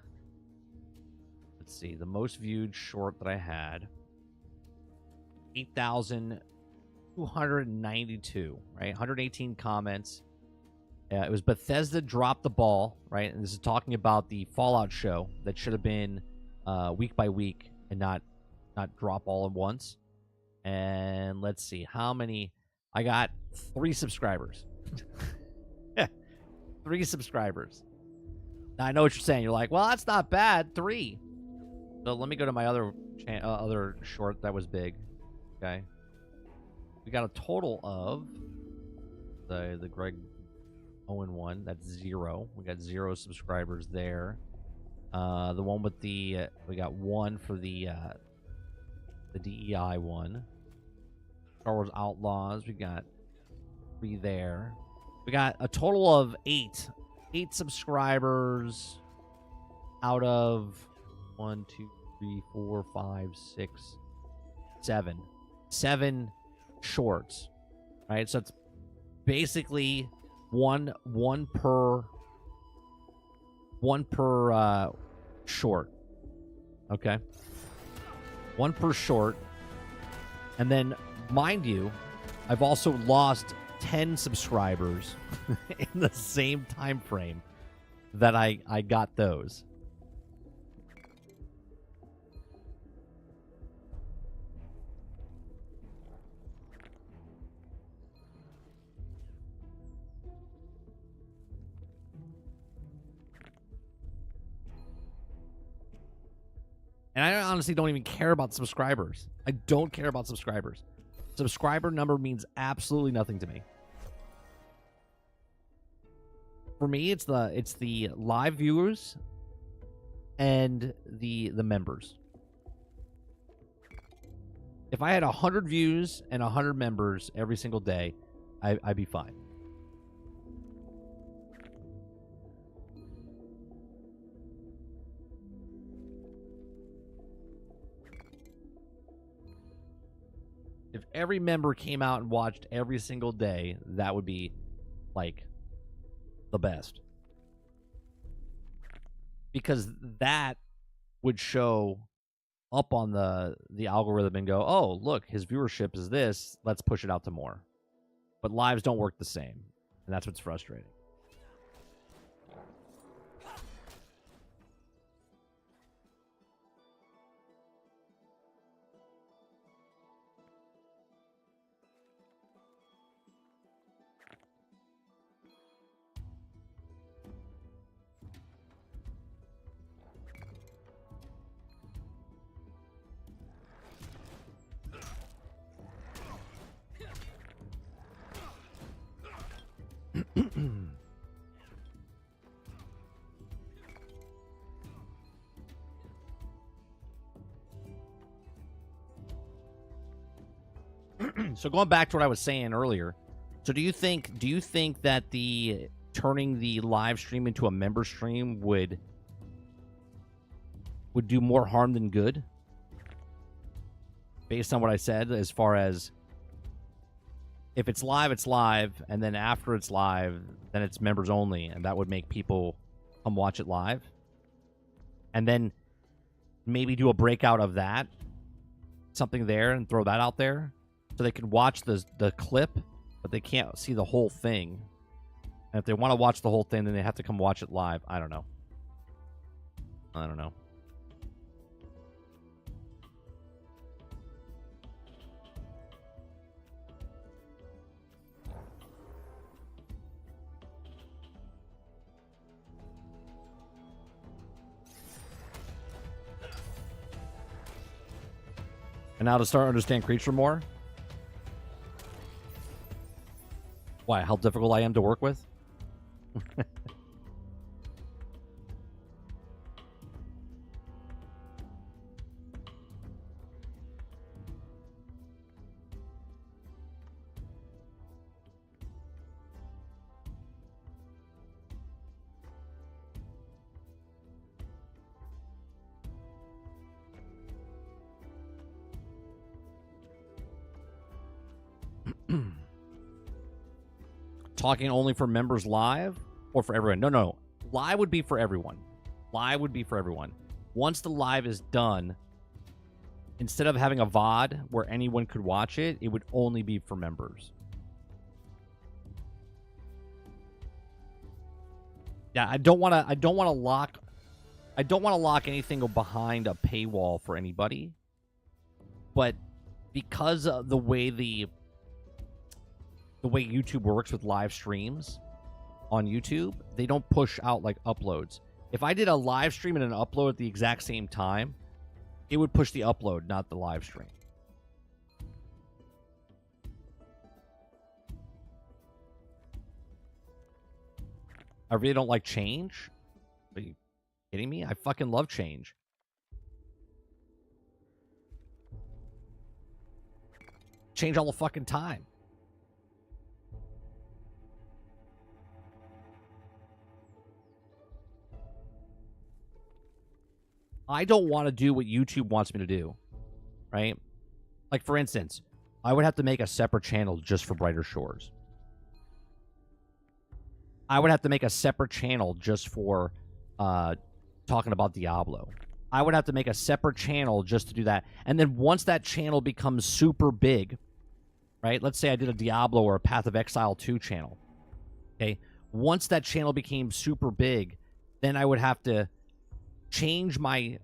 Let's see, the most viewed short that I had. 8,292, right? 118 comments. It was Bethesda dropped the ball, right? And this is talking about the Fallout show that should have been week by week and not drop all at once. And let's see how many. I got 3 subscribers. 3 subscribers. Now, I know what you're saying. You're like, well, that's not bad. 3. So let me go to my other short that was big. Okay. We got a total of the Greg Owen one. That's 0. We got 0 subscribers there. The one with the we got 1 for the DEI one. Star Wars Outlaws. We got 3 there. We got a total of 8 subscribers out of 1, 2, 3, 4, 5, 6, 7 shorts, right? So it's basically one per short. Okay, 1 per short. And then, mind you, I've also lost 10 subscribers in the same time frame that I got those. And I honestly don't even care about subscribers. I don't care about subscribers. Subscriber number means absolutely nothing to me. For me, it's the live viewers and the members. If I had 100 views and 100 members every single day, I'd be fine. If every member came out and watched every single day, that would be, like, the best. Because that would show up on the algorithm and go, oh, look, his viewership is this. Let's push it out to more. But lives don't work the same. And that's what's frustrating. So going back to what I was saying earlier, so do you think that the turning the live stream into a member stream would do more harm than good? Based on what I said, as far as if it's live, and then after it's live, then it's members only, and that would make people come watch it live. And then maybe do a breakout of that, something there, and throw that out there, so they can watch the clip, but they can't see the whole thing. And if they want to watch the whole thing, then they have to come watch it live. I don't know. And now to start understand creature more. Why? How difficult I am to work with? Talking only for members live or for everyone? No. Live would be for everyone. Once the live is done, instead of having a VOD where anyone could watch it, it would only be for members. Yeah, I don't want to lock anything behind a paywall for anybody. But because of the way YouTube works with live streams on YouTube, they don't push out like uploads. If I did a live stream and an upload at the exact same time, It would push the upload, not the live stream. I really don't like change. Are you kidding me? I fucking love change. Change all the fucking time. I don't want to do what YouTube wants me to do, right? Like, for instance, I would have to make a separate channel just for Brighter Shores. I would have to make a separate channel just for talking about Diablo. I would have to make a separate channel just to do that. And then once that channel becomes super big, right? Let's say I did a Diablo or a Path of Exile 2 channel. Okay? Once that channel became super big, then I would have to change my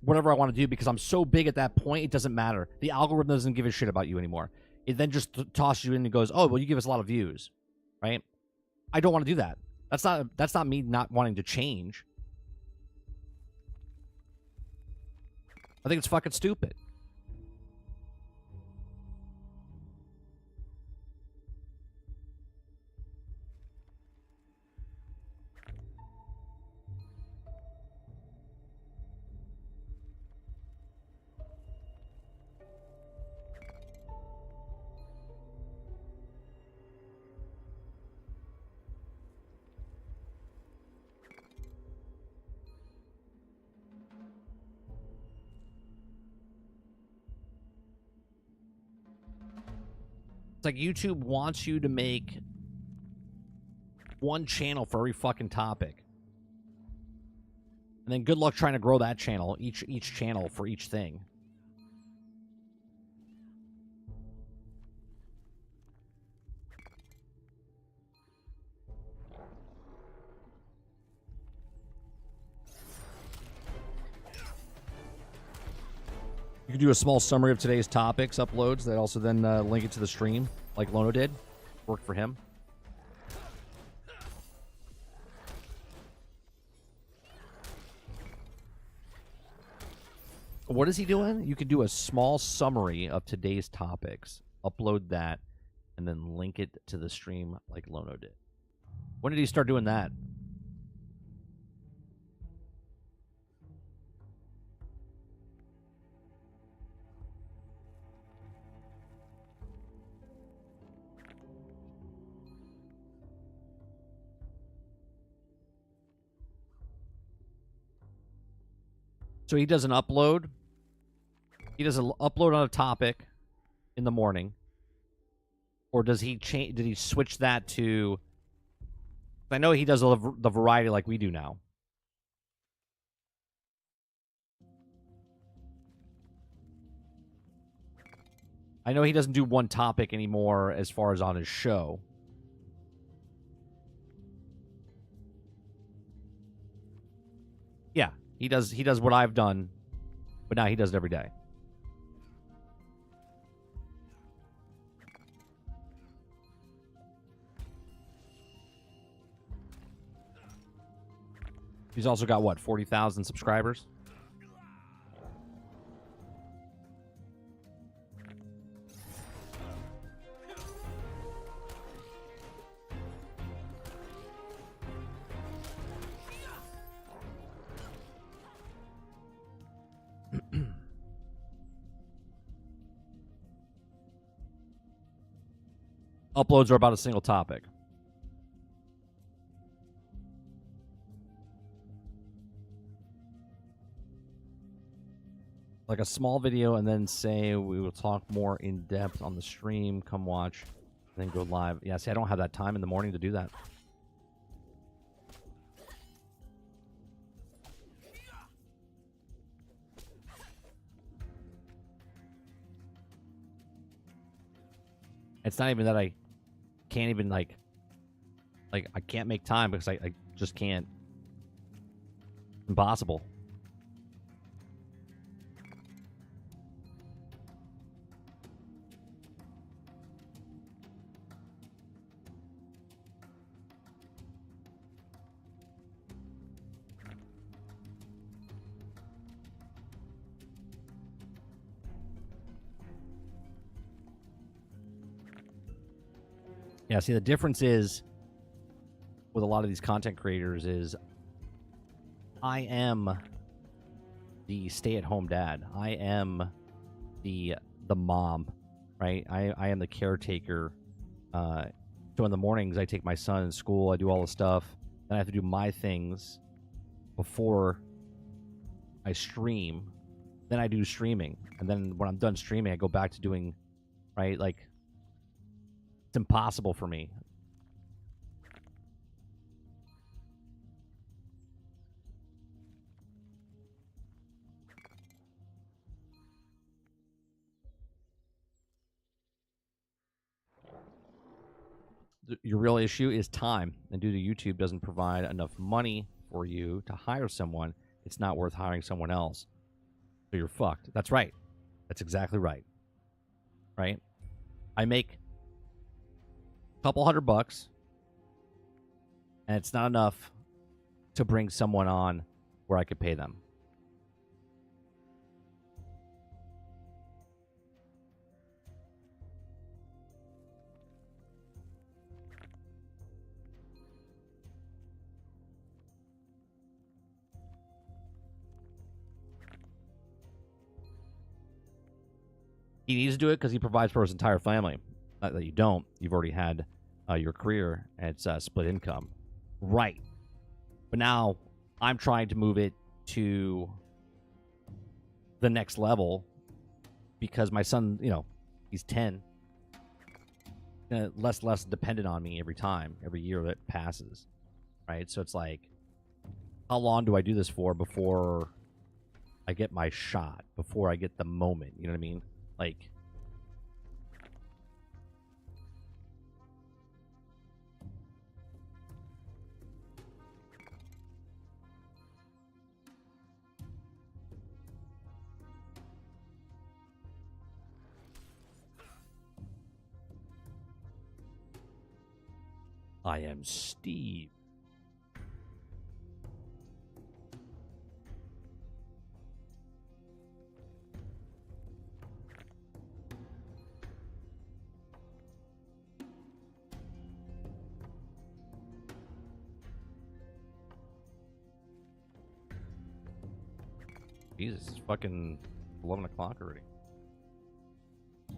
whatever I want to do, because I'm so big at that point, it doesn't matter. The algorithm doesn't give a shit about you anymore. It then just tosses you in and goes, oh, well, you give us a lot of views, right? I don't want to do that. That's not me not wanting to change. I think it's fucking stupid. It's like YouTube wants you to make one channel for every fucking topic. And then good luck trying to grow that channel, each channel for each thing. You could do a small summary of today's topics, uploads, that also then link it to the stream, like Lono did. Worked for him. What is he doing? You could do a small summary of today's topics, upload that, and then link it to the stream like Lono did. When did he start doing that? So he does an upload. He does an upload on a topic in the morning, or does he change? Did he switch that to? I know he does the variety like we do now. I know he doesn't do one topic anymore as far as on his show. Yeah, he does what I've done, but now he does it every day. He's also got, what, 40,000 subscribers? Uploads are about a single topic. Like a small video, and then say we will talk more in depth on the stream. Come watch, and then go live. Yeah, see, I don't have that time in the morning to do that. It's not even that I can't even like I can't make time because I just can't. Impossible. Yeah, see, the difference is with a lot of these content creators is I am the stay-at-home dad. I am the mom, right? I am the caretaker. So in the mornings, I take my son to school. I do all the stuff. Then I have to do my things before I stream. Then I do streaming. And then when I'm done streaming, I go back to doing, right? Like, it's impossible for me. Your real issue is time. And due to YouTube doesn't provide enough money for you to hire someone, it's not worth hiring someone else. So you're fucked. That's right. That's exactly right. Right? I make a couple $100, and it's not enough to bring someone on where I could pay them. He needs to do it because he provides for his entire family. Not that you don't. You've already had your career, and it's split income. Right. But now I'm trying to move it to the next level because my son, he's 10. Less dependent on me every year that passes. Right? So it's like, how long do I do this for before I get my shot, before I get the moment? You know what I mean? Like, I am Steve. Jesus, it's fucking 11 o'clock already. I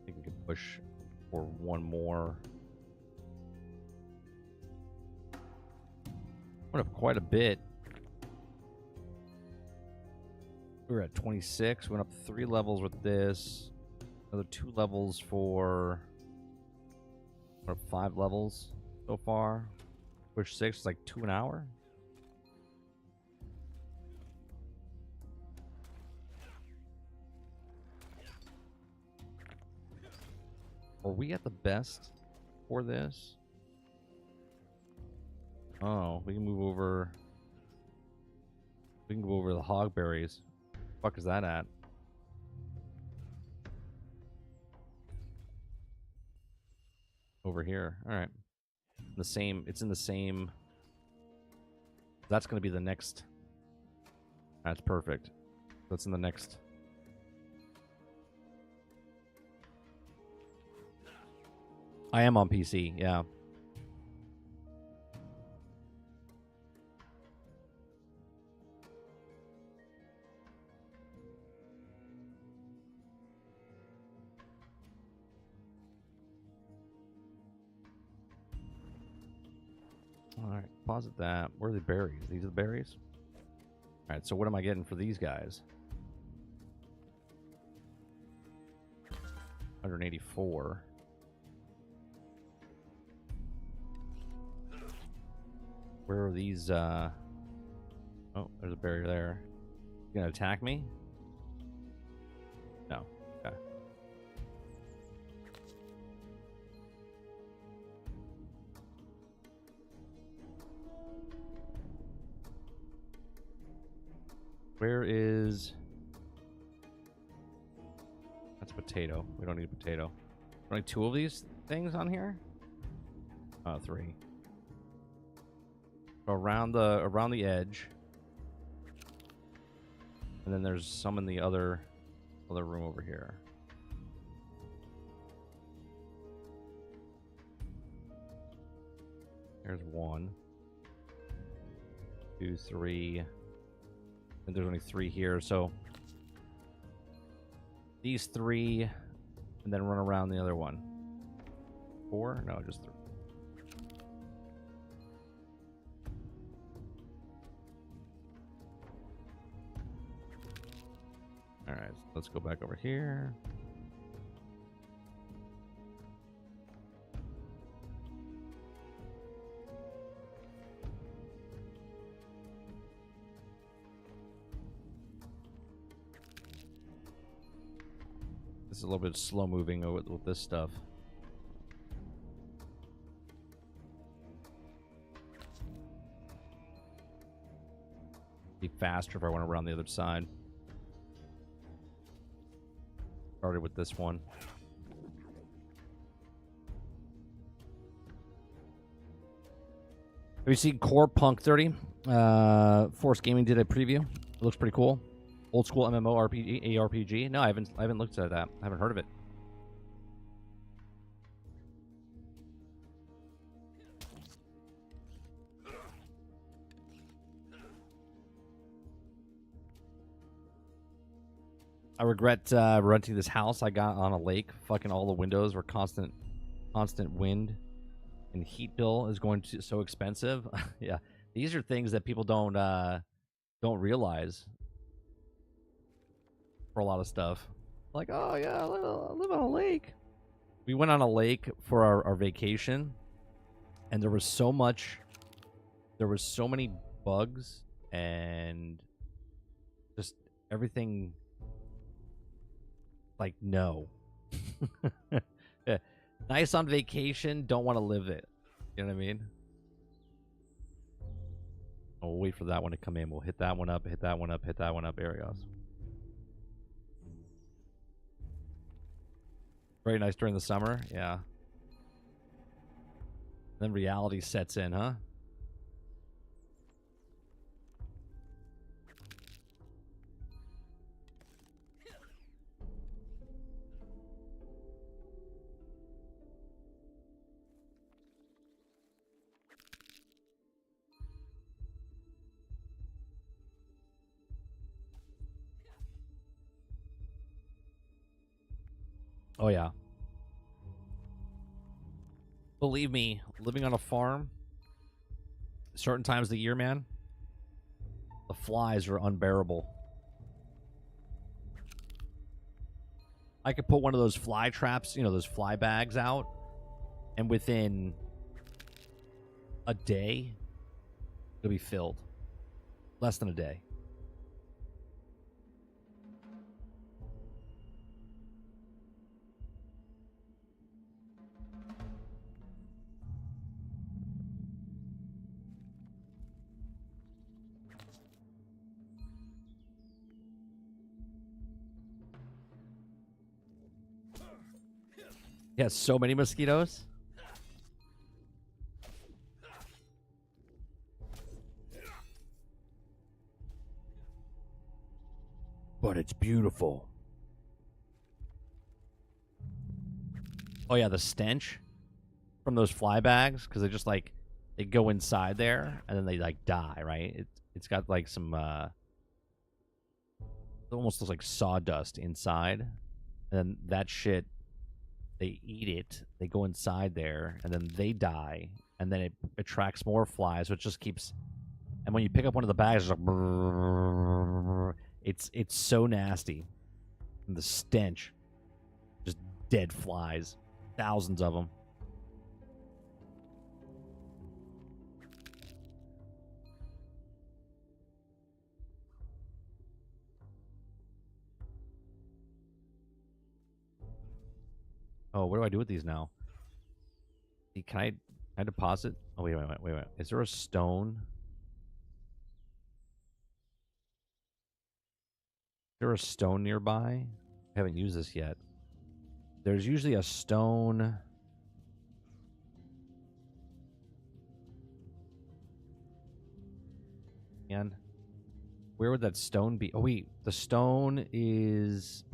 think we can push for one more. Went up quite a bit. We were at 26. Went up 3 levels with this. Another 2 levels for... What, 5 levels so far. Push 6. It's like 2 an hour. Are we at the best for this? Oh, we can move over. We can go over the hogberries. Fuck is that at? Over here. All right. The same. It's in the same. That's going to be the next. That's perfect. That's in the next. I am on PC. Yeah. All right, posit that. Where are the berries? These are the berries? All right, so what am I getting for these guys? 184. Where are these, Oh, there's a berry there. You gonna attack me? No. Okay. Where is... That's a potato. We don't need a potato. Only 2 of these things on here? Oh, 3. Around the edge. And then there's some in the other other room over here. There's 1, 2, 3. And there's only 3 here, so these 3, and then run around the other one. 4? No, just 3. All right, let's go back over here. This is a little bit slow moving with this stuff. Be faster if I went around the other side. Started with this one. Have you seen Core Punk 30? Force Gaming did a preview. It looks pretty cool. Old school MMO RPG, ARPG. No, I haven't looked at that. I haven't heard of it. I regret renting this house I got on a lake. Fucking all the windows were constant wind, and heat bill is going to so expensive. Yeah, these are things that people don't realize for a lot of stuff. Like, oh yeah, I live on a lake. We went on a lake for our vacation, and there was so many bugs and just everything. Like, no. Nice on vacation, don't want to live it. You know what I mean? We'll wait for that one to come in. We'll hit that one up, hit that one up, hit that one up. There he goes. Very nice during the summer, yeah. Then reality sets in, huh? Oh, yeah. Believe me, living on a farm, certain times of the year, man, the flies are unbearable. I could put one of those fly traps, you know, those fly bags out, and within a day, it'll be filled. Less than a day. Yeah, so many mosquitoes. But it's beautiful. Oh yeah, the stench from those fly bags, because they go inside there and then they like die, right? It's got like some it almost looks like sawdust inside, and then that shit, they eat it, they go inside there, and then they die, and then it attracts more flies, so it just keeps. And when you pick up one of the bags, it's like, brrr, it's so nasty, and the stench, just dead flies, thousands of them. Oh, what do I do with these now? Can I deposit? Oh, wait. Is there a stone? Is there a stone nearby? I haven't used this yet. There's usually a stone. And where would that stone be? Oh, wait. The stone is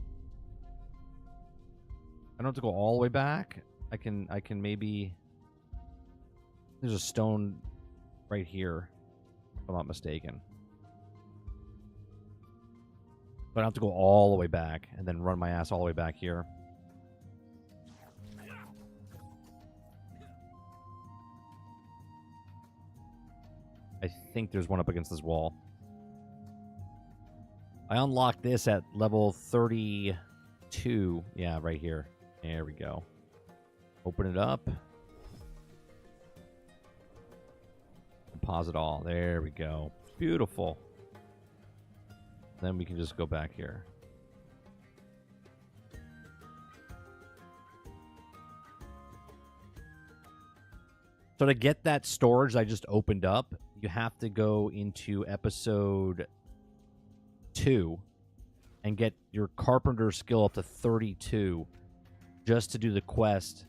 I don't have to go all the way back. I can maybe... There's a stone right here, if I'm not mistaken. But I don't have to go all the way back and then run my ass all the way back here. I think there's one up against this wall. I unlocked this at level 32. Yeah, right here. There we go. Open it up. Deposit all. There we go. Beautiful. Then we can just go back here. So to get that storage I just opened up, you have to go into episode 2 and get your carpenter skill up to 32 just to do the quest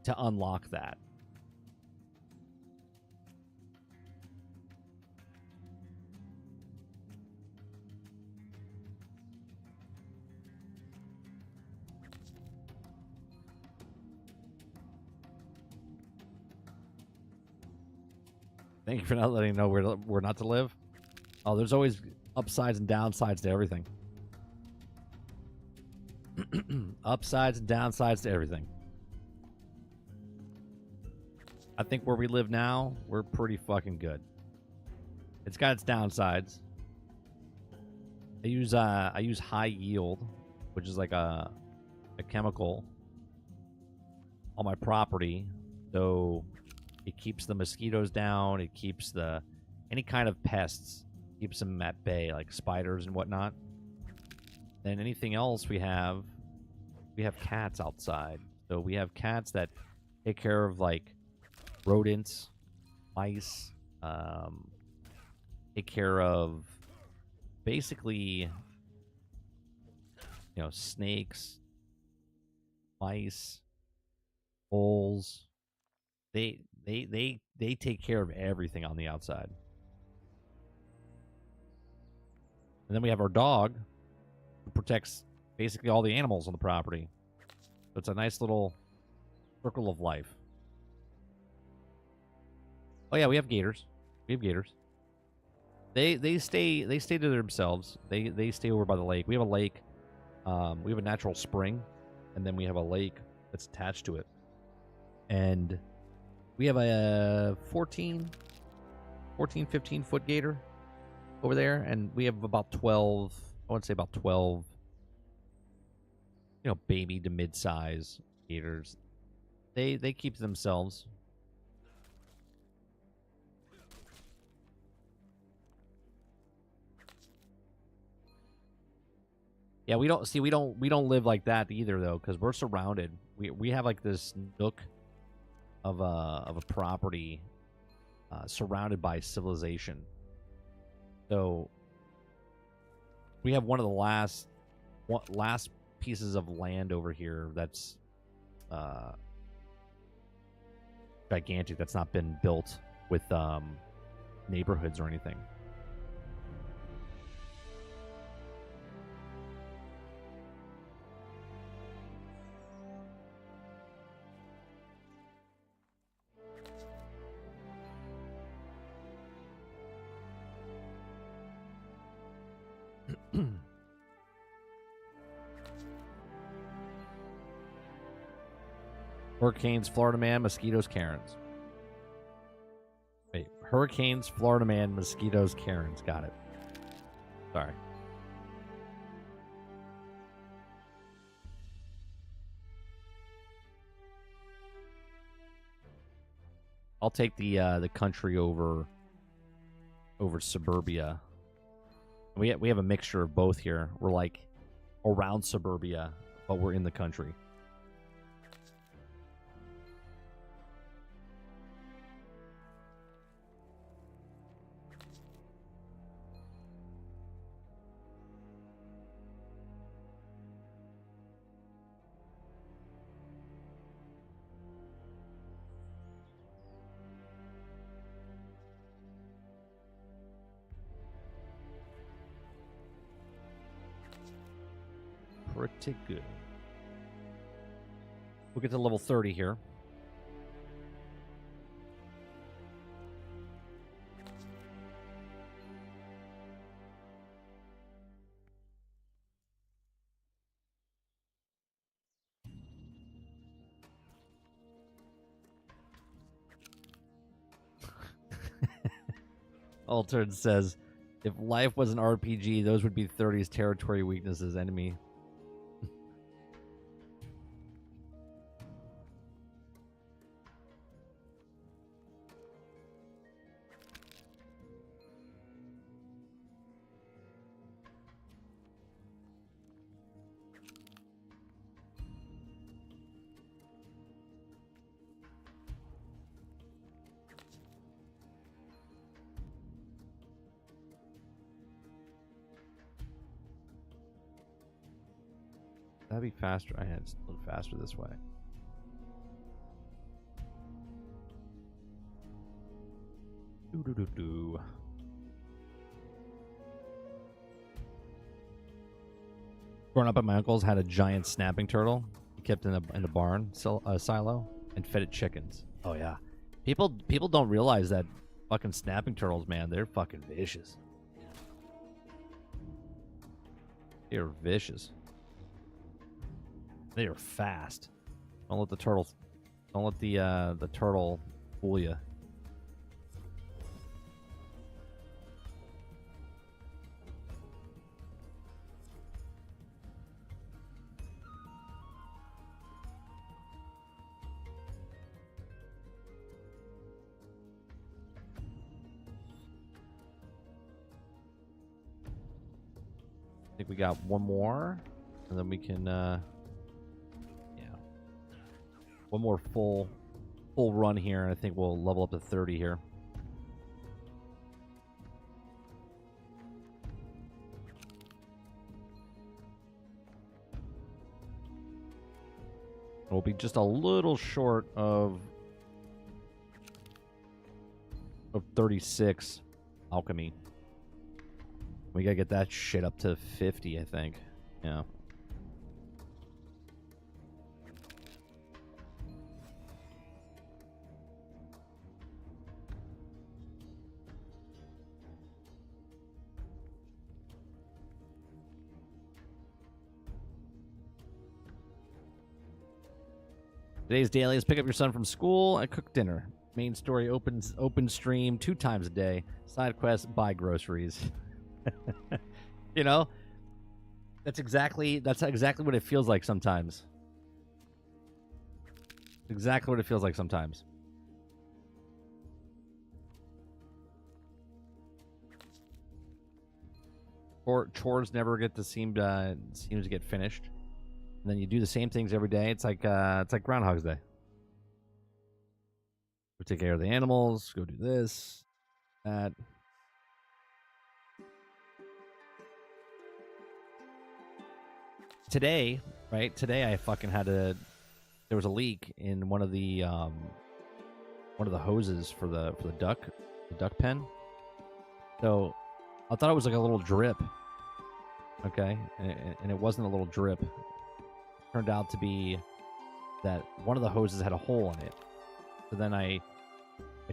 to unlock that. Thank you for not letting me know where not to live. Oh, there's always upsides and downsides to everything. Upsides and downsides to everything. I think where we live now, we're pretty fucking good. It's got its downsides. I use high yield, which is like a chemical on my property, so it keeps the mosquitoes down. It keeps any kind of pests, keeps them at bay, like spiders and whatnot. Then anything else we have cats outside. So we have cats that take care of like rodents, mice, take care of basically, snakes, mice, voles. They take care of everything on the outside. And then we have our dog, who protects basically all the animals on the property. So it's a nice little circle of life. Oh yeah, we have gators. They stay to themselves. They stay over by the lake. We have a lake. We have a natural spring, and then we have a lake that's attached to it. And we have a 15 foot gator over there, and we have about 12, I want to say about 12, baby to mid-size gators. They keep to themselves. Yeah, we don't live like that either though, because we're surrounded. We have like this nook of a property surrounded by civilization. So we have one of the last pieces of land over here that's gigantic. That's not been built with neighborhoods or anything. Hurricanes, Florida man, mosquitoes, Karens. Wait, hurricanes, Florida man, mosquitoes, Karens. Got it. Sorry. I'll take the country over suburbia. We have a mixture of both here. We're like around suburbia, but we're in the country. Pretty good. We'll get to level 30 here. Altered says, if life was an RPG, those would be 30's territory weaknesses, enemy. That'd be faster. I had a little faster this way. Do. Growing up at my uncle's, had a giant snapping turtle. He kept in a barn silo and fed it chickens. Oh yeah, people don't realize that fucking snapping turtles, man, they're fucking vicious. They're vicious. They are fast. Don't let the turtle fool you. I think we got one more, and then we can one more full run here, and I think we'll level up to 30 here. We'll be just a little short of 36 alchemy. We gotta get that shit up to 50, I think. Yeah. Today's daily is pick up your son from school and cook dinner. Main story open stream 2 times a day. Side quest, buy groceries. You know, that's exactly what it feels like sometimes. Exactly what it feels like sometimes. Or chores never get to seem to get finished. And then you do the same things every day. It's like Groundhog's Day. We take care of the animals, go do this, that. Today, right? Today I fucking had there was a leak in one of the hoses for the duck pen. So I thought it was like a little drip. Okay? And it wasn't a little drip. It turned out to be that one of the hoses had a hole in it. So then I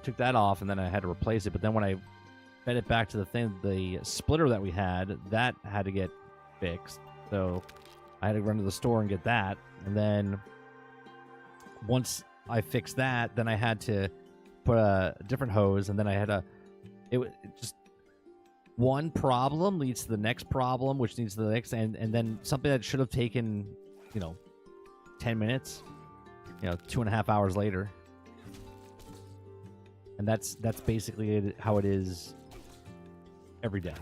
took that off, and then I had to replace it. But then when I fed it back to the splitter that we had, that had to get fixed. So I had to run to the store and get that. And then once I fixed that, then I had to put a different hose, and then I had it just one problem leads to the next problem, which leads to the next, and then something that should have taken, 10 minutes, 2.5 hours later. And that's basically how it is every day.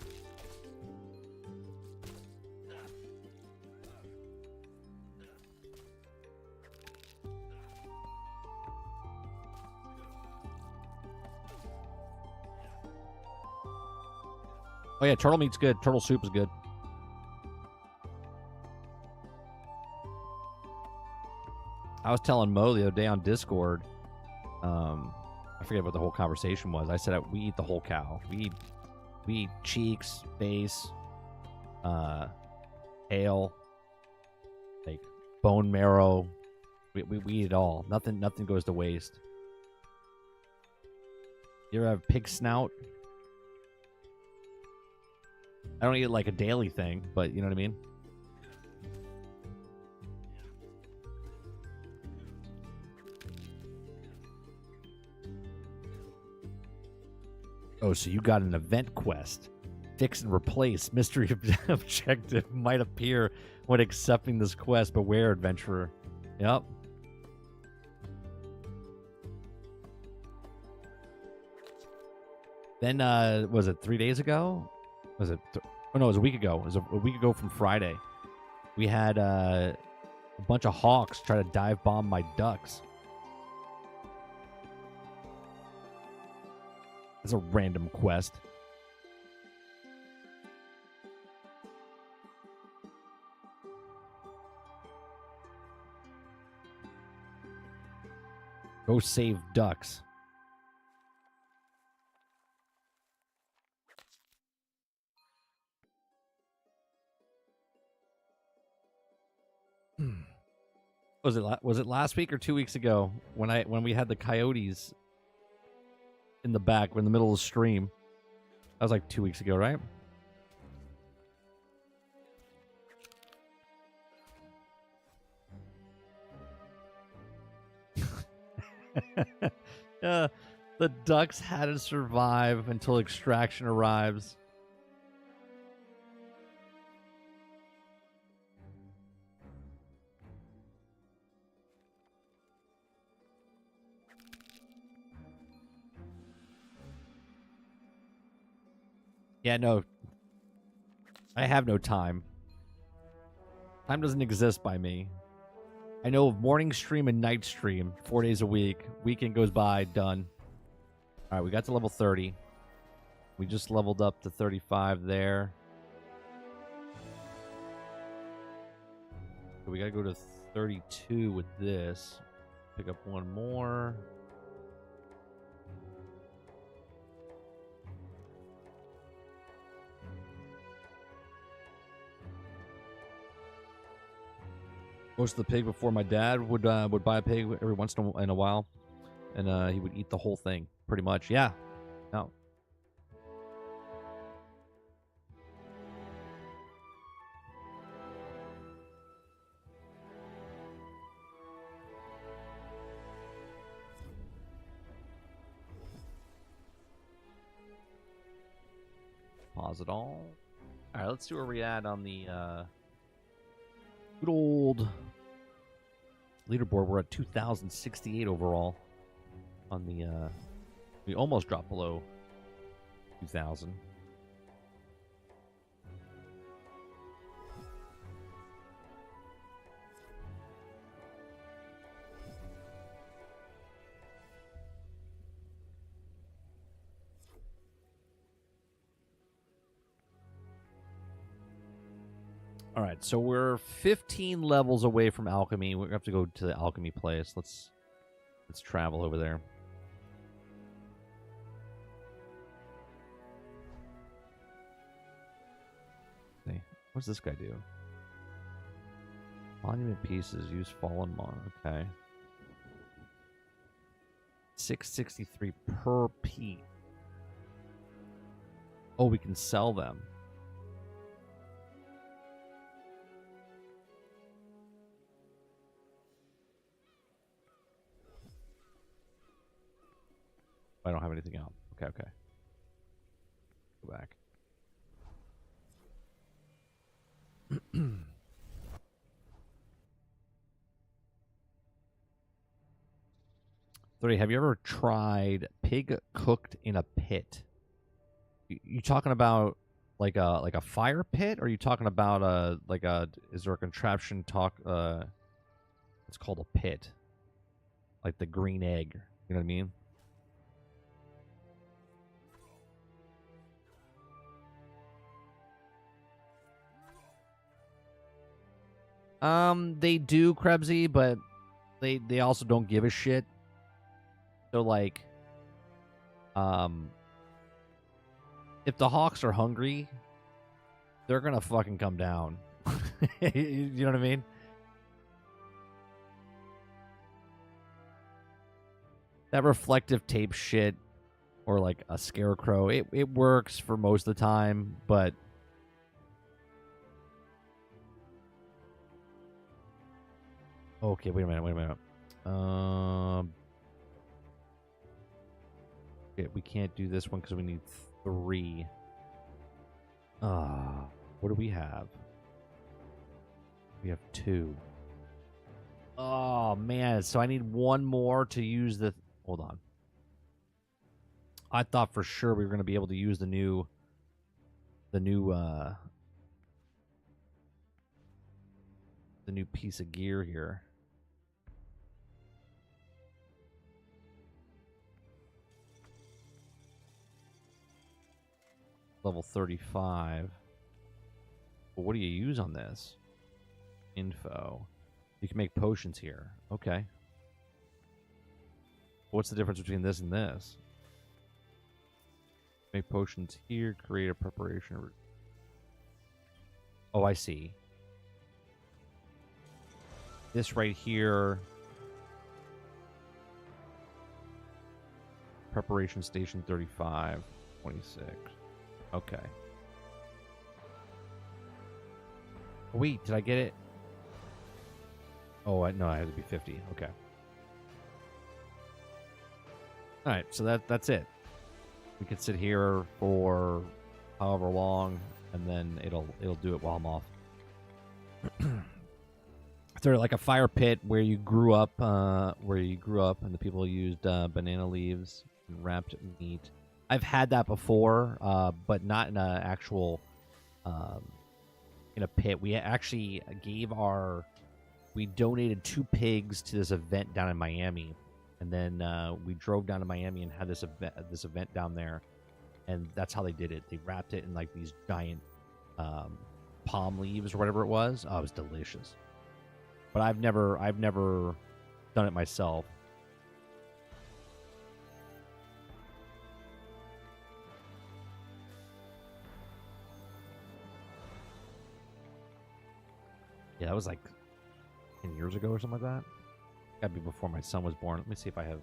Oh yeah, turtle meat's good. Turtle soup is good. I was telling Mo the other day on Discord, I forget what the whole conversation was. I said we eat the whole cow. We eat cheeks, face, tail, like bone marrow, We eat it all. Nothing goes to waste. You ever have pig snout? I don't eat it like a daily thing, but you know what I mean? Oh, so you got an event quest. Fix and replace. Mystery objective might appear when accepting this quest. Beware, adventurer. Yep. Then, was it 3 days ago? Was it? Oh, no, it was a week ago. It was a week ago from Friday. We had a bunch of hawks try to dive bomb my ducks. It's a random quest. Go save ducks. Was it last week or 2 weeks ago when we had the coyotes in the back, we're in the middle of the stream? That was like 2 weeks ago, right? The ducks had to survive until extraction arrives. Yeah, no. I have no time. Time doesn't exist by me. I know of morning stream and night stream, 4 days a week. Weekend goes by, done. All right, we got to level 30. We just leveled up to 35 there. So we got to go to 32 with this. Pick up one more. Most of the pig before my dad would buy a pig every once in a while, and he would eat the whole thing pretty much. Yeah, no. Pause it all. All right, let's see where we at on the good old leaderboard. We're at 2,068 overall on the we almost dropped below 2,000. All right, so we're 15 levels away from alchemy. We have to go to the alchemy place. Let's travel over there. Hey, what's this guy do? Monument pieces, use fallen mon. Okay. 663 per piece. Oh, we can sell them. I don't have anything out. Okay. Go back. Have you ever tried pig cooked in a pit? You talking about like a fire pit, or are you talking about is there a contraption it's called a pit, like the green egg? You know what I mean? They do, Krebsy, but they also don't give a shit. So like, if the hawks are hungry, they're gonna fucking come down. You know what I mean? That reflective tape shit, or like a scarecrow, it works for most of the time, but okay, wait a minute. Okay, we can't do this one because we need 3. What do we have? We have 2. Oh man, so I need 1 more to use the. Hold on. I thought for sure we were going to be able to use the new piece of gear here. Level 35. Well, what do you use on this? Info. You can make potions here. Okay. What's the difference between this and this? Make potions here. Create a preparation. Oh, I see. This right here. Preparation station 35. 26. Okay. Wait, did I get it? Oh, no, I had to be 50. Okay. All right, so that's it. We can sit here for however long, and then it'll do it while I'm off. Sort of like a fire pit where you grew up, and the people used banana leaves and wrapped meat. I've had that before, but not in an actual in a pit. We actually we donated 2 pigs to this event down in Miami, and then we drove down to Miami and had this event down there, and that's how they did it. They wrapped it in like these giant palm leaves or whatever it was. Oh, it was delicious. But I've never done it myself. Yeah, that was like 10 years ago or something like that. Gotta be before my son was born. Let me see if I have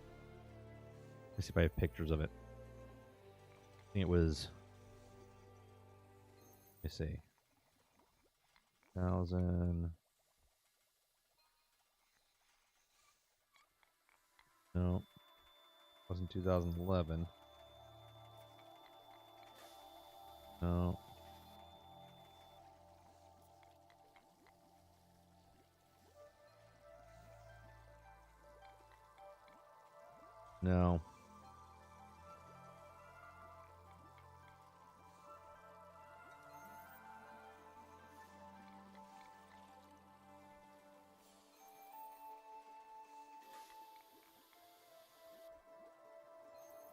pictures of it. I think it was. Let me see. 2000. No, it wasn't 2011. No. No.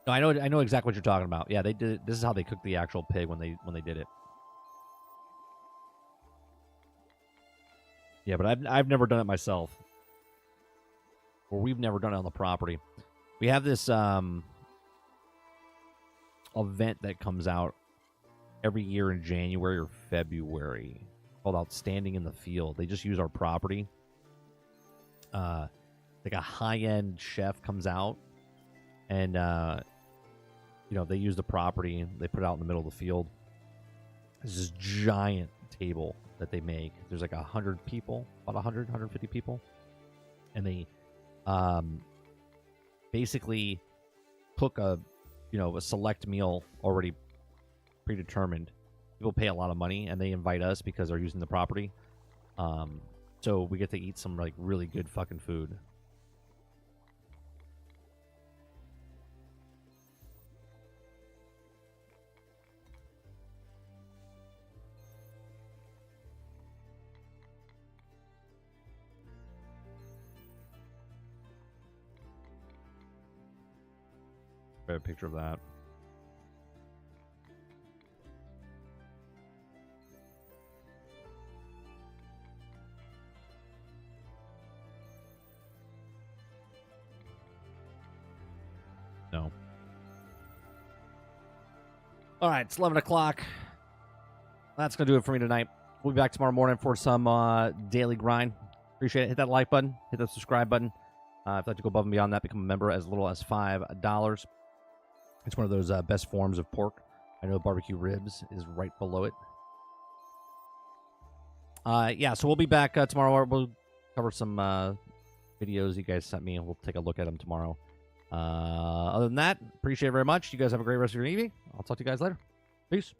No, I know exactly what you're talking about. Yeah, they did it. This is how they cooked the actual pig when they did it. Yeah, but I've never done it myself. Or we've never done it on the property. We have this event that comes out every year in January or February called Outstanding in the Field. They just use our property. Like a high-end chef comes out, and they use the property. They put it out in the middle of the field. There's this giant table that they make. There's like 100 people, about 150 people, and they basically cook a select meal already predetermined. People pay a lot of money, and they invite us because they're using the property. So we get to eat some like really good fucking food. I have a picture of that. No. All right, it's 11 o'clock. That's going to do it for me tonight. We'll be back tomorrow morning for some daily grind. Appreciate it. Hit that like button. Hit that subscribe button. If you'd like to go above and beyond that, become a member as little as $5. It's one of those best forms of pork. I know barbecue ribs is right below it. Yeah, so we'll be back tomorrow. We'll cover some videos you guys sent me, and we'll take a look at them tomorrow. Other than that, appreciate it very much. You guys have a great rest of your evening. I'll talk to you guys later. Peace.